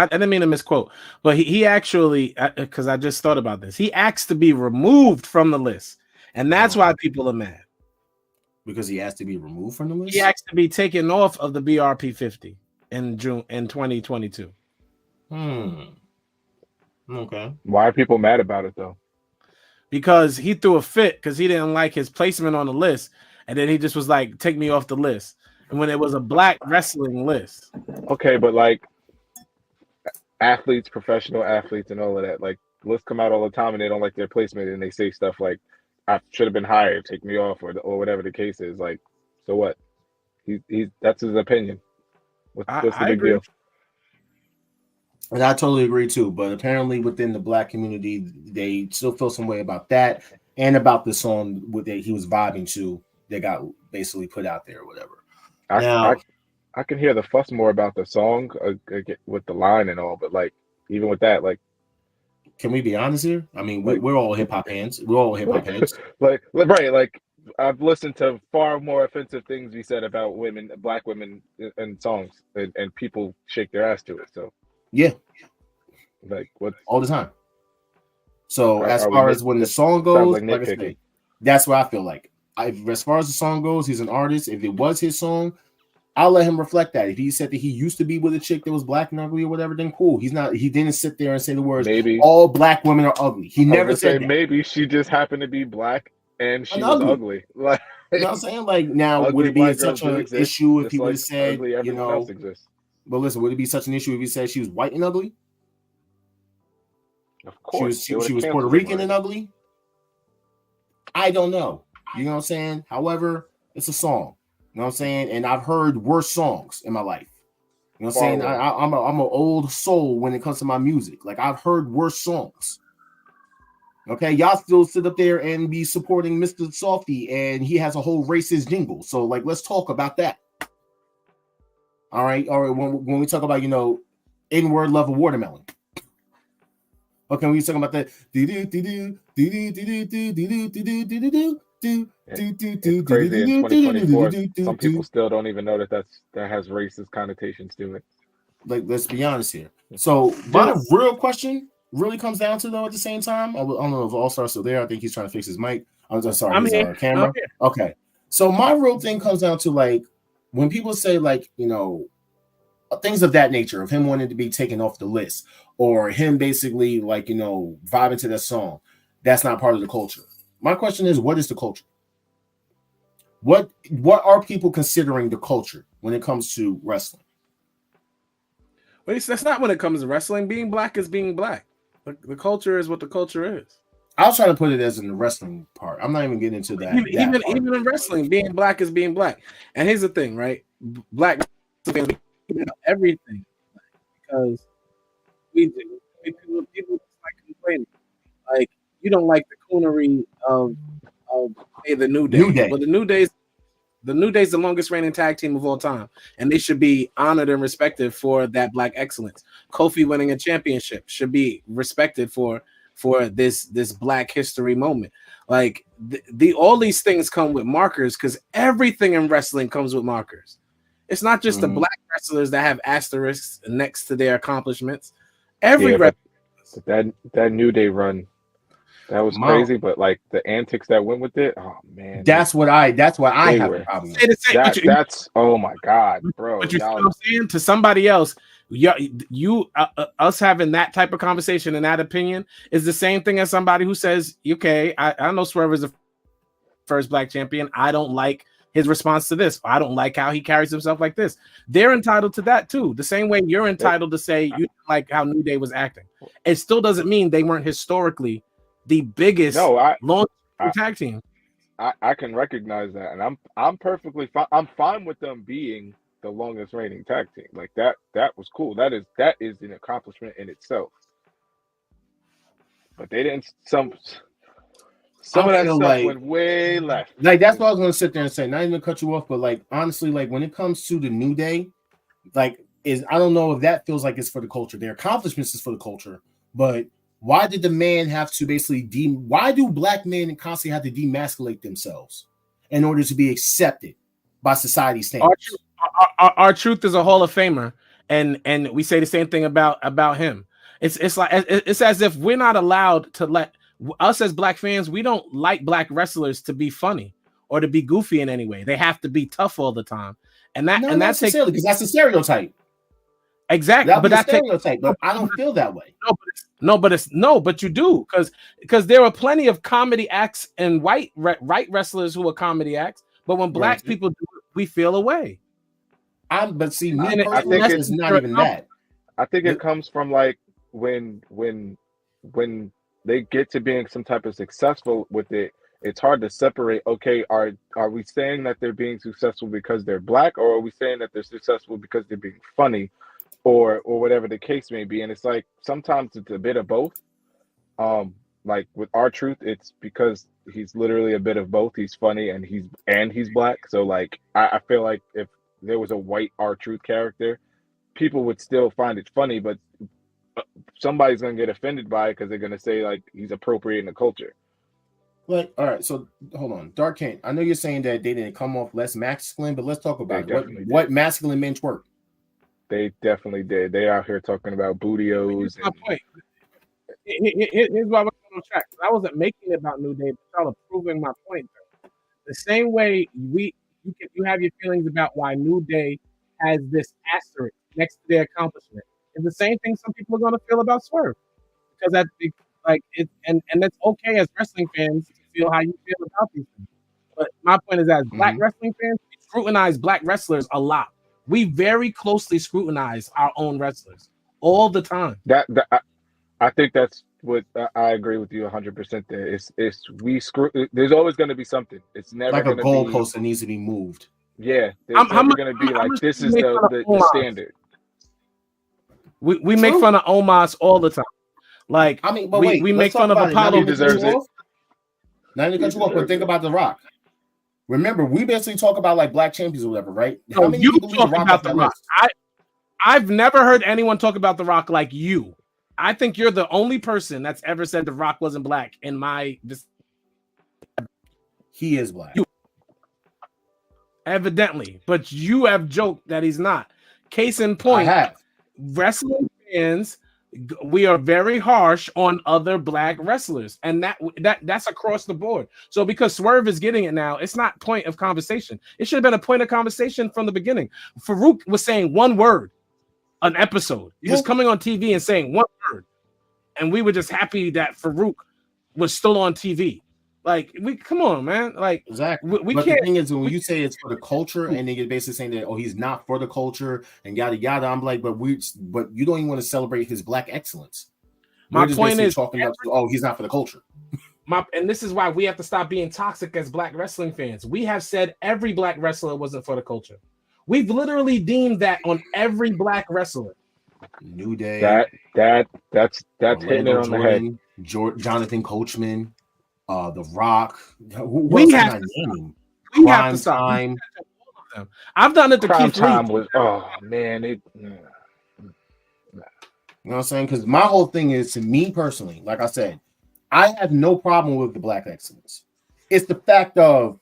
didn't mean to misquote, but he actually, because I just thought about this, he asked to be removed from the list, and that's why people are mad.
Because he asked to be removed from the list?
He asked to be taken off of the BRP 50 in June in 2022.
Okay.
Why are people mad about it though?
Because he threw a fit because he didn't like his placement on the list, and then he just was like, "Take me off the list." And when it was a black wrestling list,
okay, but like athletes, professional athletes, and all of that, like lists come out all the time, and they don't like their placement, and they say stuff like, "I should have been higher, take me off," or whatever the case is. Like, so what? He that's his opinion. What's the big deal?
And I totally agree too, but apparently within the black community, they still feel some way about that and about the song that he was vibing to that got basically put out there or whatever.
I can hear the fuss more about the song with the line and all, but like even with that, like,
can we be honest here? I mean, we're all hip hop fans. We're all hip hop fans.
Like, right? Like, I've listened to far more offensive things be said about women, black women, in songs, and people shake their ass to it. So.
Yeah,
like what
all the time. So as far as when the song goes, like I say, that's what I feel like. As far as the song goes, he's an artist. If it was his song, I'll let him reflect that. If he said that he used to be with a chick that was black and ugly or whatever, then cool. He's not. He didn't sit there and say the words. Maybe all black women are ugly. He never said that.
Maybe she just happened to be black and she was ugly. Like,
you know what I'm saying? Like, now would it be such an issue if he would have said, you know? But listen, would it be such an issue if he said she was white and ugly?
Of course.
She was Puerto Rican and ugly? I don't know. You know what I'm saying? However, it's a song. You know what I'm saying? And I've heard worse songs in my life. You know what I'm saying? I'm an old soul when it comes to my music. Like, I've heard worse songs. Okay? Y'all still sit up there and be supporting Mr. Softy, and he has a whole racist jingle. So, like, let's talk about that. All right. When we talk about, you know, N-word love a watermelon. Okay, we talking about that.
It's crazy in 2024. Some people still don't even know that has racist connotations to it.
Like, let's be honest here. So my real question really comes down to, though, at the same time, I don't know if All-Star's still there. I think he's trying to fix his mic. I'm so sorry,
I'm
his
here.
camera.
I'm here.
Okay. So my real thing comes down to like when people say like, you know, things of that nature of him wanting to be taken off the list or him basically like, you know, vibing to that song. That's not part of the culture. My question is, what is the culture? What are people considering the culture when it comes to wrestling?
But that's not when it comes to wrestling. Being black is being black. The culture is what the culture is.
I was trying to put it as in the wrestling part. I'm not even getting into that.
Even in wrestling, being black is being black. And here's the thing, right? Black everything because people just like complaining. Like you don't like the coonery of hey, the New Day.
New Day.
But the New Day's the longest reigning tag team of all time, and they should be honored and respected for that black excellence. Kofi winning a championship should be respected for this black history moment. Like all these things come with markers because everything in wrestling comes with markers. It's not just the black wrestlers that have asterisks next to their accomplishments.
That New Day run, that was crazy. But like the antics that went with it, oh man,
that's what I have a problem with.
That's oh my god, bro.
But you see what I'm saying? To somebody else, us having that type of conversation and that opinion is the same thing as somebody who says, okay, I know Swerve is the first black champion. I don't like his response to this. I don't like how he carries himself like this. They're entitled to that too. The same way you're entitled to say you like how New Day was acting. It still doesn't mean they weren't historically the biggest long tag team.
I can recognize that, and I'm perfectly fine. I'm fine with them being the longest reigning tag team. Like that was cool. That is an accomplishment in itself. But they didn't. Some of that stuff went way left.
Like that's what I was going to sit there and say. Not even to cut you off, but like honestly, like when it comes to the New Day, like I don't know if that feels like it's for the culture. Their accomplishments is for the culture, but why did the man have to basically why do black men constantly have to demasculate themselves in order to be accepted by society standards?
Our truth is a Hall of Famer, and we say the same thing about him. It's like it's as if we're not allowed to let us as black fans. We don't like black wrestlers to be funny or to be goofy in any way. They have to be tough all the time, and that's
necessarily because that's a stereotype.
Exactly, but that's
stereotype. But I don't feel that way.
But you do because there are plenty of comedy acts and white wrestlers who are comedy acts. But when black people do it, we feel away.
But see,
I think
it's not even that.
I think it comes from like when they get to being some type of successful with it. It's hard to separate. Okay, are we saying that they're being successful because they're black, or are we saying that they're successful because they're being funny? Or whatever the case may be, and it's like sometimes it's a bit of both. Like with R-Truth, it's because he's literally a bit of both. He's funny and he's black. So like I feel like if there was a white R-Truth character, people would still find it funny, but somebody's gonna get offended by it because they're gonna say like he's appropriating the culture.
Like, all right, so hold on, Dark Kent. I know you're saying that they didn't come off less masculine, but let's talk about what masculine men twerk.
They definitely did. They out here talking about bootios.
Here's my point. Here's why we're on track. I wasn't making it about New Day, but y'all are proving my point. The same way you have your feelings about why New Day has this asterisk next to their accomplishment. It's the same thing some people are going to feel about Swerve, because that's like it, and that's okay as wrestling fans to feel how you feel about these things. But my point is, as black wrestling fans, we scrutinize black wrestlers a lot. We very closely scrutinize our own wrestlers all the time.
I think that's what I agree with you 100% there. It's there's always going to be something. It's never
like a
gonna
goalpost that needs to be moved.
Yeah, there's never going to be like this is the standard.
We make fun of Omos all the time. Like
I mean, but we make fun of Apollo. He deserves it. Not even cut you off, but think about The Rock. Remember, we basically talk about like black champions or whatever, right?
How many you talk about The Rock? I've never heard anyone talk about The Rock like you. I think you're the only person that's ever said The Rock wasn't black in my.
He is black.
Evidently, but you have joked that he's not. Case in point, wrestling fans we are very harsh on other black wrestlers, and that's across the board. So because Swerve is getting it now, it's not point of conversation. It should have been a point of conversation from the beginning. Farouk was saying one word an episode. He was coming on TV and saying one word, and we were just happy that Farouk was still on TV. Like, we come on, man. Like,
exactly.
We
but
can't.
The thing is, when you say it's for the culture, and then you're basically saying that, oh, he's not for the culture, and yada yada. I'm like, but you don't even want to celebrate his black excellence.
My point is,
talking about, oh, he's not for the culture.
And this is why we have to stop being toxic as black wrestling fans. We have said every black wrestler wasn't for the culture. We've literally deemed that on every black wrestler.
New Day.
That's hitting it on the head.
Jonathan Coachman. The Rock.
We have to stop. I've done it to
Prime
Keith
Time
Lee.
was, oh man,
you know what I'm saying? Because my whole thing is, to me personally, like I said, I have no problem with the black excellence. It's the fact of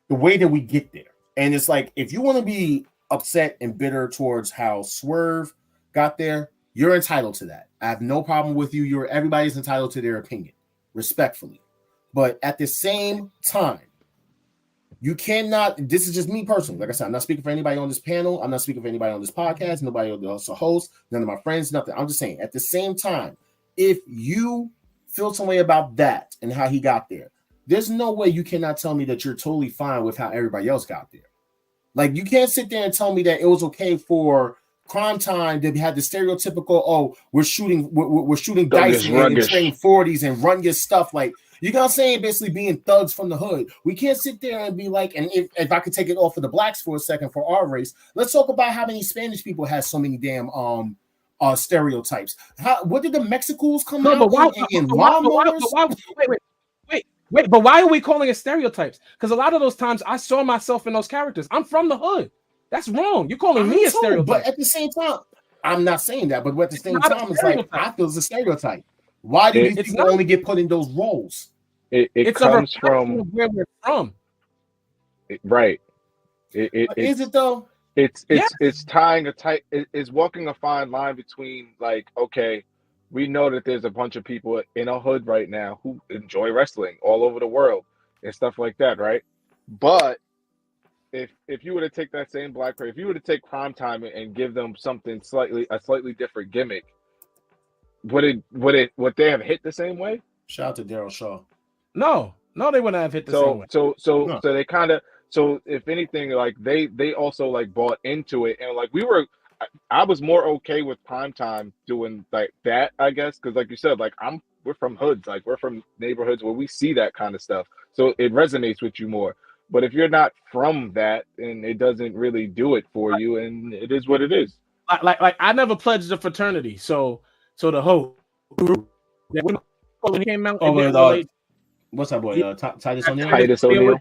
the way that we get there. And it's like, if you want to be upset and bitter towards how Swerve got there, you're entitled to that. I have no problem with you. Everybody's entitled to their opinion, respectfully. But at the same time, you cannot, this is just me personally. Like I said, I'm not speaking for anybody on this panel. I'm not speaking for anybody on this podcast. Nobody else a host. None of my friends, nothing. I'm just saying, at the same time, if you feel some way about that and how he got there, there's no way you cannot tell me that you're totally fine with how everybody else got there. Like, you can't sit there and tell me that it was okay for Prime Time to have the stereotypical, oh, we're shooting dice and trading 40s and run your stuff. Like, you know what I'm saying? Basically being thugs from the hood. We can't sit there and be like, and if I could take it off of the blacks for a second for our race, let's talk about how many Spanish people has so many damn stereotypes. What did the Mexicans come out in lawnmowers?
Wait, but why are we calling it stereotypes? Because a lot of those times I saw myself in those characters. I'm from the hood. That's wrong. You're calling me a stereotype.
But at the same time, I'm not saying that. But at the same time, it's like, I feel it's a stereotype. Why do these people only get put in those roles?
It comes from
where we're from.
Right.
Is it though?
It's tying a tight. It's walking a fine line between, like, okay, we know that there's a bunch of people in a hood right now who enjoy wrestling all over the world and stuff like that, right? But if you were to take that same black person, if you were to take Prime Time and give them something a slightly different gimmick, would they have hit the same way?
Shout out to Daryl Shaw.
No, they wouldn't have hit the same way.
So they kind of, so if anything, like they also like bought into it, and like I was more okay with Prime Time doing like that, I guess, because like you said, like we're from hoods, like we're from neighborhoods where we see that kind of stuff, so it resonates with you more. But if you're not from that, and it doesn't really do it for you, and it is what it is.
Like I never pledged a fraternity, so the whole group that came out.
What's that boy? Titus O'Neil.
Titus O'Neil.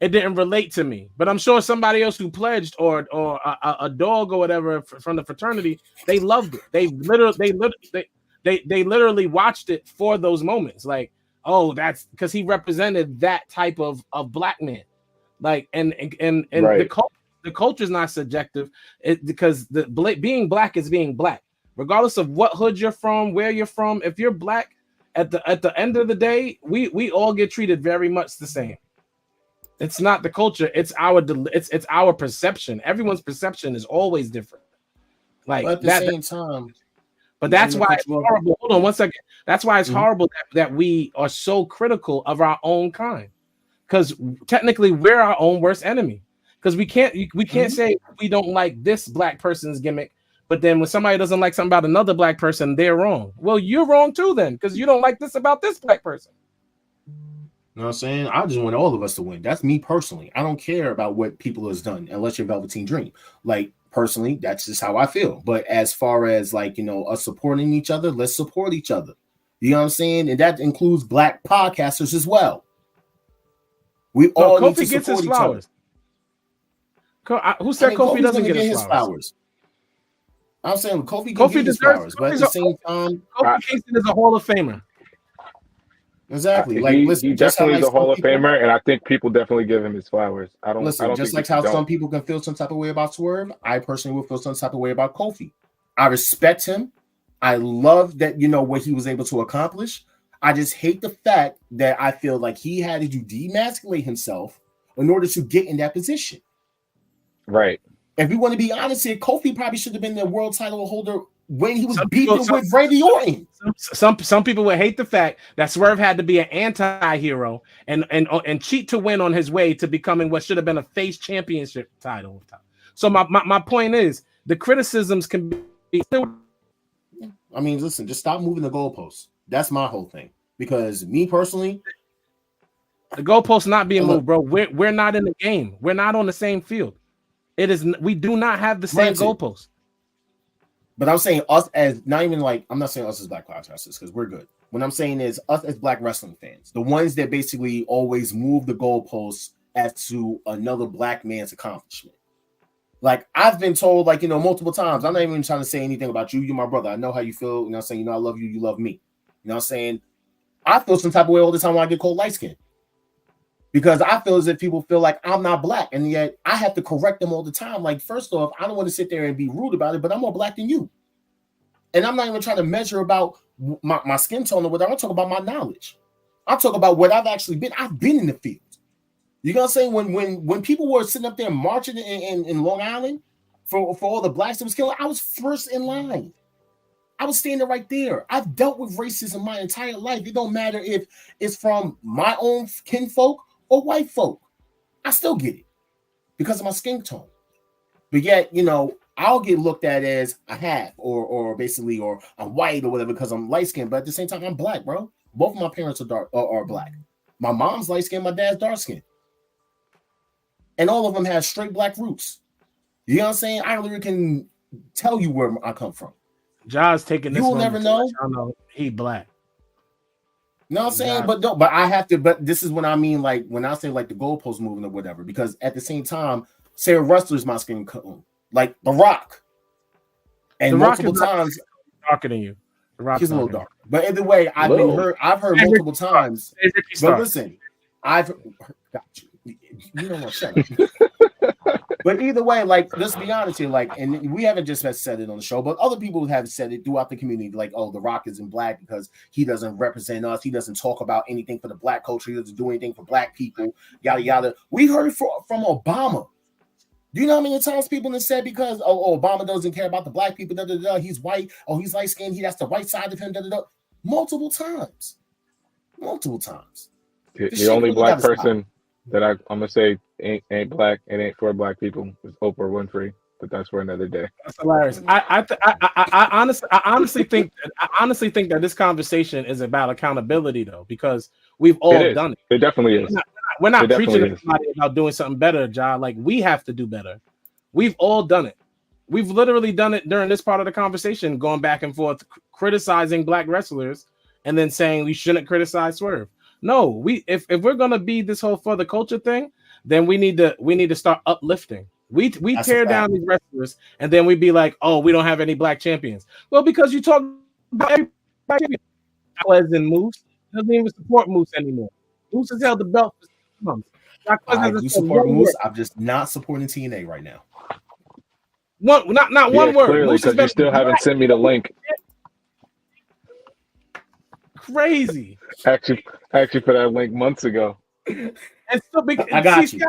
It didn't relate to me, but I'm sure somebody else who pledged or a dog or whatever from the fraternity, they loved it. They literally watched it for those moments. Like, oh, that's because he represented that type of black man. Like, and
right.
The culture is not subjective, because being black is being black, regardless of what hood you're from, where you're from. If you're black, at the end of the day, we all get treated very much the same. It's not the culture. It's our perception. Everyone's perception is always different. Like,
but at the same time.
But that's why it's horrible. Hold on one second. That's why it's horrible that we are so critical of our own kind. Because technically we're our own worst enemy. Because we can't say we don't like this black person's gimmick, but then when somebody doesn't like something about another black person, they're wrong. Well, you're wrong too then, because you don't like this about this black person.
You know what I'm saying? I just want all of us to win. That's me personally. I don't care about what people has done unless you're Velveteen Dream. Like, personally, that's just how I feel. But as far as, like, you know, us supporting each other, let's support each other. You know what I'm saying? And that includes black podcasters as well. We all need to
gets
support
his
each
flowers. Who said Kofi doesn't get his flowers?
I'm saying Kofi can get his flowers, but at the same time,
Kofi Kingston is a Hall of Famer.
Exactly. Like,
he definitely is a Hall of Famer, and I think people definitely give him his flowers. I don't
just like how some people can feel some type of way about Swerve, I personally will feel some type of way about Kofi. I respect him I love that, what he was able to accomplish. I just hate the fact that I feel like he had to demasculate himself in order to get in that position.
Right.
If we want to be honest here, Kofi probably should have been the world title holder when he was beefing with Randy Orton.
Some people would hate the fact that Swerve had to be an anti-hero and cheat to win on his way to becoming what should have been a face championship title. So my point is, the criticisms can be still.
I mean, listen, just stop moving the goalposts. That's my whole thing. Because me personally,
the goalposts not being moved, bro. We're not in the game. We're not on the same field. We do not have the same goalposts.
But I'm saying us as not even like, I'm not saying us as black podcasters because we're good. What I'm saying is us as black wrestling fans, the ones that basically always move the goalposts as to another black man's accomplishment. Like I've been told, like, multiple times, I'm not even trying to say anything about you. You're my brother. I know how you feel. I'm saying, I love you. You love me. You know what I'm saying? I feel some type of way all the time when I get called light skin. Because I feel as if people feel like I'm not black, and yet I have to correct them all the time. Like, first off, I don't want to sit there and be rude about it, but I'm more black than you. And I'm not even trying to measure about my skin tone or whatever. I'm talking about my knowledge. I'm talking about what I've actually been. I've been in the field. You know what I'm saying? When people were sitting up there marching in Long Island for all the blacks that was killed, I was first in line. I was standing right there. I've dealt with racism my entire life. It don't matter if it's from my own kinfolk or white folk. I still get it because of my skin tone. But yet, I'll get looked at as a half or basically, or I'm white or whatever because I'm light skinned. But at the same time, I'm black, bro. Both of my parents are black. My mom's light skinned, my dad's dark skinned. And all of them have straight black roots. You know what I'm saying? I literally can tell you where I come from.
John's taking this.
You will never know.
I know he black.
You know what I'm saying? But I have to, but this is what I mean, like when I say like the goalpost moving or whatever, because at the same time, say a wrestler's my skin tone, like The Rock. And
The
multiple
Rock
times
darker than you. The Rock's
he's a little darker. But either way, I've heard multiple times. But listen, I've got you. You don't want to shut up. But either way, like, let's be honest here, like, and we haven't just said it on the show, but other people have said it throughout the community, like, oh, The Rock isn't black because he doesn't represent us. He doesn't talk about anything for the black culture. He doesn't do anything for black people, yada, yada. We heard it from Obama. Do you know how many times people have said because, Obama doesn't care about the black people, da, da, da, he's white, he's light skinned, that's the right side of him, da, da, da. Multiple times.
The only black person that I'm gonna say ain't black and ain't for black people is Oprah Winfrey, but that's for another day.
That's hilarious. I honestly think that this conversation is about accountability though, because we've all done it.
It definitely is.
We're not preaching to somebody about doing something better, John. Like we have to do better. We've all done it. We've literally done it during this part of the conversation, going back and forth, criticizing black wrestlers, and then saying we shouldn't criticize Swerve. No, if we're gonna be this whole for the culture thing, then we need to start uplifting. We tear down these wrestlers, and then we be like, oh, we don't have any black champions. Well, because you talk about every black champion. And Moose doesn't even support Moose anymore. Moose has held the belt for 6 months.
I do support Moose. I'm just not supporting TNA right now.
Not one word.
Clearly, because you still haven't sent me the link.
Crazy.
Actually put that link months ago.
And so
I got you.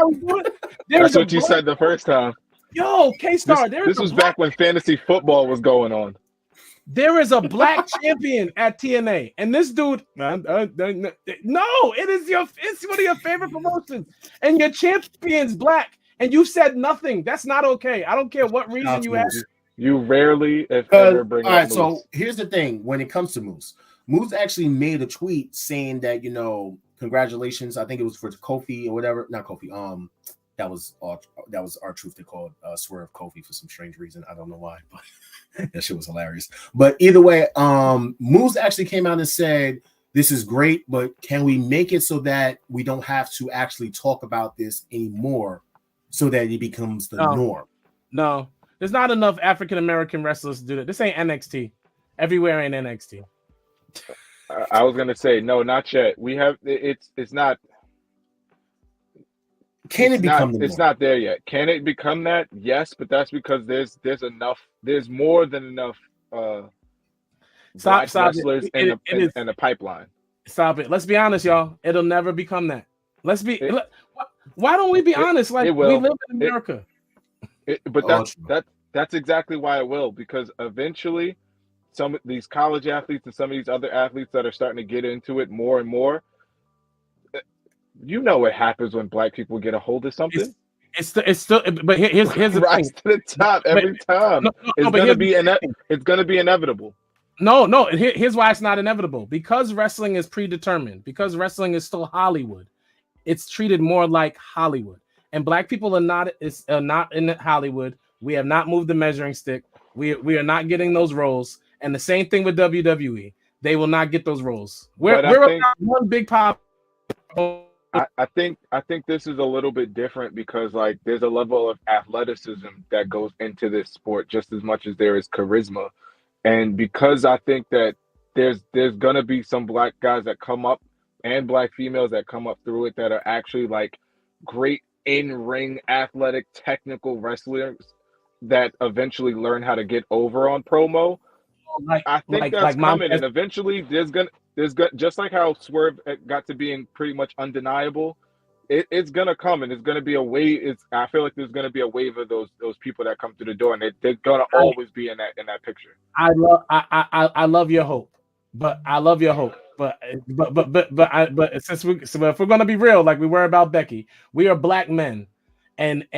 That's what you said the first time.
Yo, K-Star.
This was back when fantasy football was going on.
There is a black champion at TNA, and this dude. No, it's one of your favorite promotions, and your champion's black, and you said nothing. That's not okay. I don't care what reason you ask.
You rarely, if ever, bring up Moose.
So here's the thing: when it comes to Moose actually made a tweet saying that congratulations. I think it was for Kofi or whatever. Not Kofi. That was R-Truth. They called Swerve Kofi for some strange reason. I don't know why, but that shit was hilarious. But either way, Moose actually came out and said, "This is great, but can we make it so that we don't have to actually talk about this anymore, so that it becomes the norm?" No,
there's not enough African American wrestlers to do that. This ain't NXT. Everywhere ain't NXT.
I was gonna say no, not yet. We have it's not.
Can it become?
It's not there yet. Can it become that? Yes, but that's because there's enough. There's more than enough black
Stop
wrestlers
it.
in the pipeline.
Stop it. Let's be honest, y'all. It'll never become that. Why don't we be honest? Like, we live in America.
But that's exactly why it will, because eventually some of these college athletes and some of these other athletes that are starting to get into it more and more, you know what happens when black people get a hold of something.
It's still, but here's the
rise
thing.
To the top every time. It's gonna be inevitable.
No. Here's why it's not inevitable. Because wrestling is predetermined. Because wrestling is still Hollywood. It's treated more like Hollywood, and black people are not in Hollywood. We have not moved the measuring stick. We are not getting those roles. And the same thing with WWE. They will not get those roles. We're one big pop.
I think this is a little bit different because like there's a level of athleticism that goes into this sport just as much as there is charisma. And because I think that there's gonna be some black guys that come up and black females that come up through it that are actually like great in-ring athletic technical wrestlers that eventually learn how to get over on promo. I think that's coming, and eventually there's gonna just like how Swerve got to being pretty much undeniable. It's gonna come, and it's gonna be a wave. I feel like there's gonna be a wave of those people that come through the door, and they're gonna always be in that picture.
I love your hope, but since if we're gonna be real, like we were about Becky, we are black men, and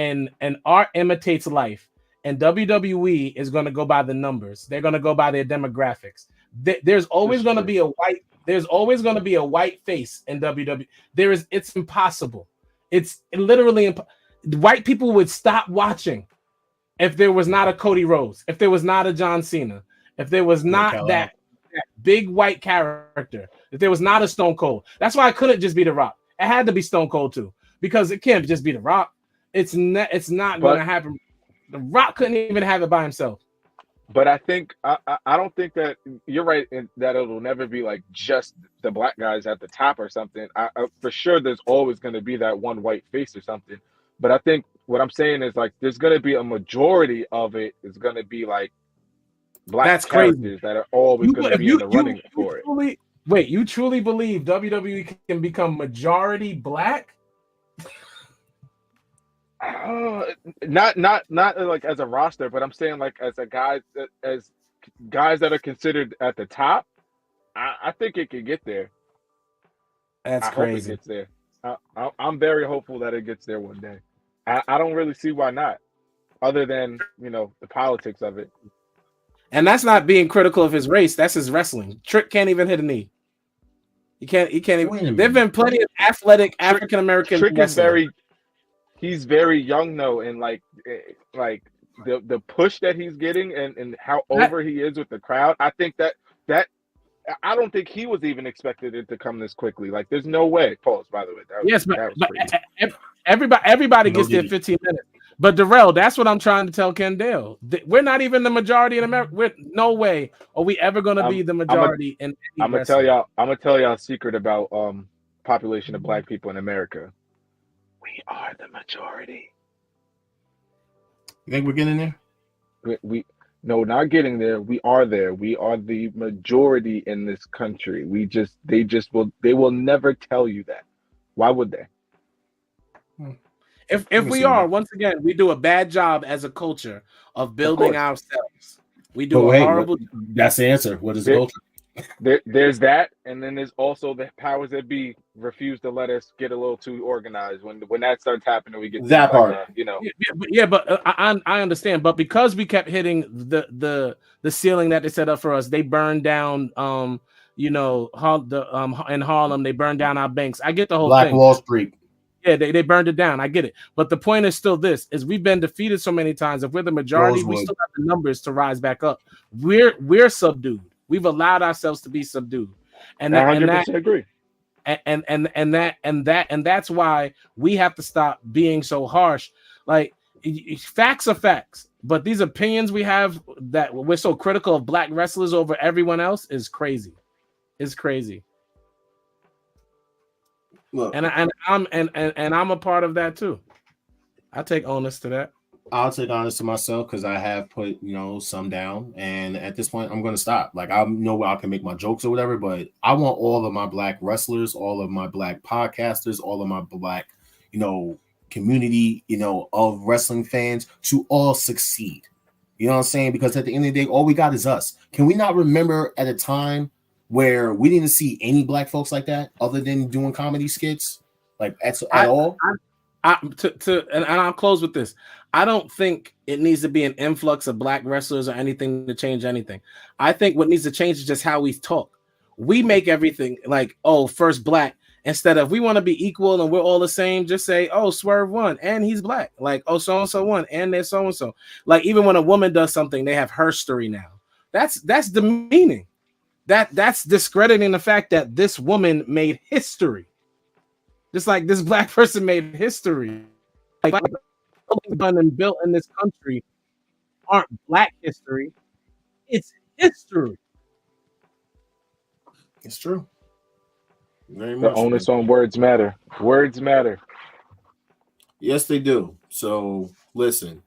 art imitates life. And WWE is going to go by the numbers. They're going to go by their demographics. There's always going to be a white. There's always going to be a white face in WWE. It's impossible. It's literally white people would stop watching if there was not a Cody Rhodes, if there was not a John Cena, if there was not that big white character, if there was not a Stone Cold. That's why it couldn't just be The Rock. It had to be Stone Cold too, because it can't just be The Rock. It's not going to happen. The Rock couldn't even have it by himself.
But I think I don't think that you're right in that it'll never be like just the black guys at the top or something. For sure, there's always going to be that one white face or something. But I think what I'm saying is like there's going to be a majority of it is going to be like black characters that are always going to be in the running for it.
Wait, you truly believe WWE can become majority black?
Not like as a roster, but I'm saying like as guys that are considered at the top. I think it could get there.
That's crazy.
Hope it gets there. I'm very hopeful that it gets there one day. I don't really see why not, other than the politics of it.
And that's not being critical of his race. That's his wrestling. Trick can't even hit a knee. He can't even. There've been plenty of athletic African American.
Trick is he's very young though, and like the push that he's getting and how over he is with the crowd. I think that I don't think he was even expected it to come this quickly. Like, there's no way. Pause, by the way.
Everybody gets there 15 minutes. But Darrell, that's what I'm trying to tell Kendall. We're not even the majority in America. No way are we ever going to be the majority.
I'm gonna tell y'all a secret about population of black people in America. We are the majority.
You think we're getting there?
No, not getting there. We are there. We are the majority in this country. They will never tell you that. Why would they?
If we are, once again, we do a bad job as a culture of building ourselves. We do a horrible.
That's the answer. What is the culture?
There's that, and then there's also the powers that be refuse to let us get a little too organized. When that starts happening, we get
that part.
But I understand. But because we kept hitting the ceiling that they set up for us, they burned down. In Harlem, they burned down our banks. I get the whole
Black
thing.
Wall Street.
Yeah, they burned it down. I get it. But the point is still this: is we've been defeated so many times. If we're the majority, we still have the numbers to rise back up. We're subdued. We've allowed ourselves to be subdued, and that,
100% agree.
And that's why we have to stop being so harsh. Like, facts are facts, but these opinions we have that we're so critical of black wrestlers over everyone else is crazy. It's crazy.
Look,
and I'm a part of that too. I take onus to that.
I'll take honest to myself because I have put some down, and at this point I'm going to stop. Like I know where I can make my jokes or whatever, but I want all of my black wrestlers, all of my black podcasters, all of my black community of wrestling fans to all succeed. You know what I'm saying? Because at the end of the day, all we got is us. Can we not remember at a time where we didn't see any black folks like that other than doing comedy skits, like at all?
And I'll close with this. I don't think it needs to be an influx of black wrestlers or anything to change anything. I think what needs to change is just how we talk. We make everything like, oh, first black, instead of we want to be equal and we're all the same. Just say, oh, Swerve won and he's black. Like, oh, so and so won and they're so and so. Like, even when a woman does something, they have her story now. That's demeaning. That's discrediting the fact that this woman made history. Just like this black person made history. Like done and built in this country aren't black history. It's history.
It's true. Very
The
much.
onus on words matter. Words matter.
Yes, they do. So listen,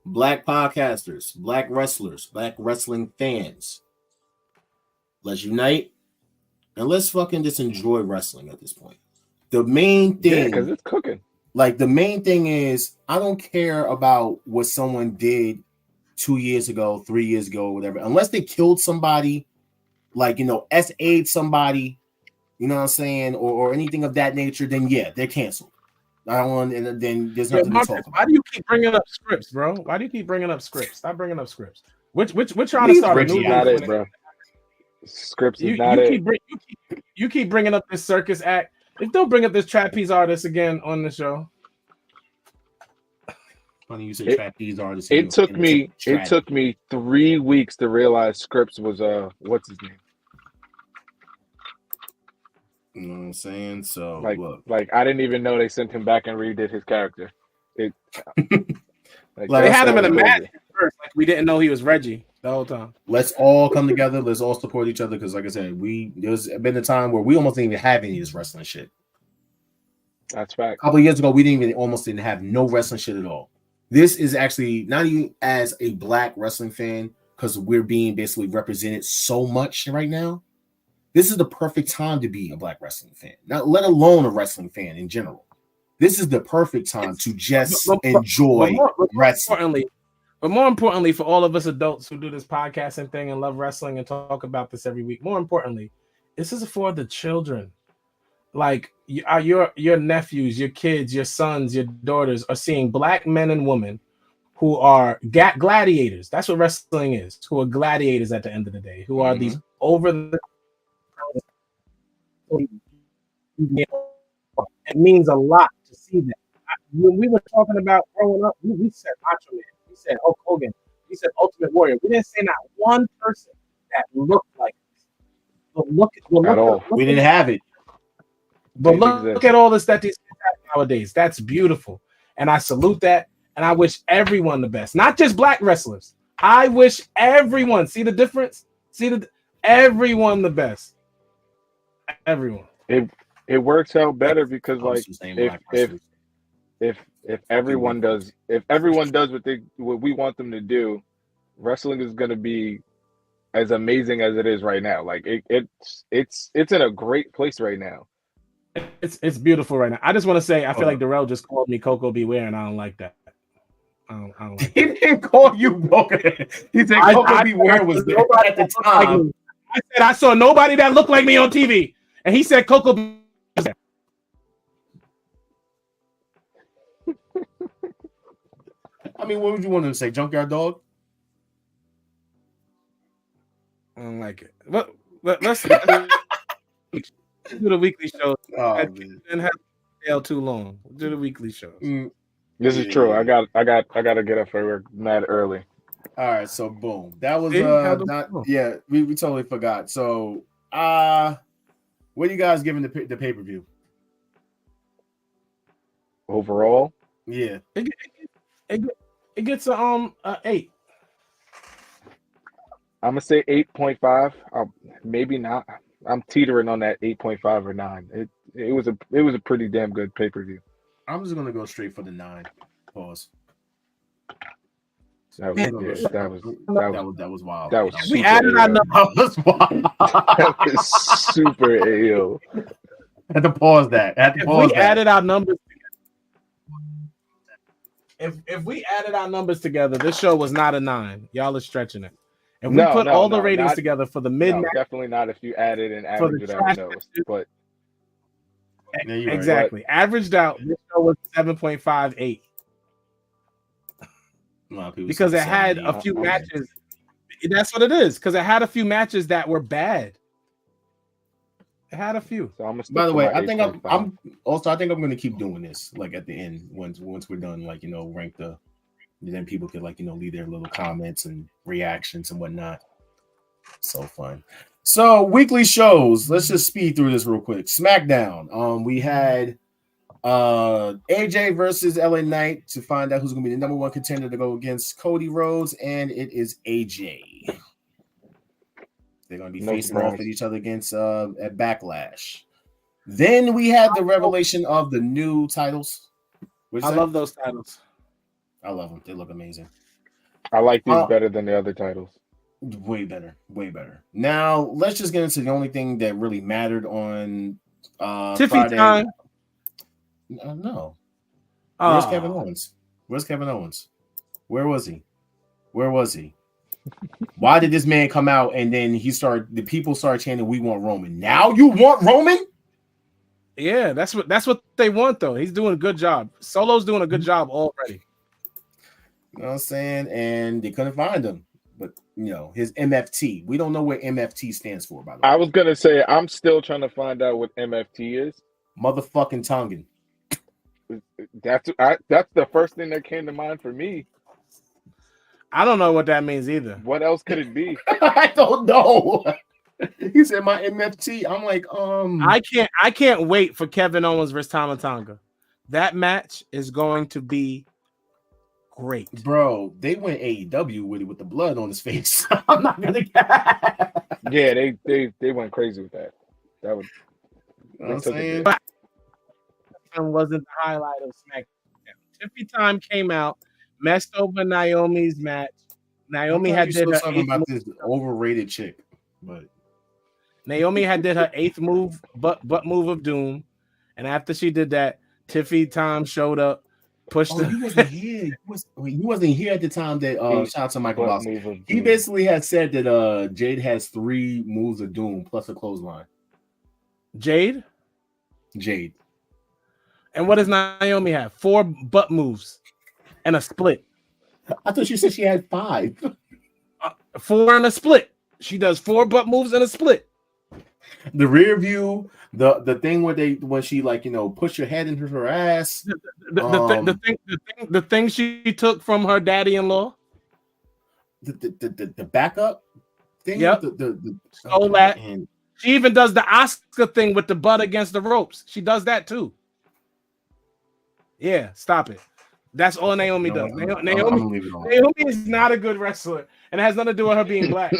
black podcasters, black wrestlers, black wrestling fans, let's unite and let's fucking just enjoy wrestling at this point. The main thing,
because it's cooking.
Like the main thing is, I don't care about what someone did 2 years ago, 3 years ago, whatever. Unless they killed somebody, like SA'd somebody, you know what I'm saying, or anything of that nature, then yeah, they're canceled. I don't want, and then there's nothing to talk about.
Why do you keep bringing up scripts, bro? Why do you keep bringing up scripts? Stop bringing up scripts. Which trying to start a new
not it, bro. Scripts is not it.
You keep bringing up this circus act. Don't bring up this trapeze artist again on the show.
Funny you say trapeze artist.
It took me 3 weeks to realize Scripps was what's his name?
You know what I'm saying? So
like I didn't even know they sent him back and redid his character.
They had him in a match first, like we didn't know he was Reggie the whole time.
Let's all come together. Let's all support each other because, like I said, there's been a time where we almost didn't even have any of this wrestling shit.
That's fact.
A couple of years ago, we almost didn't have no wrestling shit at all. This is actually not even as a black wrestling fan because we're being basically represented so much right now. This is the perfect time to be a black wrestling fan, not let alone a wrestling fan in general. This is the perfect time to just enjoy wrestling.
But more importantly, for all of us adults who do this podcasting thing and love wrestling and talk about this every week, more importantly, this is for the children. Like your nephews, your kids, your sons, your daughters are seeing black men and women who are gladiators. That's what wrestling is. Who are gladiators at the end of the day. Who are these over the. It means a lot to see that. When we were talking about growing up, we said Macho Man, we said Hulk Hogan, we said Ultimate Warrior. We didn't say not one person that looked like this. But look
we didn't have it.
But look at all this that these kids have nowadays. That's beautiful. And I salute that. And I wish everyone the best. Not just black wrestlers. I wish everyone. See the difference? Everyone the best. Everyone.
It works out better because like if everyone does what we want them to do, wrestling is going to be as amazing as it is right now. Like it's in a great place right now.
It's beautiful right now. I just want to say I feel like Darrell just called me Coco Beware, and I don't like that. I don't like
he didn't call you Coco. He said Coco Beware was there at the time.
I said I saw nobody that looked like me on TV, and he said Coco Beware.
I mean, what would you want to say? Junkyard Dog?
I don't like it. But let's do the weekly show. And have to too long. Do the weekly shows.
This is true. I got to get up for work mad early.
All right, so boom. That was we totally forgot. So what are you guys giving the pay-per-view?
Overall?
Yeah.
It gets a 8.
I'm gonna say 8.5. Maybe not. I'm teetering on that 8.5 or 9. It was a pretty damn good pay-per-view.
I'm just gonna go straight for the 9. Pause.
That
Man,
was
That was wild.
that was
We
super
added our
AO.
number.
That was wild.
That was super AO.
I had to pause that.
If we added our numbers, if we added our numbers together, this show was not a 9. Y'all are stretching it. If we put all the ratings together for the mid,
definitely not. If you added and
for the
averaged it out, no. But
exactly averaged out, this show was 7.58 because it had a few matches. That's what it is, because it had a few matches that were bad. It had a few.
So
by the way, I think I'm going to keep doing this like at the end once we're done, like, you know, rank the. Then people could, like, you know, leave their little comments and reactions and whatnot. So fun. So weekly shows. Let's just speed through this real quick. SmackDown. We had AJ versus LA Knight to find out who's going to be the number 1 contender to go against Cody Rhodes, and it is AJ. They're going to be facing off at each other against at Backlash. Then we had the revelation of the new titles.
I love those titles.
I love them. They look amazing.
I like these better than the other titles.
Way better. Way better. Now, let's just get into the only thing that really mattered on
Tiffy
Friday.
time.
No. Where's Kevin Owens? Where's Kevin Owens? Where was he? Where was he? Why did this man come out and then the people started chanting, "We want Roman"? Now you want Roman?
Yeah, that's what they want, though. He's doing a good job. Solo's doing a good job already.
You know what I'm saying? And they couldn't find him. But, you know, his MFT. We don't know what MFT stands for, by the way.
I was going to say, I'm still trying to find out what MFT is.
Motherfucking Tongan.
That's the first thing that came to mind for me.
I don't know what that means either.
What else could it be?
I don't know. He said my MFT. I'm like,
I can't wait for Kevin Owens versus Tama Tonga. That match is going to be great.
Bro, they went AEW with the blood on his face. I'm not gonna
Yeah, they went crazy with that. That was,
you know what I'm saying?
Wasn't the highlight of SmackDown. Tiffy Time came out, messed over Naomi's match. Naomi had did her
talking about this overrated chick, but
Naomi had did her 8th move, butt move of doom, and after she did that, Tiffy Time showed up, pushed.
You wasn't here. You wasn't here at the time that shout out to Michael Boss. He basically had said that Jade has 3 moves of doom plus a clothesline.
Jade. And what does Naomi have? 4 butt moves and a split.
I thought she said she had 5.
4 and a split. She does 4 butt moves and a split.
The rear view, the thing when she like, you know, push your head into her ass.
The thing she took from her daddy-in-law.
The backup thing.
Yep. Stole that. And she even does the Oscar thing with the butt against the ropes. She does that too. Yeah, stop it. That's all Naomi does. Naomi is not a good wrestler, and it has nothing to do with her being black.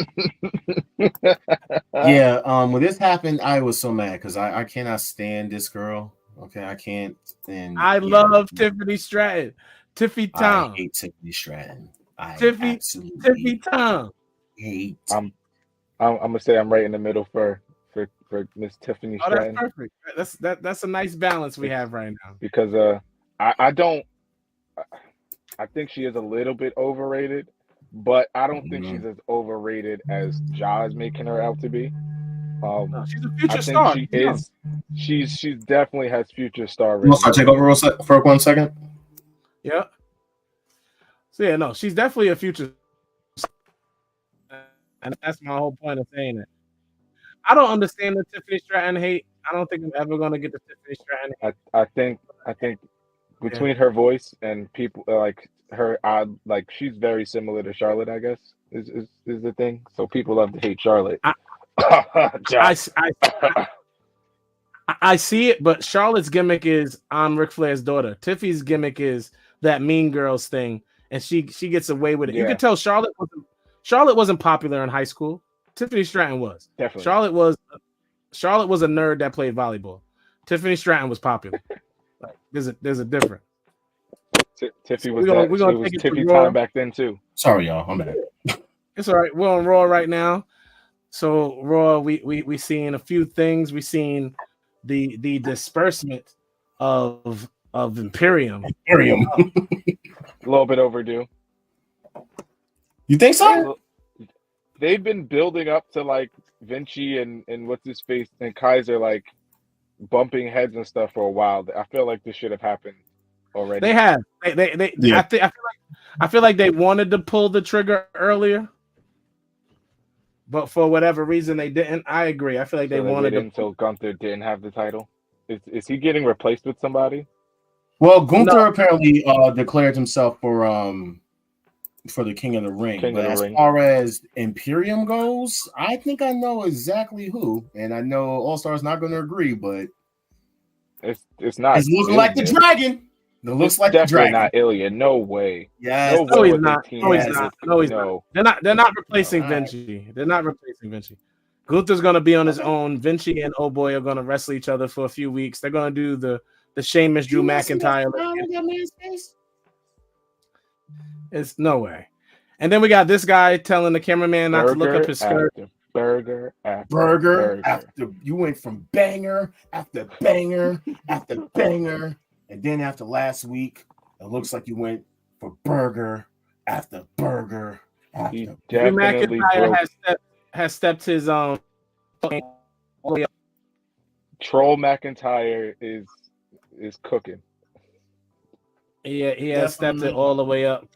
Yeah, when this happened, I was so mad because I cannot stand this girl. Okay, I can't stand.
I love Tiffany Stratton. Tiffy Tom.
I hate Tiffany Stratton.
Tiffy Tom.
Hate.
I'm gonna say I'm right in the middle for Miss Tiffany Stratton.
That's perfect. That's a nice balance we have right now.
Because I think she is a little bit overrated, but I don't think she's as overrated as Ja is making her out to be.
No, she's a future star.
She is. She definitely has future star.
I'll take over for 1 second.
Yeah. So yeah, no, she's definitely a future, and that's my whole point of saying it. I don't understand the Tiffany Stratton hate. I don't think I'm ever gonna get the Tiffany Stratton hate.
I think between her voice and people like her, like she's very similar to Charlotte. I guess is the thing. So people love to hate Charlotte.
I see it, but Charlotte's gimmick is I'm Ric Flair's daughter. Tiffy's gimmick is that Mean Girls thing, and she gets away with it. Yeah. You can tell Charlotte wasn't popular in high school. Tiffany Stratton was.
Definitely.
Charlotte was a nerd that played volleyball. Tiffany Stratton was popular. Like, there's a difference.
Tiffy was
We're
that.
gonna
It was
take it to
Tiffy
Raw.
time back then too.
Sorry, y'all. I'm bad.
It's all right. We're on Raw right now. So Raw, we seen a few things. We seen the disbursement of Imperium.
Imperium.
A little bit overdue.
You think so?
They've been building up to like Vinci and what's his face and Kaiser like bumping heads and stuff for a while. I feel like this should have happened already.
They have. They
Yeah.
I feel like they wanted to pull the trigger earlier, but for whatever reason they didn't. I agree. I feel like they wanted to.
until Gunther didn't have the title. Is he getting replaced with somebody?
Well, Gunther apparently declared himself for the King of the Ring. But as far as Imperium goes, I think I know exactly who, and I know All Star's not going to agree, but
it's not.
It's looking like the dragon. It looks like the dragon.
Not Ilya. No way.
Yes.
No, he's not. No, he's not. No, he's not. They're not replacing Vinci. They're not replacing Vinci. Gunther's going to be on his own. Vinci and Oh Boy are going to wrestle each other for a few weeks. They're going to do the Sheamus Drew McIntyre. It's no way. And then we got this guy telling the cameraman not to look up his skirt.
Burger after you went from banger after banger after banger, and then after last week, it looks like you went for burger after burger after.
Drew McIntyre has stepped his
Troll McIntyre is cooking.
Yeah, he has stepped it all the way up.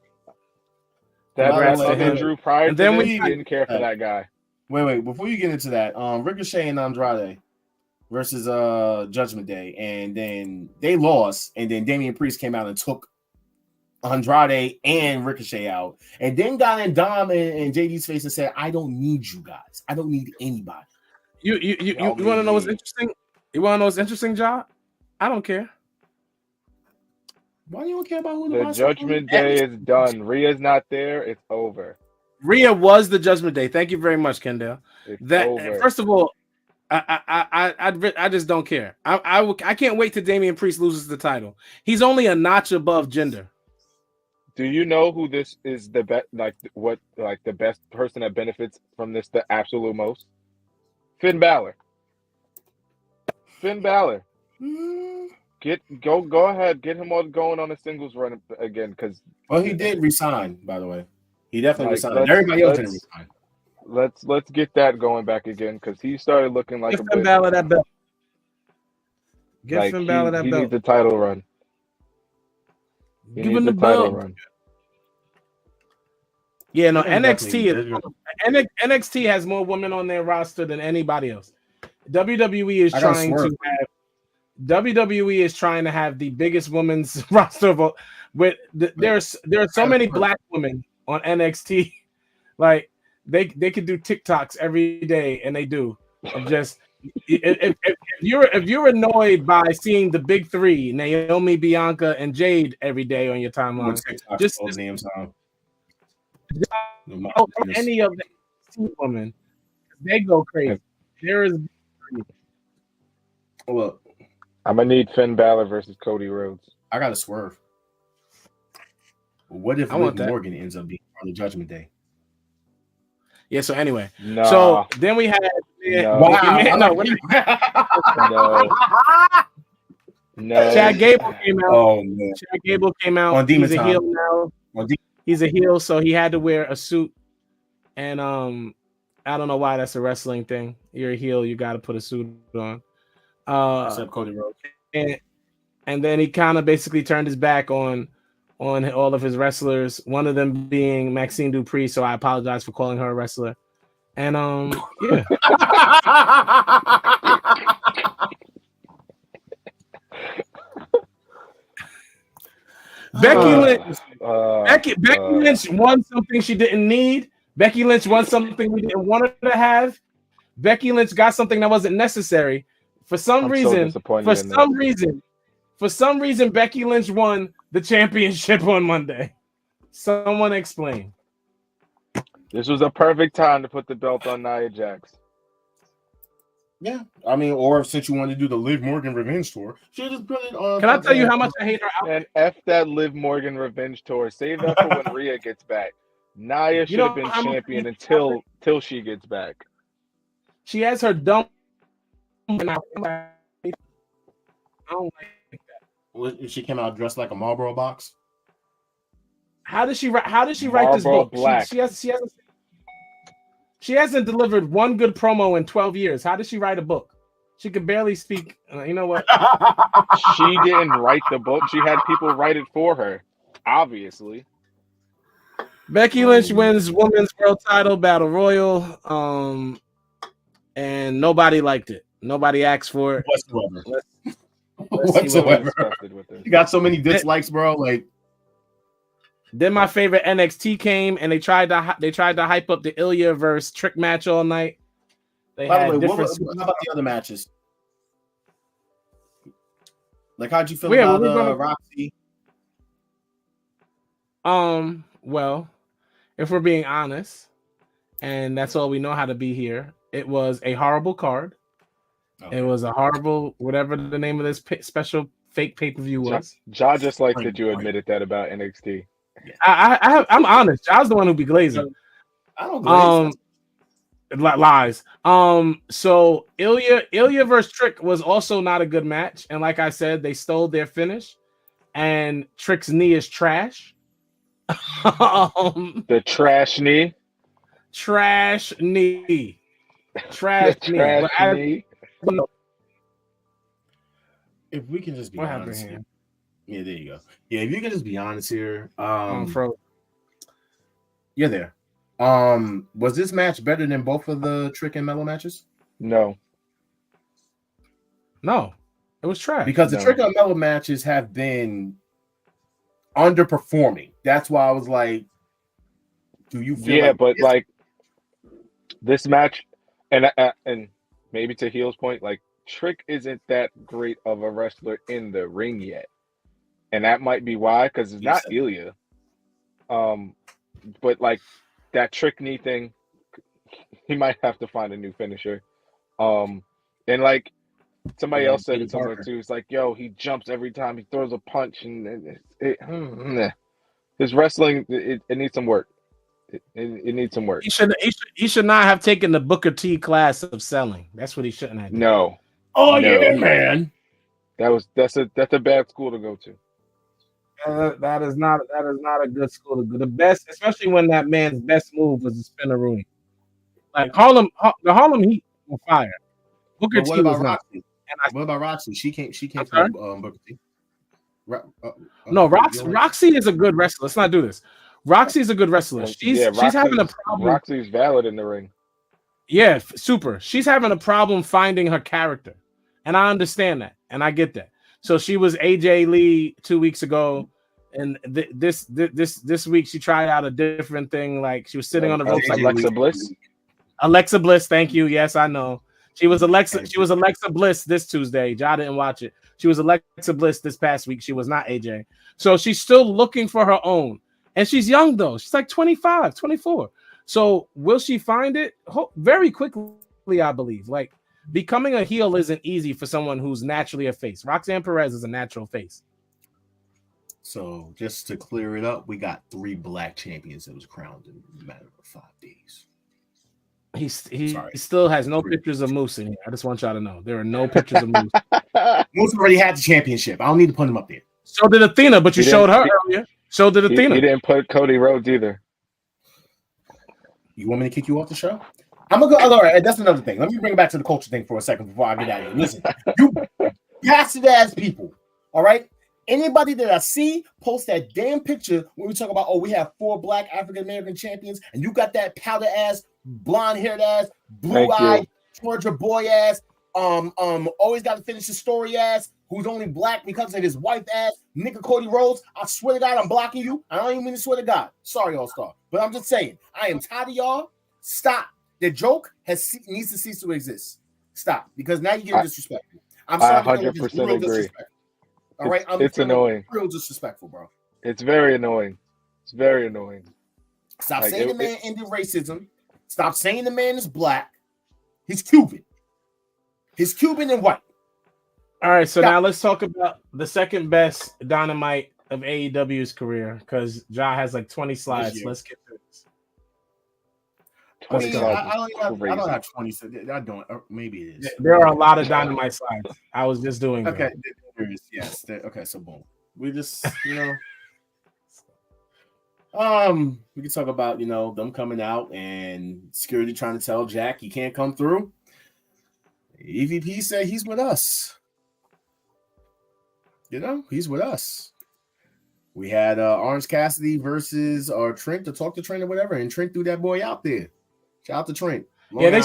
That other Drew prior to this, he didn't care for that guy.
Wait, before you get into that, Ricochet and Andrade versus Judgment Day, and then they lost, and then Damian Priest came out and took Andrade and Ricochet out, and then got in Dom and JD's face and said, "I don't need you guys. I don't need anybody."
You want to know what's interesting? You want to know what's interesting, John? I don't care.
Why do you don't care about who
the Judgment Day is done? Rhea's not there. It's over.
Rhea was the Judgment Day. Thank you very much, Kendall.
Over.
First of all, I just don't care. I can't wait till Damian Priest loses the title. He's only a notch above Jinder.
Do you know who this is the best? The best person that benefits from this the absolute most? Finn Balor. Finn Balor. Go ahead, get him on going on a singles run again because.
Well, he did resign, by the way. He definitely resigned. Everybody else didn't resign.
Let's get that going back again because he started looking like
Give Finn Balor that belt.
Give Finn Balor that belt. He needs the title run.
Give him the belt. Yeah, no, NXT has more women on their roster than anybody else. WWE is trying to have the biggest women's roster there are so many black women on NXT. Like they could do TikToks every day, and they do. Just if you're annoyed by seeing the big three, Naomi, Bianca, and Jade every day on your timeline, just any of the women, they go crazy. There is.
Well,
I'm gonna need Finn Balor versus Cody Rhodes.
I got to swerve. What if Liv Morgan ends up being on the Judgment Day?
Yeah. So anyway, so then we had
no.
Chad Gable came out.
Oh no.
Chad Gable came out.
On Demon
He's
Time.
A heel now. He's a heel, so he had to wear a suit. And I don't know why that's a wrestling thing. You're a heel, you got to put a suit on.
Except Cody Rhodes.
And then he kind of basically turned his back on all of his wrestlers. One of them being Maxine Dupree. So I apologize for calling her a wrestler. And yeah. Becky Lynch won something she didn't need. Becky Lynch won something we didn't want her to have. Becky Lynch got something that wasn't necessary. For some reason, Becky Lynch won the championship on Monday. Someone explain.
This was a perfect time to put the belt on Nia Jax.
Yeah, I mean, or since you wanted to do the Liv Morgan revenge tour, she just put it on.
Can I tell you how much I hate her
And
outfit?
F that Liv Morgan revenge tour. Save that for when Rhea gets back. Nia should have been
how much I
champion
hate her outfit?
until she gets back.
She has her dumb. I don't like.
She came out dressed like a Marlboro box.
How does she write? How does she write this
Marlboro
book?
Black.
She hasn't delivered one good promo in 12 years. How does she write a book? She could barely speak. You know what?
She didn't write the book. She had people write it for her. Obviously.
Becky Lynch wins Women's World Title Battle Royal. And nobody liked it. Nobody asked for it
whatsoever.
Whatsoever.
You got so many dislikes, bro. Like.
Then my favorite NXT came and they tried to hype up the Ilya versus Trick match all night. They
By
had
the way,
different.
how about the other matches? Like, how'd you feel
Yeah,
about Roxy?
Well, if we're being honest, and that's all we know how to be here, it was a horrible card. Okay. It was a horrible, whatever the name of this special fake pay-per-view was.
Ja just likes that you admitted that about NXT.
I'm honest. I was the one who be glazing.
I don't glaze.
Lies. So Ilya versus Trick was also not a good match, and like I said, they stole their finish. And Trick's knee is trash.
The trash knee.
Trash knee. Trash knee.
If we can just be honest here. Yeah, there you go. Yeah, if you can just be honest here. You're there. Was this match better than both of the Trick and Mello matches?
No.
It was trash.
Because the Trick and Mello matches have been underperforming. That's why I was like, do you feel
but like this match, and maybe to Heel's point, like Trick isn't that great of a wrestler in the ring yet. And that might be why, because it's not Ilya. But like that Trick knee thing, he might have to find a new finisher. And like somebody else said it somewhere too. It's like, yo, he jumps every time he throws a punch, and his wrestling it needs some work. It needs some work.
He should not have taken the Booker T class of selling. That's what he shouldn't have done.
No.
Oh no. Yeah, man.
That's a bad school to go to.
That is not a good school to go. The best, especially when that man's best move was the spinneroonie. Like the Harlem Heat were fire. Booker T was not.
What about Roxy? She can't from Booker T.
No, Roxy is a good wrestler. Let's not do this. Roxy is a good wrestler. She's having a problem.
Roxy's valid in the ring.
Yeah, super. She's having a problem finding her character, and I understand that, and I get that. So she was AJ Lee 2 weeks ago, and this week she tried out a different thing. Like she was sitting on the ropes like
Alexa Bliss.
Alexa Bliss, thank you. Yes, I know. She was Alexa Bliss this Tuesday. Ja didn't watch it. She was Alexa Bliss this past week. She was not AJ. So she's still looking for her own. And she's young though. She's like 25, 24. So will she find it? Very quickly, I believe. Like becoming a heel isn't easy for someone who's naturally a face. Roxanne Perez is a natural face.
So just to clear it up, we got 3 black champions that was crowned in a matter of 5 days.
He still has no pictures of Moose in here. I just want y'all to know there are no pictures of Moose.
Moose already had the championship. I don't need to put him up there.
So did Athena, but you showed her earlier. So did Athena.
He didn't put Cody Rhodes either.
You want me to kick you off the show? I'm gonna go. All right, that's another thing. Let me bring it back to the culture thing for a second before I get out of here. Listen, you passive ass people. All right. Anybody that I see post that damn picture when we talk about, oh, we have 4 black African American champions, and you got that powder ass, blonde haired ass, blue eyed Georgia boy ass, always got to finish his story ass, who's only black because of his wife ass, nigga Cody Rhodes. I swear to God, I'm blocking you. I don't even mean to swear to God. Sorry, All Star, but I'm just saying, I am tired of y'all. Stop. The joke needs to cease to exist. Stop, because now you're getting disrespectful. I'm sorry.
I 100% agree.
All right,
it's annoying.
Real disrespectful, bro.
It's very annoying. It's very annoying.
Stop saying the man ended racism. Stop saying the man is black. He's Cuban. His Cuban and white.
All right, so
Yeah.
now let's talk about the second best Dynamite of AEW's career because Ja has like 20 slides.
year.
Let's get to this.
I mean,
slides
I don't have
crazy.
20. So I don't. Or maybe it is.
There are a lot of Dynamite slides. I was just doing
Okay.
them.
There is. Yes. Okay. So boom. We just we can talk about them coming out and security trying to tell Jack he can't come through. EVP said he's with us. He's with us. We had Orange Cassidy versus Trent to talk to Trent or whatever, and Trent threw that boy out there. Shout out to Trent.
Yeah, they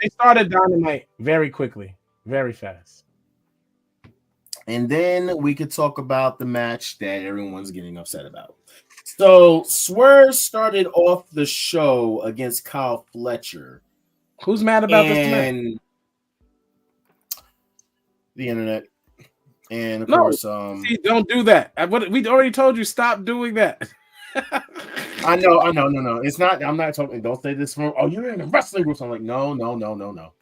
started Dynamite very quickly, very fast.
And then we could talk about the match that everyone's getting upset about. So Swerve started off the show against Kyle Fletcher.
Who's mad about this match?
The internet. And of
No,
course,
see, don't do that. We already told you stop doing that.
I know. No. It's not. I'm not talking. Don't say this from. Oh, you're in a wrestling group. So I'm like, no.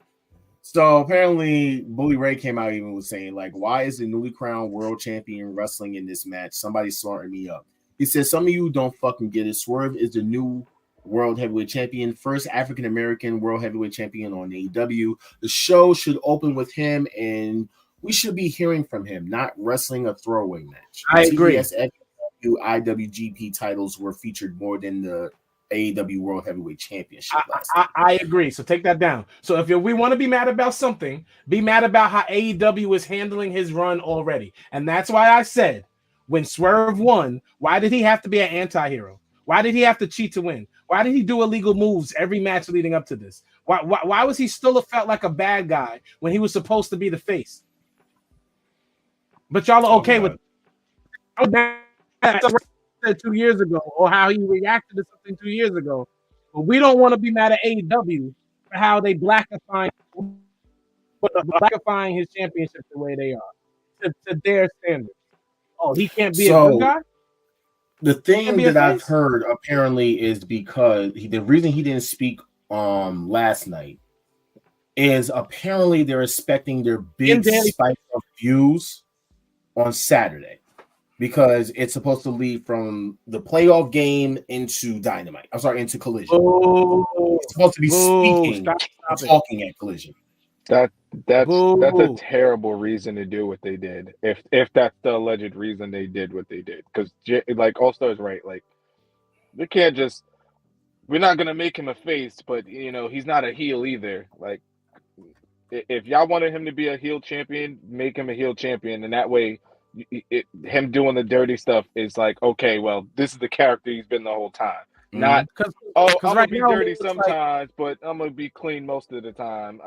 So apparently, Bully Ray came out even was saying like, why is the newly crowned world champion wrestling in this match? Somebody's smarting me up. He says some of you don't fucking get it. Swerve is the new world heavyweight champion, first African American world heavyweight champion on AEW. The show should open with him and we should be hearing from him, not wrestling a throwaway match.
I agree.
TSFW, IWGP titles were featured more than the AEW World Heavyweight Championship last night.
I agree. So take that down. So if we want to be mad about something, be mad about how AEW is handling his run already. And that's why I said when Swerve won, why did he have to be an anti-hero? Why did he have to cheat to win? Why did he do illegal moves every match leading up to this? Why was he still felt like a bad guy when he was supposed to be the face? But y'all are okay with it. 2 years ago, or how he reacted to something 2 years ago. But we don't want to be mad at AEW for how they blackifying his championship the way they are to their standards. Oh, he can't be a good guy?
The thing that I've heard apparently is because the reason he didn't speak last night is apparently they're expecting their big spike of views on Saturday because it's supposed to lead from the playoff game into Dynamite. I'm sorry, into Collision. It's supposed to be speaking, talking at Collision.
That's a terrible reason to do what they did. If that's the alleged reason they did what they did, because like All Star's right, like they can't just. We're not gonna make him a face, but he's not a heel either. Like if y'all wanted him to be a heel champion, make him a heel champion, and that way, him doing the dirty stuff is like, okay, well, this is the character he's been the whole time. Not I'm gonna be dirty sometimes, but I'm gonna be clean most of the time.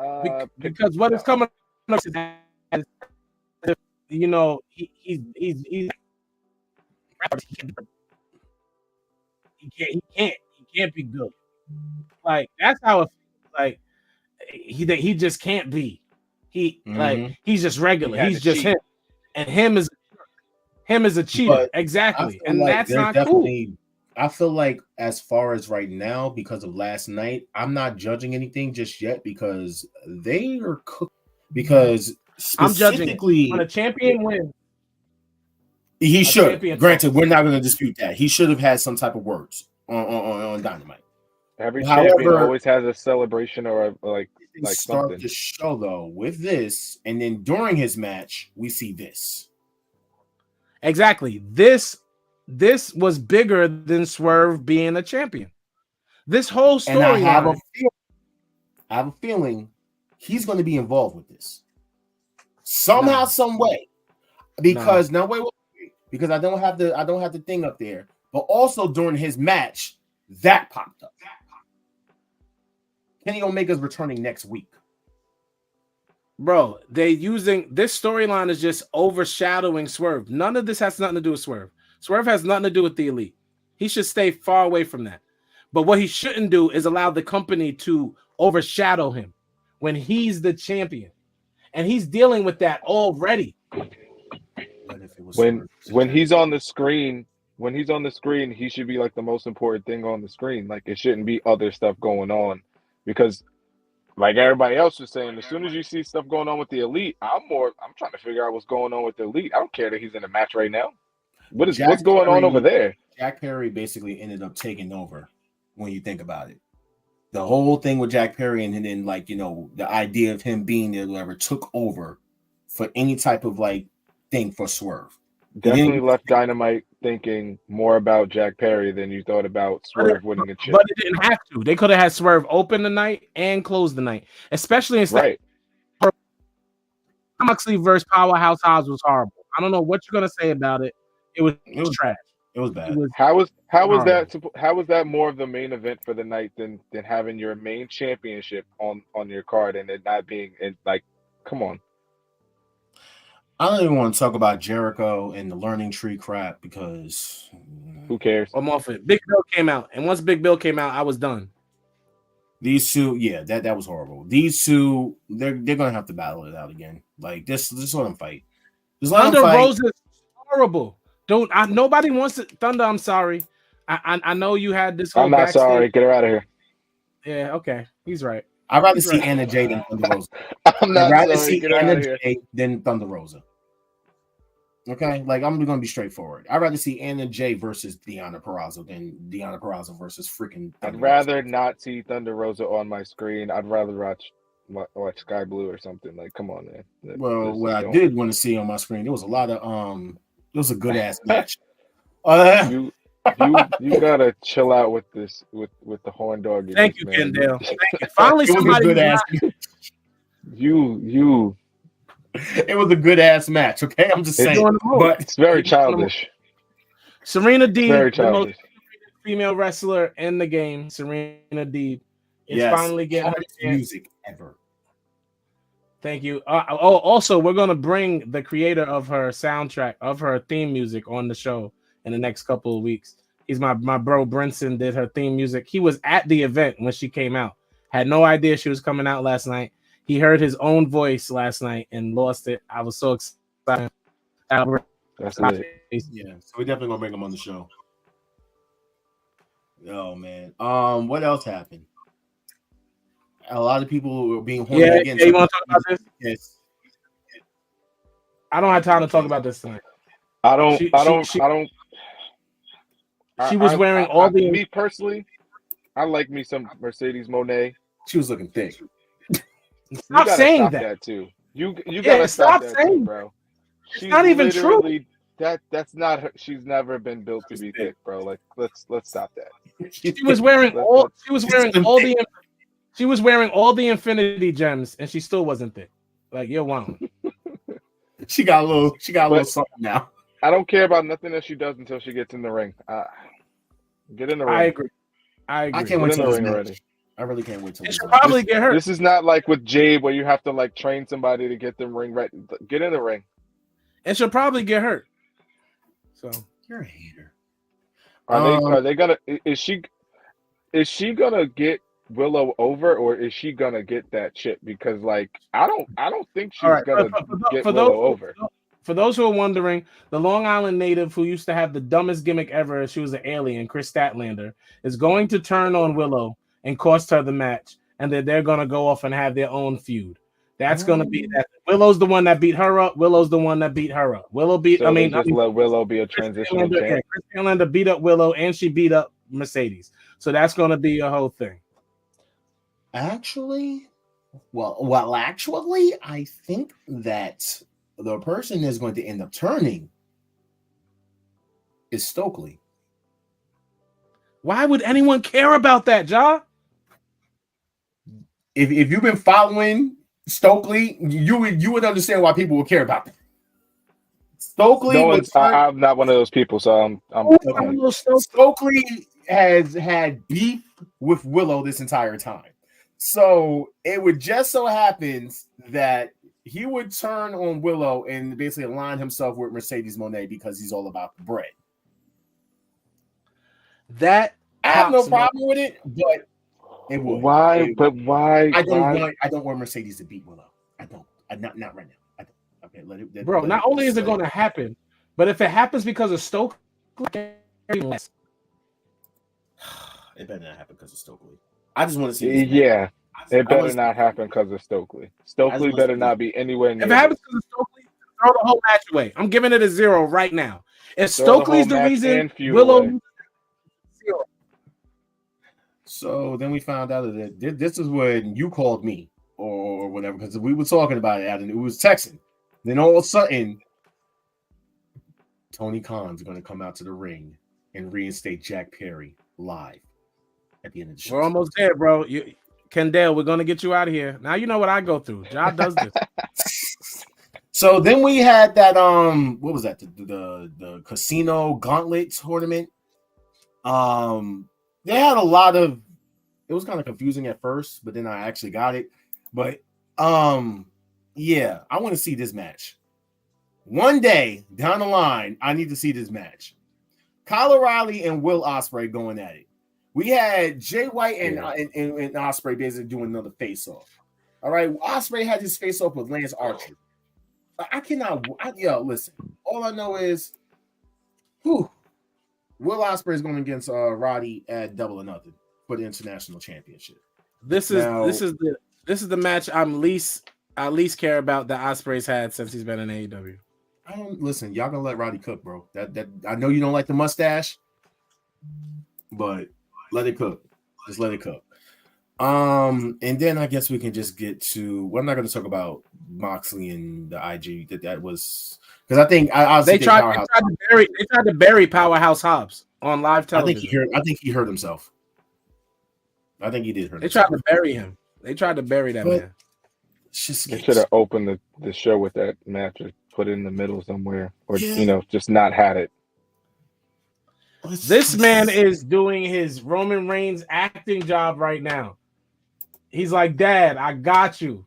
Because what is coming up is, he can't be good. Like that's how it feels. Like he just can't be. Like he's just regular. He's just him, and him is a cheater. But exactly, and like that's not cool.
I feel like as far as right now, because of last night, I'm not judging anything just yet because they are cooked. Because
I'm judging when a champion wins.
He should. Granted, we're not going to dispute that. He should have had some type of words on Dynamite.
Every champion always has a celebration or like
start
something.
The show though with this, and then during his match, we see this.
Exactly. This was bigger than Swerve being a champion. This whole story.
And I have a feeling he's going to be involved with this somehow, some way. Because because I don't have the thing up there. But also during his match, that popped up. Kenny Omega's returning next week.
Bro, they using this storyline is just overshadowing Swerve. None of this has nothing to do with Swerve. Swerve has nothing to do with the Elite. He should stay far away from that. But what he shouldn't do is allow the company to overshadow him when he's the champion. And he's dealing with that already.
When he's on the screen, he should be like the most important thing on the screen. Like it shouldn't be other stuff going on because like everybody else was saying, as soon as you see stuff going on with the Elite, I'm trying to figure out what's going on with the Elite. I don't care that he's in a match right now. What's going on over there?
Jack Perry basically ended up taking over when you think about it. The whole thing with Jack Perry and then like, you know, the idea of him being there, whoever took over for any type of like thing for Swerve.
Definitely left Dynamite thinking more about Jack Perry than you thought about Swerve winning a chip.
But it didn't have to. They could have had Swerve open the night and close the night, especially instead. Right. Moxley versus Powerhouse Hobbs was horrible. I don't know what you're gonna say about it. It was trash.
It was bad.
How was that more of the main event for the night than having your main championship on your card and it not being like, come on.
I don't even want to talk about Jericho and the learning tree crap because
who cares?
I'm off it. Big Bill came out, and once Big Bill came out, I was done.
These two, yeah, that was horrible. These two, they're gonna have to battle it out again. Like this let them fight.
Thunder Rosa is horrible. Nobody wants it. Thunder, I'm sorry. I know you had this whole
I'm not
backstage.
sorry. Get her out of here.
Yeah, okay. He's right.
I'd rather see Anna Jay than Thunder Rosa.
I'm not
I'd rather
sorry.
see Anna Jay than Thunder Rosa. Okay, like I'm gonna be straightforward. I'd rather see Anna Jay versus Deonna Purrazzo than Deonna Purrazzo versus freaking Thunder
I'd rather
Rosa.
not see Thunder Rosa on my screen. I'd rather watch Sky Blue or something. Like, come on, man.
Well, what I did want to see on my screen, there was a lot of it was a good ass match.
You gotta chill out with this with the horn dog.
Thank you, Kendall. Thank you. Finally, somebody
good ass.
You.
It was a good ass match. Okay, I'm just saying, but
it's very childish.
Serena Deeb,
very
the
childish.
most female wrestler in the game. Serena Deeb is finally getting her
music ever.
Thank you. Also, we're gonna bring the creator of her soundtrack of her theme music on the show in the next couple of weeks. He's my bro Brinson did her theme music. He was at the event when she came out. Had no idea she was coming out last night. He heard his own voice last night and lost it. I was so excited.
That's lit.
Yeah, so we're definitely gonna bring him on the show. Oh man. What else happened? A lot of people were being horny again.
Yeah, you want to talk about this?
Yes.
I don't have time to talk about this tonight.
I don't.
She was wearing all the.
Me personally, I like me some Mercedes Moné.
She was looking thick.
Stop saying that
too. You gotta stop that too, bro.
She's not even true.
That's not her. She's never been built to be thick, bro. Like let's stop that.
She was wearing all. She was wearing all the. She was wearing all the Infinity Gems, and she still wasn't thick. Like you're wild.
She got a little something now.
I don't care about nothing that she does until she gets in the ring. Get in the ring.
I agree. I
can't wait till
the ring already.
I really can't wait till
she'll probably get hurt.
This is not like with Jade where you have to like train somebody to get them ring ready. Get in the ring.
And she'll probably get hurt. So
you're a hater.
Are they gonna? Is she gonna get Willow over, or is she gonna get that chip? Because like I don't think she's gonna get Willow over.
For those who are wondering, the Long Island native who used to have the dumbest gimmick ever, she was an alien, Chris Statlander, is going to turn on Willow and cost her the match, and then they're gonna go off and have their own feud. That's gonna be that. Willow's the one that beat her up. Willow's the one that beat her up. Willow beat.
So let Willow be a transitional champ.
Yeah, Chris Statlander beat up Willow, and she beat up Mercedes. So that's gonna be a whole thing.
Actually, I think that the person is going to end up turning is Stokely.
Why would anyone care about that, Ja?
If you've been following Stokely, you would understand why people would care about that. Stokely,
I'm not one of those people, so I'm
okay. Stokely has had beef with Willow this entire time. So it would just so happens that he would turn on Willow and basically align himself with Mercedes Moné because he's all about the bread.
That
I have no problem with it, but it would.
Why? But why?
I don't want Mercedes to beat Willow. I don't. Not right now. I don't. Okay, let it.
Bro, not only is it going to happen, but if it happens because of Stokely,
it better not happen because of Stokely. I just want to see.
Yeah. It
I
better
was-
not happen because of Stokely. Stokely
was-
better not be anywhere
If
near.
it happens to Stokely, throw the whole match away. I'm giving it a 0 right now. If
Throw the whole
Stokely's the
match
reason,
and feud
Willow
away.
0.
So then we found out that this is when you called me or whatever, because we were talking about it and it was texting. Then all of a sudden, Tony Khan's going to come out to the ring and reinstate Jack Perry live at the end of the show.
We're almost there, bro. Kendall, we're gonna get you out of here. Now you know what I go through. John does this.
So then we had that what was that? The casino gauntlet tournament. They had a lot of, it was kind of confusing at first, but then I actually got it. But yeah, I want to see this match. One day down the line, I need to see this match. Kyle O'Reilly and Will Ospreay going at it. We had Jay White and Ospreay basically doing another face-off. All right, Ospreay had his face-off with Lance Archer. Listen, all I know is, Will Ospreay is going against Roddy at Double or Nothing for the international championship.
This is the match I least care about that Ospreay's had since he's been in AEW.
I don't listen. Y'all gonna let Roddy cook, bro. That I know you don't like the mustache, but let it cook. Just let it cook. And then I guess we can just get to. Well, I'm not going to talk about Moxley and the IG. That was because I think
they tried to bury Powerhouse Hobbs on live television.
I think he hurt himself. I think he did hurt.
They tried to bury him. They tried to bury that man.
They should have opened the show with that match or put it in the middle somewhere, or just not had it.
This man is doing his Roman Reigns acting job right now. He's like, Dad, I got you.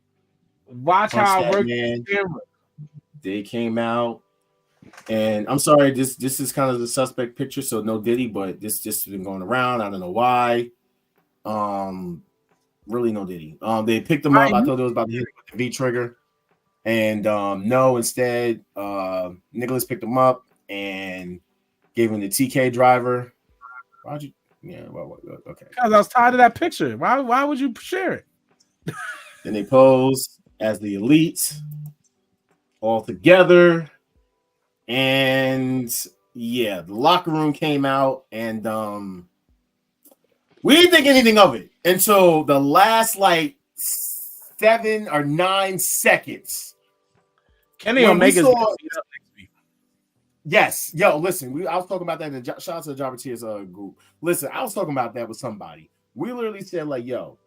Watch how I work the camera.
They came out, and I'm sorry, this is kind of the suspect picture, so no Diddy, but this just been going around. I don't know why. Really no Diddy. They picked him up. I thought it was about to hit with the V trigger, and no. Instead, Nicholas picked him up and gave him the TK driver. Why'd you? Yeah, well, okay.
Because I was tired of that picture. Why would you share it?
Then they pose as the Elite all together, and yeah, the locker room came out, and we didn't think anything of it until the last 7 or 9 seconds.
Kenny Omega's
Yes, yo, listen, I was talking about that in the shout out to the Jobber Tears group. Listen, I was talking about that with somebody. We literally said, yo,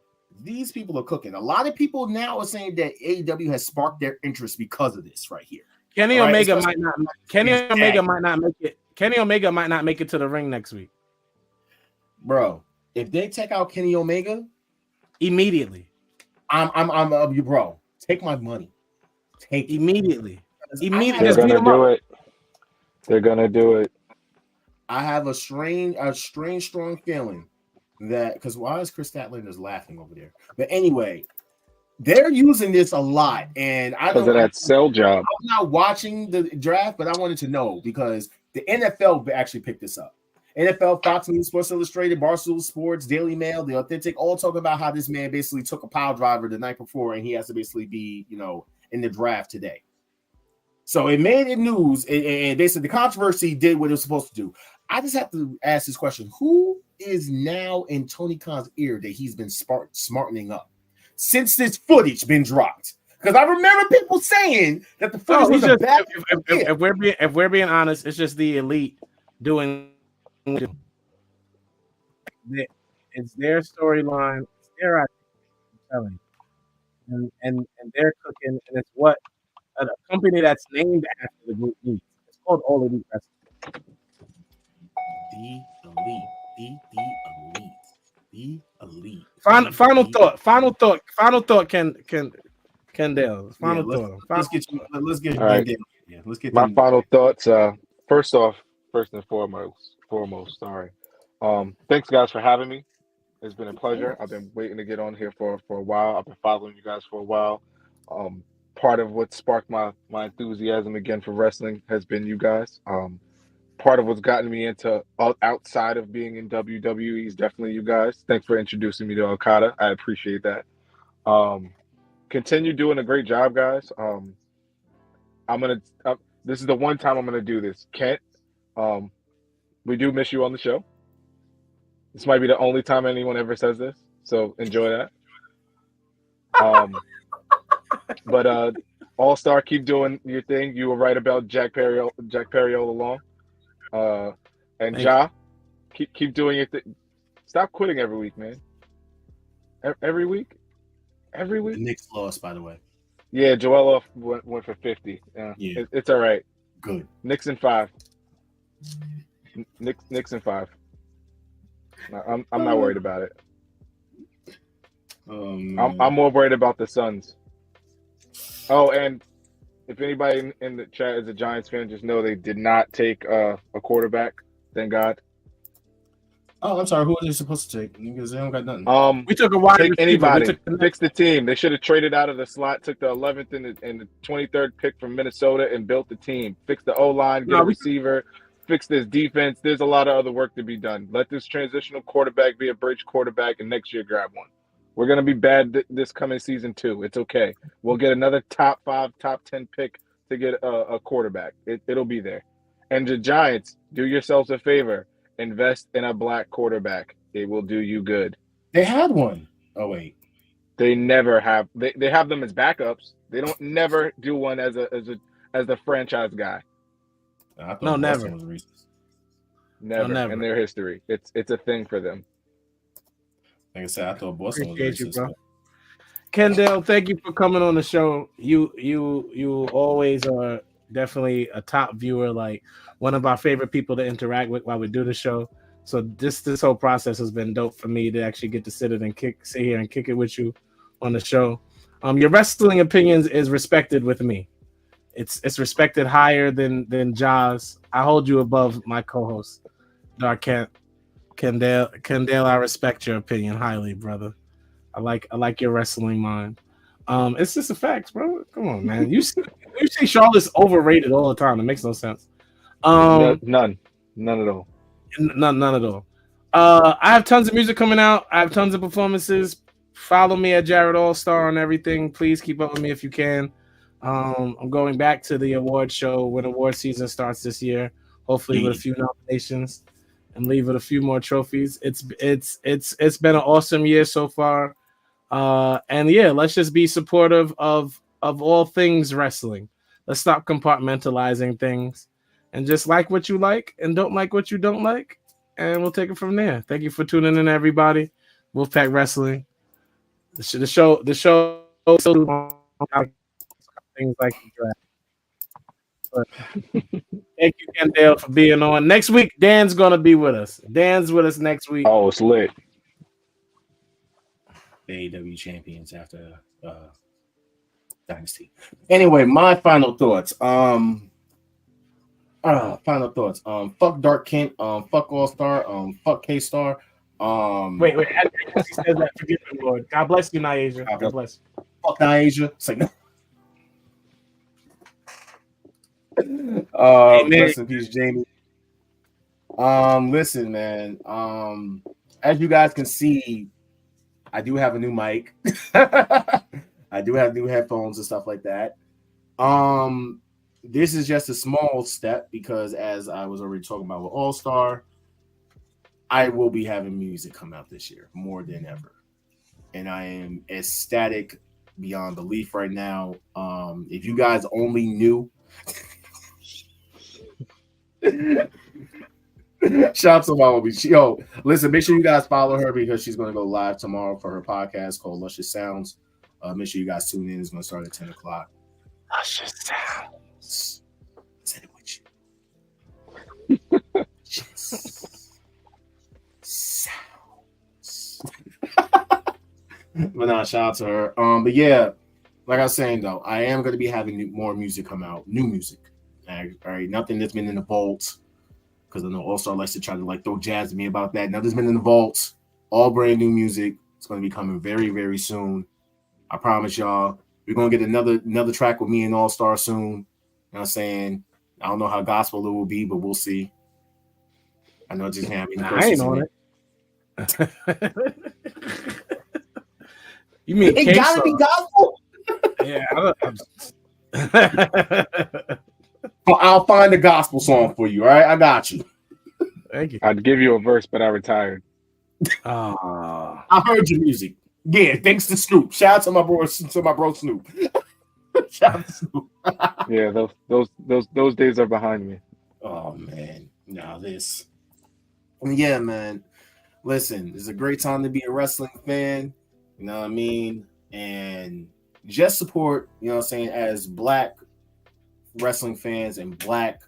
these people are cooking. A lot of people now are saying that AEW has sparked their interest because of this right here.
Kenny Omega might not make it. Kenny Omega might not make it to the ring next week.
Bro, if they take out Kenny Omega
immediately,
I'm you, bro. Take my money. Take
immediately.
They're gonna do it. They're gonna do it.
I have a strange, strong feeling that because why is Chris Statlander just laughing over there? But anyway, they're using this a lot, and I don't
because of that sell job.
I'm not watching the draft, but I wanted to know because the NFL actually picked this up. NFL, Fox News, Sports Illustrated, Barstool Sports, Daily Mail, The Authentic, all talk about how this man basically took a pile driver the night before, and he has to basically be, in the draft today. So it made it news, and basically the controversy did what it was supposed to do. I just have to ask this question: who is now in Tony Khan's ear that he's been smartening up since this footage been dropped? Because I remember people saying that the footage was a bad.
If we're being honest, it's just the Elite doing. It's their storyline. It's their idea. I'm telling you, and they're cooking, and it's what a company that's named after the group needs. It's called All Elite Wrestling.
The Elite.
Final thought. Kendall. Final thought.
Let's get.
All right.
Yeah, let's get
my final thoughts. First and foremost. Sorry. Thanks guys for having me. It's been a pleasure. I've been waiting to get on here for a while. I've been following you guys for a while. Part of what sparked my enthusiasm again for wrestling has been you guys. Part of what's gotten me into outside of being in WWE is definitely you guys. Thanks for introducing me to Okada. I appreciate that. Continue doing a great job, guys. I'm gonna. This is the one time I'm gonna do this. Kent, we do miss you on the show. This might be the only time anyone ever says this, so enjoy that. But All Star, keep doing your thing. You were right about Jack Perry all along. And Ja, keep doing your thing. Stop quitting every week, man. Every week.
The Knicks lost, by the way.
Yeah, Joel went for 50. Yeah. It's all right.
Good.
Knicks in 5. Knicks in 5. I'm not worried about it. I'm more worried about the Suns. Oh, and if anybody in the chat is a Giants fan, just know they did not take a quarterback. Thank God.
Oh, I'm sorry. Who are they supposed to take? Because they don't got nothing.
We took a wide
Take
receiver.
anybody. Fix the team. They should have traded out of the slot, took the 11th and the 23rd pick from Minnesota, and built the team. Fix the O-line, get a receiver, fix this defense. There's a lot of other work to be done. Let this transitional quarterback be a bridge quarterback, and next year grab one. We're going to be bad this coming season too. It's okay. We'll get another top 5, top 10 pick to get a quarterback. It'll be there. And the Giants, do yourselves a favor. Invest in a black quarterback. It will do you good.
They had one. Oh, wait.
They never have. They have them as backups. They don't never do one as the franchise guy.
No, never.
Never in their history. It's a thing for them.
Like I said, I thought Boston was
Appreciate
racist,
you, bro. Kendall, thank you for coming on the show. You always are definitely a top viewer, like one of our favorite people to interact with while we do the show. So this whole process has been dope for me to actually get to sit here and kick it with you on the show. Your wrestling opinions is respected with me. It's respected higher than Jaws. I hold you above my co-host, Dark Kent. Kendall, I respect your opinion highly, brother. I like your wrestling mind. It's just a fact, bro. Come on, man. You say Charlotte's overrated all the time. It makes no sense.
None at all.
None at all. I have tons of music coming out. I have tons of performances. Follow me at Jared All-Star on everything. Please keep up with me if you can. I'm going back to the award show when award season starts this year. Hopefully with a few nominations and leave with a few more trophies. It's been an awesome year so far. And yeah, let's just be supportive of all things wrestling. Let's stop compartmentalizing things and just like what you like and don't like what you don't like. And we'll take it from there. Thank you for tuning in, everybody. Wolfpack Wrestling. The show things like the draft. But thank you, Kendall, for being on. Next week, Dan's gonna be with us. Dan's with us next week.
Oh, it's lit.
AEW champions after Dynasty. Anyway, my final thoughts. Fuck Dark Kent. Fuck All Star. Fuck K Star.
Wait. As he says that, forgive me, Lord. God bless you, Niasia. God bless you.
Fuck Niasia. It's like no. Rest in peace, Jamie. Listen, man. As you guys can see, I do have a new mic. I do have new headphones and stuff like that. This is just a small step because, as I was already talking about with All Star, I will be having music come out this year more than ever, and I am ecstatic beyond belief right now. If you guys only knew. Shout out to Mama B. Yo, listen, make sure you guys follow her because she's going to go live tomorrow for her podcast called Luscious Sounds. Make sure you guys tune in. It's going to start at 10 o'clock. Luscious Sounds. Said it with you. Sounds. But no, shout out to her. But yeah, like I was saying though, I am going to be having more music come out. New music. All right, nothing that's been in the vaults. Because I know All Star likes to try to like throw jazz at me about that. Nothing's been in the vaults. All brand new music. It's going to be coming very, very soon. I promise y'all. We're going to get another track with me and All Star soon. You know what I'm saying? I don't know how gospel it will be, but we'll see. I know it just can't be.
I ain't on it. You mean
It gotta be gospel?
Yeah,
Well, I'll find a gospel song for you. All right, I got you.
Thank you.
I'd give you a verse, but I retired.
Oh.
I heard your music. Yeah, thanks to Snoop. Shout out to my bro Snoop. Shout out to Snoop.
Yeah, those days are behind me.
Oh man, now this. Yeah, man. Listen, it's a great time to be a wrestling fan. You know what I mean? And just support, you know what I'm saying, as Black wrestling fans and Black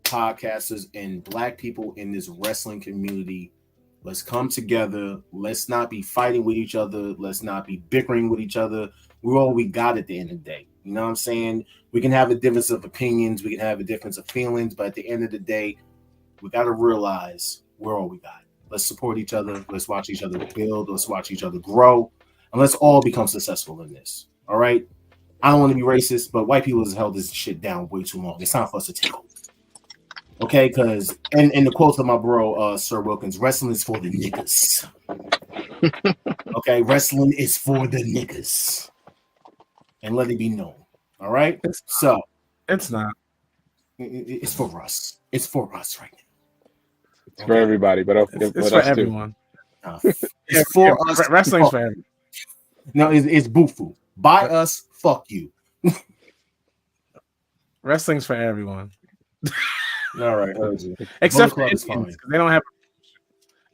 podcasters and Black people in this wrestling community. Let's come together. Let's not be fighting with each other. Let's not be bickering with each other. We're all we got at the end of the day. You know what I'm saying? We can have a difference of opinions. We can have a difference of feelings. But at the end of the day, we got to realize we're all we got. Let's support each other. Let's watch each other build. Let's watch each other grow. And let's all become successful in this. All right? I don't want to be racist, but white people has held this shit down way too long. It's time for us to take over. Okay? Because, in the quotes of my bro, Sir Wilkins, wrestling is for the niggas. Okay? Wrestling is for the niggas. And let it be known. All right? So.
It's not.
It's for us. It's for us right now.
It's for everybody, but
it's for everyone.
It's for us.
Wrestling's for everyone.
No, it's Bufu. By us, fuck you.
Wrestling's for everyone.
All right, heard you.
Except for Indians, because they don't have.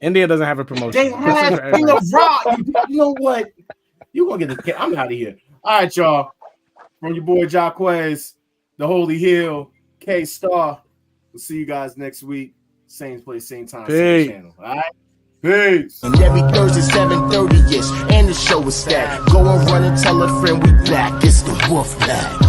India doesn't have a promotion.
They have King of Rock. You know what? You gonna get the? I'm out of here. All right, y'all. From your boy Jacquez, the Holy Hill, K Star. We'll see you guys next week. Same place, same time, same channel. All right. Peace.
And every Thursday 7:30ish, and the show is stacked. Go and run and tell a friend we back. It's the Wolfpack.